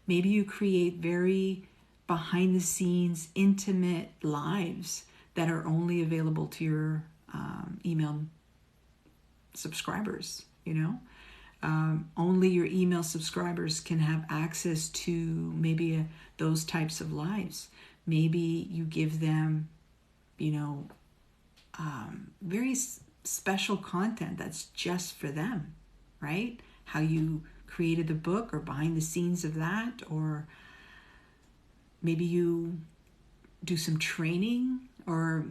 [SPEAKER 1] Maybe you create very behind the scenes intimate lives that are only available to your email subscribers. Only your email subscribers can have access to maybe those types of lives. Maybe you give them very special content that's just for them, right? How you created the book or behind the scenes of that, or maybe you do some training, or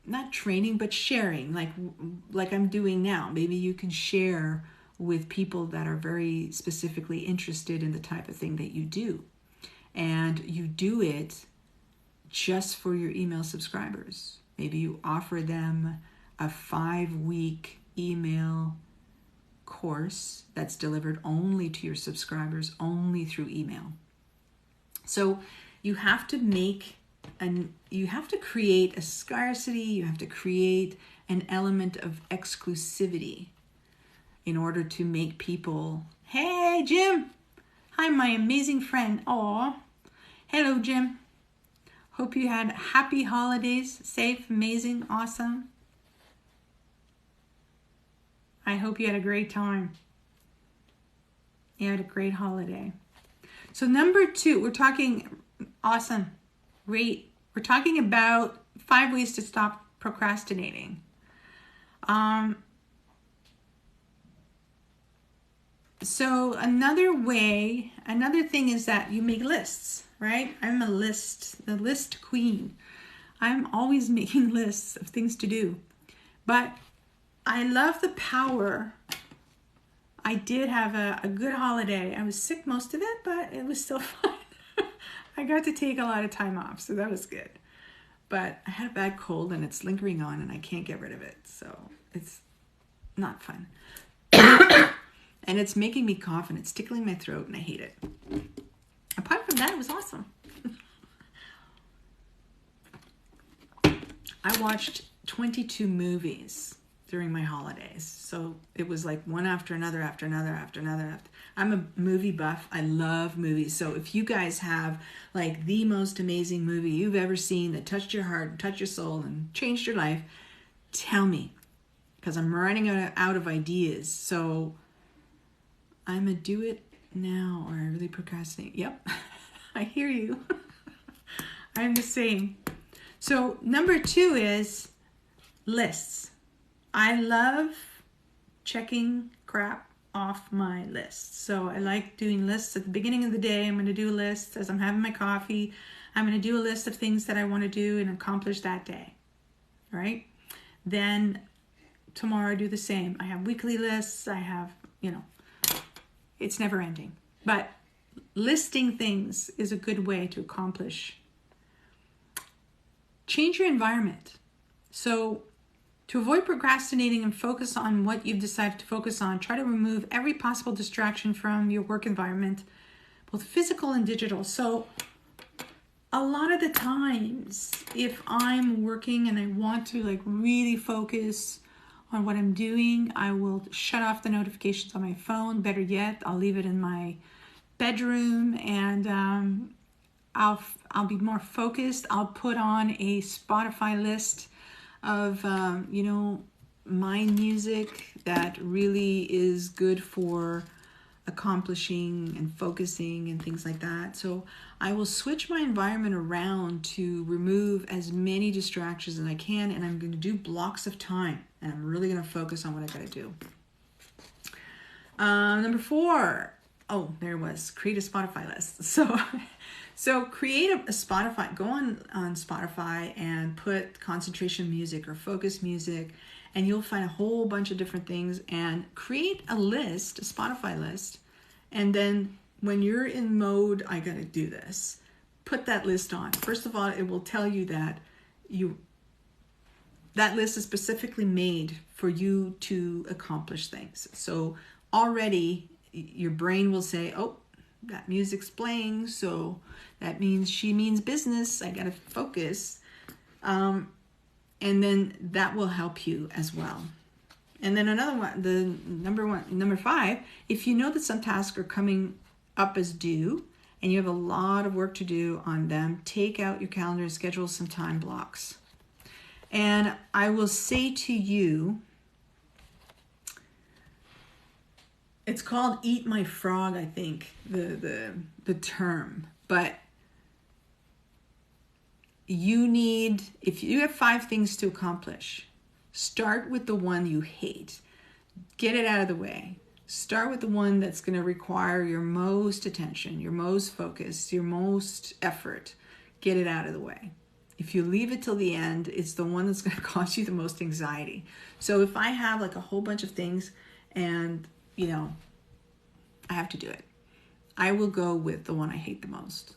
[SPEAKER 1] not training, but sharing, like I'm doing now. Maybe you can share with people that are very specifically interested in the type of thing that you do. And you do it just for your email subscribers. Maybe you offer them a 5-week email course that's delivered only to your subscribers, only through email. So you have to create a scarcity, you have to create an element of exclusivity in order to make people, hey, Jim. Hi, my amazing friend. Aw. Hello, Jim. Hope you had happy holidays, safe, amazing, awesome. I hope you had a great time. You had a great holiday. So number 2, we're talking, awesome, great. We're talking about 5 ways to stop procrastinating. So another thing is that you make lists, right? I'm the list queen. I'm always making lists of things to do. But I love the power. I did have a good holiday. I was sick most of it, but it was still fun. I got to take a lot of time off, so that was good. But I had a bad cold and it's lingering on and I can't get rid of it. So it's not fun. And it's making me cough and it's tickling my throat and I hate it. Apart from that, it was awesome. I watched 22 movies during my holidays. So it was like one after another, after another, after another. I'm a movie buff. I love movies. So if you guys have like the most amazing movie you've ever seen that touched your heart, touched your soul, and changed your life, tell me. Because I'm running out of ideas. So I'm a do it now or I really procrastinate. Yep, I hear you. I'm the same. So number 2 is lists. I love checking crap off my list. So I like doing lists at the beginning of the day. I'm going to do a list as I'm having my coffee. I'm going to do a list of things that I want to do and accomplish that day. All right. Then tomorrow I do the same. I have weekly lists. I have, it's never ending. But listing things is a good way to accomplish. Change your environment. So to avoid procrastinating and focus on what you've decided to focus on, try to remove every possible distraction from your work environment, both physical and digital. So a lot of the times, if I'm working and I want to really focus on what I'm doing, I will shut off the notifications on my phone. Better yet, I'll leave it in my bedroom and I'll be more focused. I'll put on a Spotify list of my music that really is good for accomplishing and focusing and things like that. So I will switch my environment around to remove as many distractions as I can, and I'm going to do blocks of time, and I'm really going to focus on what I got to do. Number 4. Oh, there it was. Create a Spotify list. So create a Spotify. Go on Spotify and put concentration music or focus music, and you'll find a whole bunch of different things, and create a list, a Spotify list. And then when you're in mode, I got to do this, put that list on. First of all, it will tell you that that list is specifically made for you to accomplish things. So already your brain will say, oh, that music's playing, so that means she means business. I got to focus. And then that will help you as well. And then another one, number 5, if you know that some tasks are coming up as due and you have a lot of work to do on them, take out your calendar and schedule some time blocks. And I will say to you, it's called eat my frog, I think, the term. But you need, if you have 5 things to accomplish, start with the one you hate. Get it out of the way. Start with the one that's going to require your most attention, your most focus, your most effort. Get it out of the way. If you leave it till the end, it's the one that's going to cause you the most anxiety. So if I have like a whole bunch of things and, I have to do it, I will go with the one I hate the most.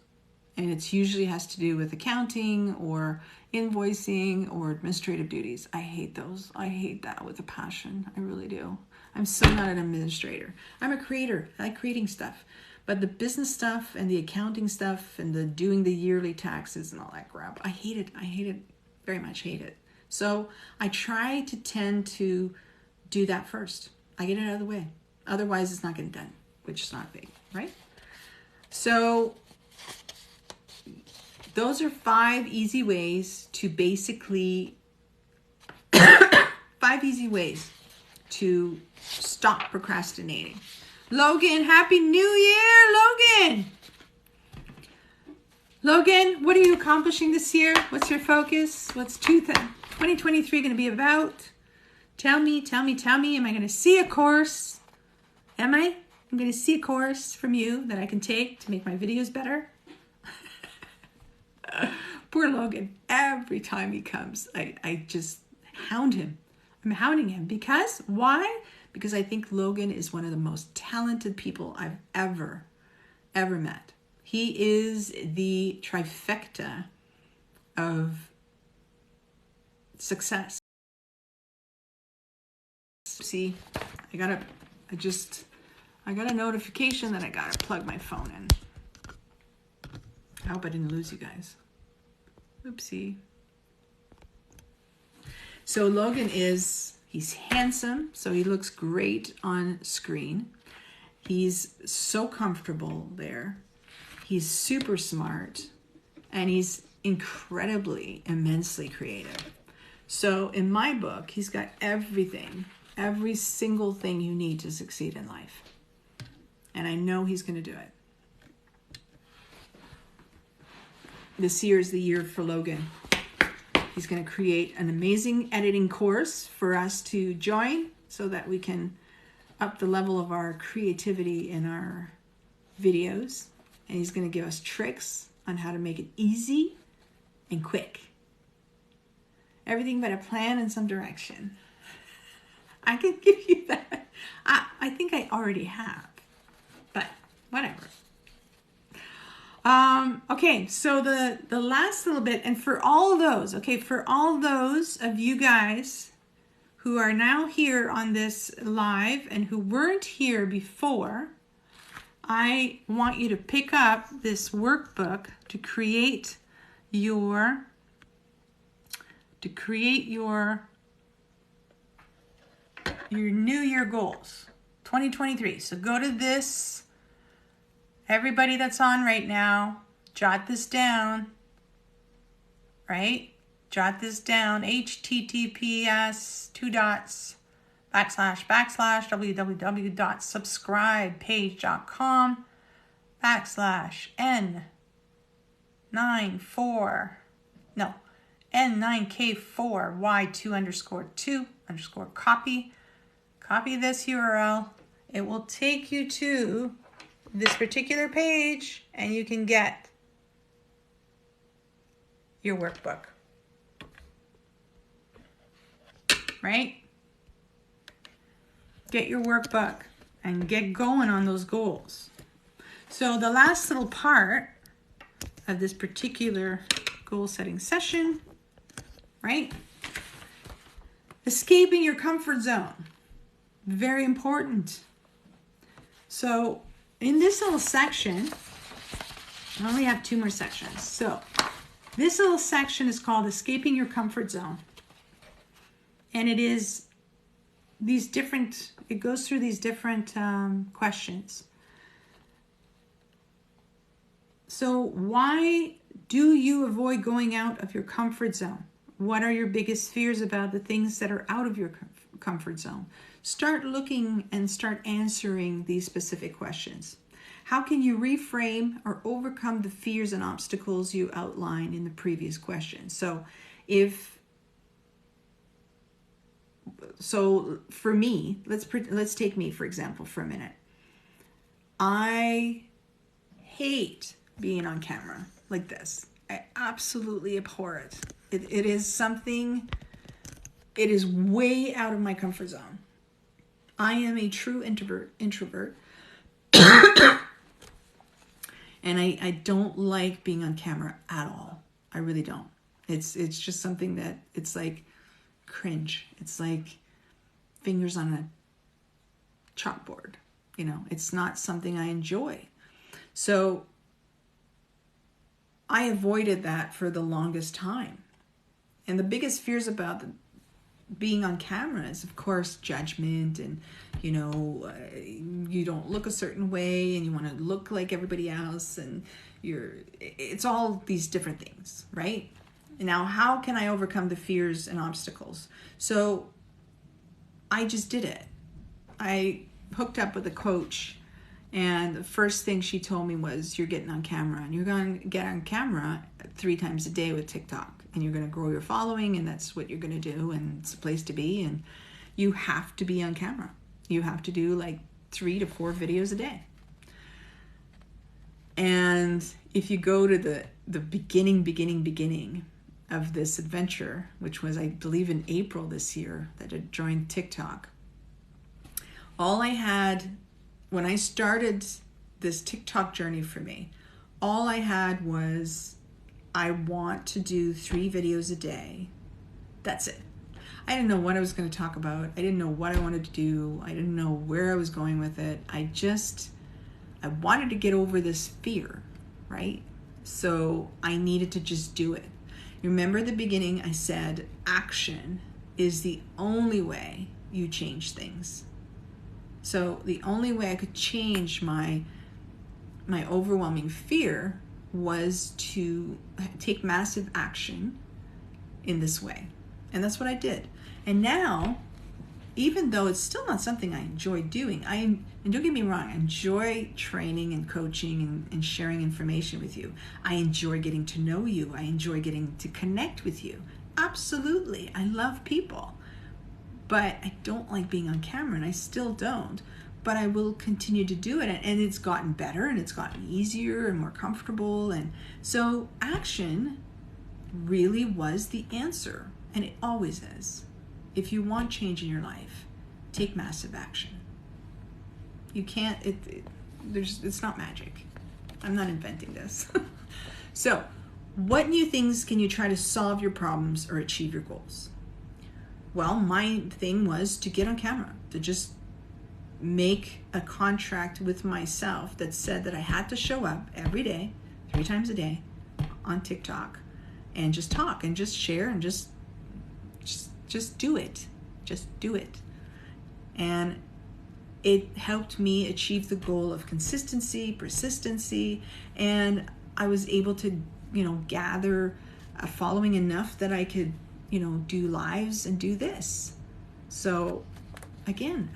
[SPEAKER 1] And it usually has to do with accounting or invoicing or administrative duties. I hate those. I hate that with a passion. I really do. I'm so not an administrator. I'm a creator. I like creating stuff. But the business stuff and the accounting stuff and the doing the yearly taxes and all that crap, I hate it. I hate it. Very much hate it. So I try to tend to do that first. I get it out of the way. Otherwise, it's not getting done, which is not big, right? So those are 5 easy ways to basically, 5 easy ways to stop procrastinating. Logan, Happy New Year, Logan! Logan, what are you accomplishing this year? What's your focus? What's 2023 going to be about? Tell me. Am I going to see a course? Am I? I'm going to see a course from you that I can take to make my videos better. Poor Logan. Every time he comes, I just hound him. I'm hounding him. Because, why? Because I think Logan is one of the most talented people I've ever met. He is the trifecta of success. See, I got a notification that I got to plug my phone in. I hope I didn't lose you guys. Oopsie. So Logan he's handsome, so he looks great on screen. He's so comfortable there. He's super smart, and he's incredibly, immensely creative. So in my book, he's got everything, every single thing you need to succeed in life. And I know he's going to do it. This year is the year for Logan. He's going to create an amazing editing course for us to join so that we can up the level of our creativity in our videos. And he's going to give us tricks on how to make it easy and quick. Everything but a plan and some direction. I can give you that. I think I already have, but whatever. Okay, so the last little bit, and for all those of you guys who are now here on this live and who weren't here before, I want you to pick up this workbook to create your New Year goals, 2023. So go to this. Everybody that's on right now, jot this down, right? Jot this down, https:// N9K4Y2_2_copy. Copy this URL. It will take you to this particular page and you can get your workbook. Right? Get your workbook and get going on those goals. So the last little part of this particular goal setting session, right? Escaping your comfort zone. Very important. So in this little section, I only have 2 more sections. So this little section is called Escaping Your Comfort Zone. And it is these different, it goes through these different questions. So why do you avoid going out of your comfort zone? What are your biggest fears about the things that are out of your comfort zone? Start looking and start answering these specific questions. How can you reframe or overcome the fears and obstacles you outlined in the previous question? So for me, let's take me for example for a minute. I hate being on camera like this. I absolutely abhor it. It is something, it is way out of my comfort zone. I am a true introvert. And I don't like being on camera at all. I really don't. It's just something that it's like cringe. It's like fingers on a chalkboard. You know, it's not something I enjoy. So I avoided that for the longest time. And the biggest fears about being on camera is, of course, judgment and, you know, you don't look a certain way and you want to look like everybody else and it's all these different things, right? Now, how can I overcome the fears and obstacles? So I just did it. I hooked up with a coach and the first thing she told me was, you're getting on camera and you're going to get on camera 3 times a day with TikTok and you're going to grow your following and that's what you're going to do and it's a place to be and you have to be on camera. You have to do like 3 to 4 videos a day. And if you go to the beginning of this adventure, which was, I believe, in April this year that I joined TikTok, all I had, when I started this TikTok journey for me, all I had was, I want to do 3 videos a day. That's it. I didn't know what I was going to talk about. I didn't know what I wanted to do. I didn't know where I was going with it. I wanted to get over this fear, right? So I needed to just do it. You remember at the beginning I said action is the only way you change things. So the only way I could change my overwhelming fear was to take massive action in this way. And that's what I did. And now, even though it's still not something I enjoy doing, and don't get me wrong, I enjoy training and coaching and sharing information with you. I enjoy getting to know you. I enjoy getting to connect with you. Absolutely. I love people. But I don't like being on camera, and I still don't. But I will continue to do it. And it's gotten better, and it's gotten easier and more comfortable. And so action really was the answer. And it always is. If you want change in your life, take massive action. You can't, it's not magic. I'm not inventing this. So, what new things can you try to solve your problems or achieve your goals? Well, my thing was to get on camera, to just make a contract with myself that said that I had to show up every day, 3 times a day on TikTok and just talk and just share and just do it. Just do it. And it helped me achieve the goal of consistency, persistency, and I was able to, gather a following enough that I could, do lives and do this. So again,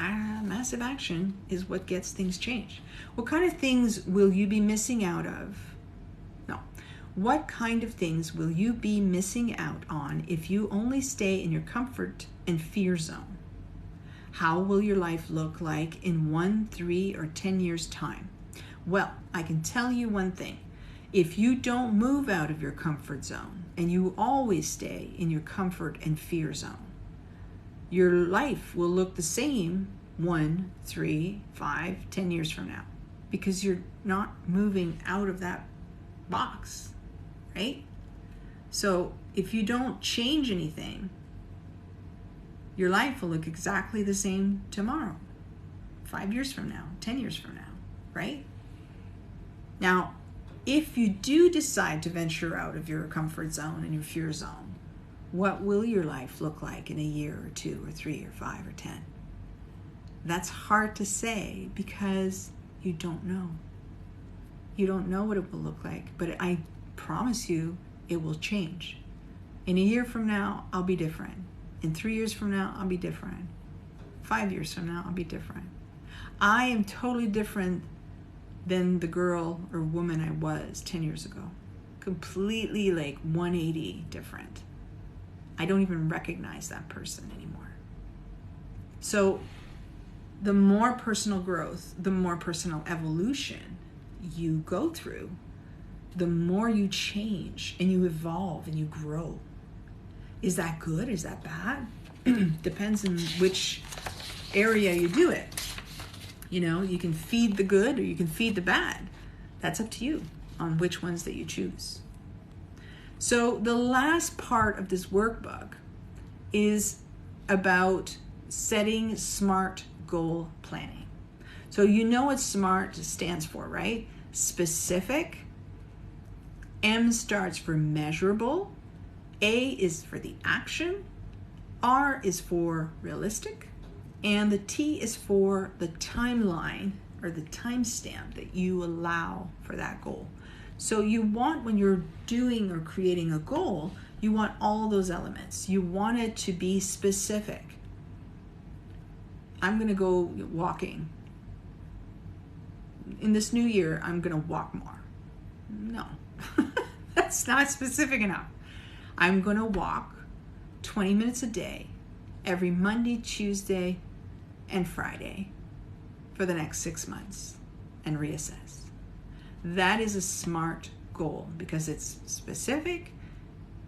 [SPEAKER 1] massive action is what gets things changed. What kind of things will you be missing out of? No. What kind of things will you be missing out on if you only stay in your comfort and fear zone? How will your life look like in 1, 3, or 10 years' time? Well, I can tell you one thing. If you don't move out of your comfort zone and you always stay in your comfort and fear zone, your life will look the same 1, 3, 5, 10 years from now, because you're not moving out of that box, right? So if you don't change anything, your life will look exactly the same tomorrow, 5 years from now, 10 years from now, right? Now, if you do decide to venture out of your comfort zone and your fear zone, what will your life look like in a year or 2 or 3 or 5 or 10? That's hard to say because you don't know. You don't know what it will look like, but I promise you it will change. In a year from now, I'll be different. In 3 years from now, I'll be different. 5 years from now, I'll be different. I am totally different than the girl or woman I was 10 years ago. Completely like 180 different. I don't even recognize that person anymore. So the more personal growth, the more personal evolution you go through, the more you change and you evolve and you grow. Is that good? Is that bad? Depends on which area you do it. You know, you can feed the good or you can feed the bad. That's up to you on which ones that you choose. So the last part of this workbook is about setting SMART goal planning. So you know what SMART stands for, right? Specific. M starts for measurable. A is for the action. R is for realistic. And the T is for the timeline or the timestamp that you allow for that goal. So you want, when you're doing or creating a goal, you want all those elements. You want it to be specific. I'm going to go walking. In this new year, I'm going to walk more. No, that's not specific enough. I'm going to walk 20 minutes a day, every Monday, Tuesday, and Friday for the next 6 months and reassess. That is a SMART goal because it's specific,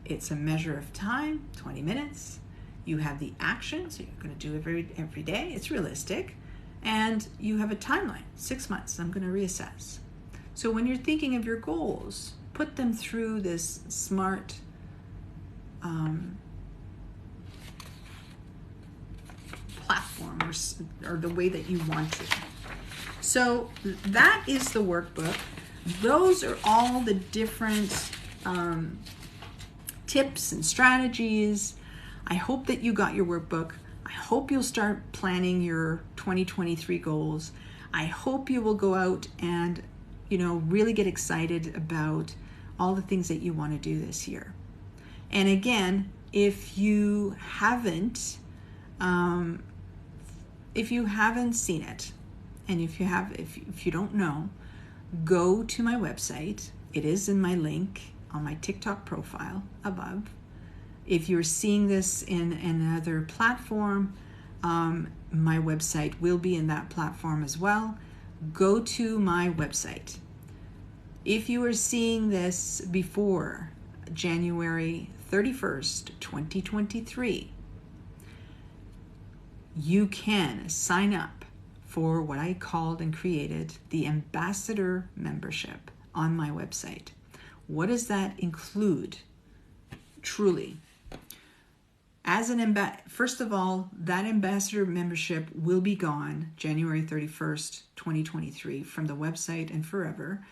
[SPEAKER 1] it's a measure of time, 20 minutes. You have the action, so you're going to do it every day. It's realistic. And you have a timeline, 6 months. I'm going to reassess. So when you're thinking of your goals, put them through this SMART platform or the way that you want to. So that is the workbook. Those are all the different tips and strategies. I hope that you got your workbook. I hope you'll start planning your 2023 goals. I hope you will go out and, really get excited about all the things that you want to do this year. And again, if you haven't seen it, and if you don't know, go to my website. It is in my link on my TikTok profile above. If you're seeing this in another platform, my website will be in that platform as well. Go to my website. If you are seeing this before January 31st, 2023, you can sign up for what I called and created the Ambassador membership on my website. What does that include? Truly. First of all, that Ambassador membership will be gone January 31st, 2023 from the website and forever.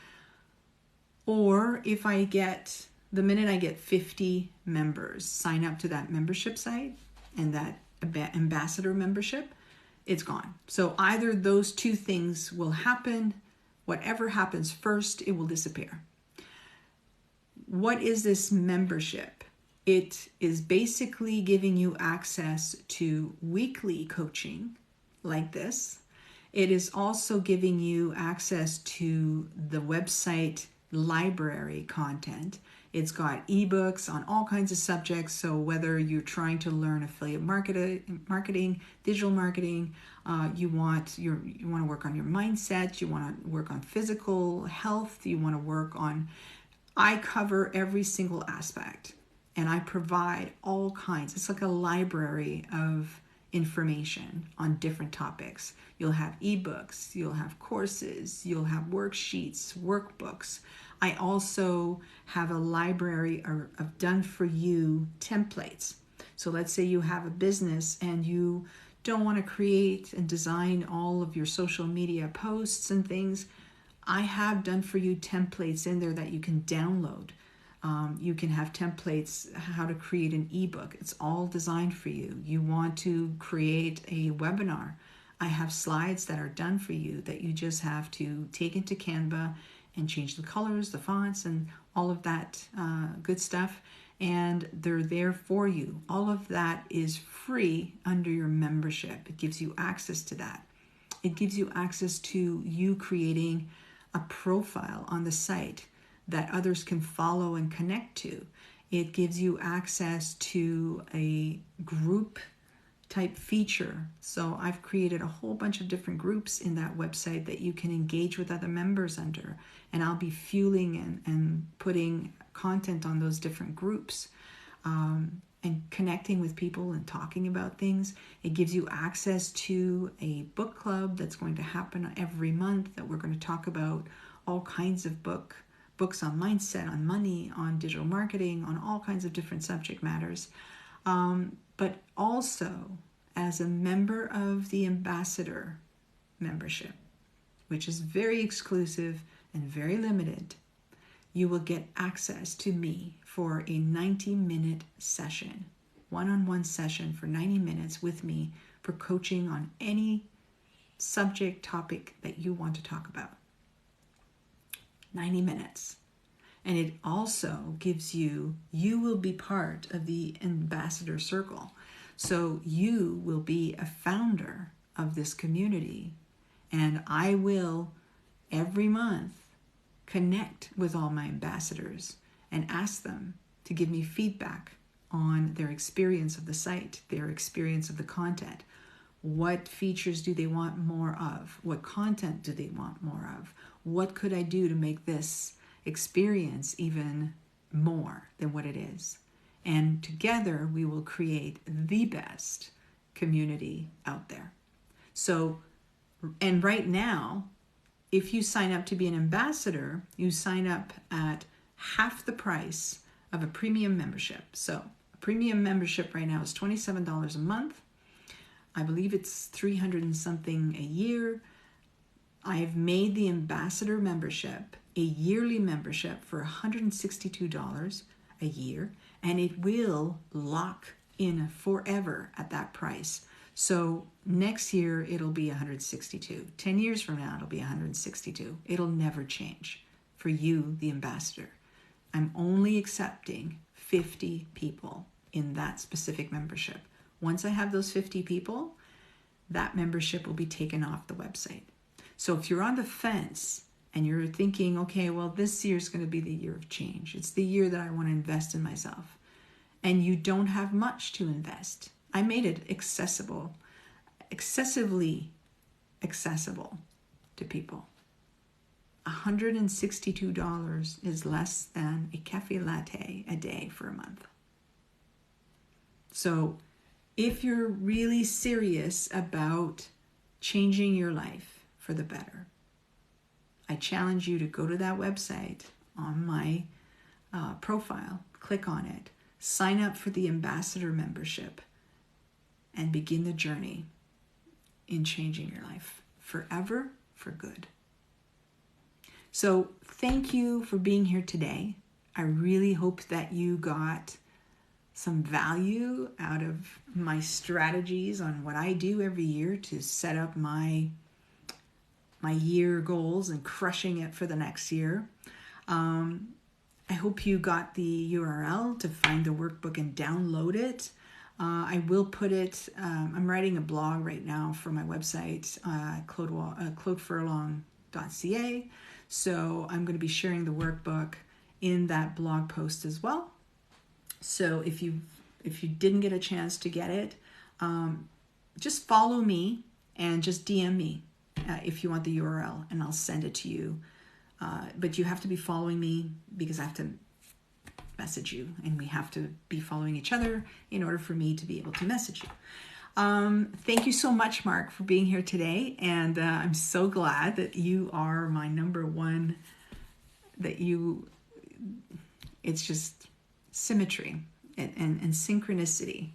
[SPEAKER 1] Or if the minute I get 50 members sign up to that membership site and that Ambassador membership, it's gone. So either those two things will happen. Whatever happens first, it will disappear. What is this membership? It is basically giving you access to weekly coaching like this. It is also giving you access to the website library content. It's got ebooks on all kinds of subjects. So whether you're trying to learn affiliate marketing, digital marketing, you want to work on your mindset, you want to work on physical health, you want to work on, I cover every single aspect, and I provide all kinds. It's like a library of information on different topics. You'll have ebooks, you'll have courses, you'll have worksheets, workbooks. I also have a library of done-for-you templates. So let's say you have a business and you don't want to create and design all of your social media posts and things. I have done-for-you templates in there that you can download. You can have templates, how to create an ebook. It's all designed for you. You want to create a webinar. I have slides that are done for you that you just have to take into Canva and change the colors, the fonts, and all of that good stuff. And they're there for you. All of that is free under your membership. It gives you access to that. It gives you access to you creating a profile on the site that others can follow and connect to. It gives you access to a group type feature. So I've created a whole bunch of different groups in that website that you can engage with other members under. And I'll be fueling and putting content on those different groups and connecting with people and talking about things. It gives you access to a book club that's going to happen every month that we're going to talk about all kinds of books on mindset, on money, on digital marketing, on all kinds of different subject matters. But also as a member of the Ambassador membership, which is very exclusive and very limited, you will get access to me for a 90-minute session, one-on-one session for 90 minutes with me for coaching on any subject topic that you want to talk about. 90 minutes. And it also gives you will be part of the Ambassador Circle. So you will be a founder of this community. And I will, every month, connect with all my ambassadors and ask them to give me feedback on their experience of the site, their experience of the content. What features do they want more of? What content do they want more of? What could I do to make this experience even more than what it is? And together we will create the best community out there. So, and right now, if you sign up to be an ambassador, you sign up at half the price of a premium membership. So a premium membership right now is $27 a month. I believe it's $300 and something a year. I've made the Ambassador membership a yearly membership for $162 a year, and it will lock in forever at that price. So next year it'll be $162. 10 years from now it'll be $162. It'll never change for you, the ambassador. I'm only accepting 50 people in that specific membership. Once I have those 50 people, that membership will be taken off the website. So if you're on the fence and you're thinking, okay, well, this year is going to be the year of change. It's the year that I want to invest in myself. And you don't have much to invest. I made it excessively accessible to people. $162 is less than a cafe latte a day for a month. So if you're really serious about changing your life for the better, I challenge you to go to that website on my profile, click on it, sign up for the Ambassador membership, and begin the journey in changing your life forever for good. So thank you for being here today. I really hope that you got some value out of my strategies on what I do every year to set up my year goals and crushing it for the next year. I hope you got the URL to find the workbook and download it. I will put it, I'm writing a blog right now for my website, claudefurlong.ca. So I'm going to be sharing the workbook in that blog post as well. So if you didn't get a chance to get it, just follow me and just DM me if you want the URL, and I'll send it to you. But you have to be following me because I have to message you, and we have to be following each other in order for me to be able to message you. Thank you so much, Mark, for being here today, and I'm so glad that you are my number one, it's just symmetry and synchronicity.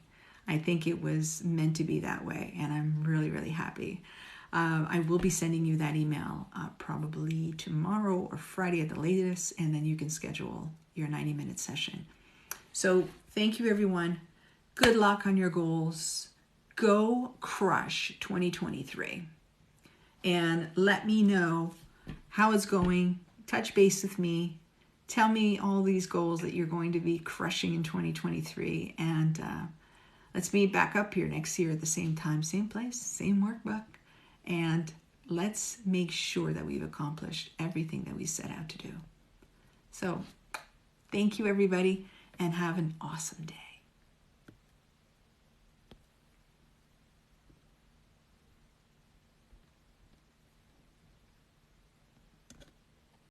[SPEAKER 1] I think it was meant to be that way, and I'm really, really happy. I will be sending you that email probably tomorrow or Friday at the latest, and then you can schedule your 90-minute session. So thank you, everyone. Good luck on your goals. Go crush 2023. And let me know how it's going. Touch base with me. Tell me all these goals that you're going to be crushing in 2023. And let's meet back up here next year at the same time, same place, same workbook. And let's make sure that we've accomplished everything that we set out to do. So thank you, everybody, and have an awesome day.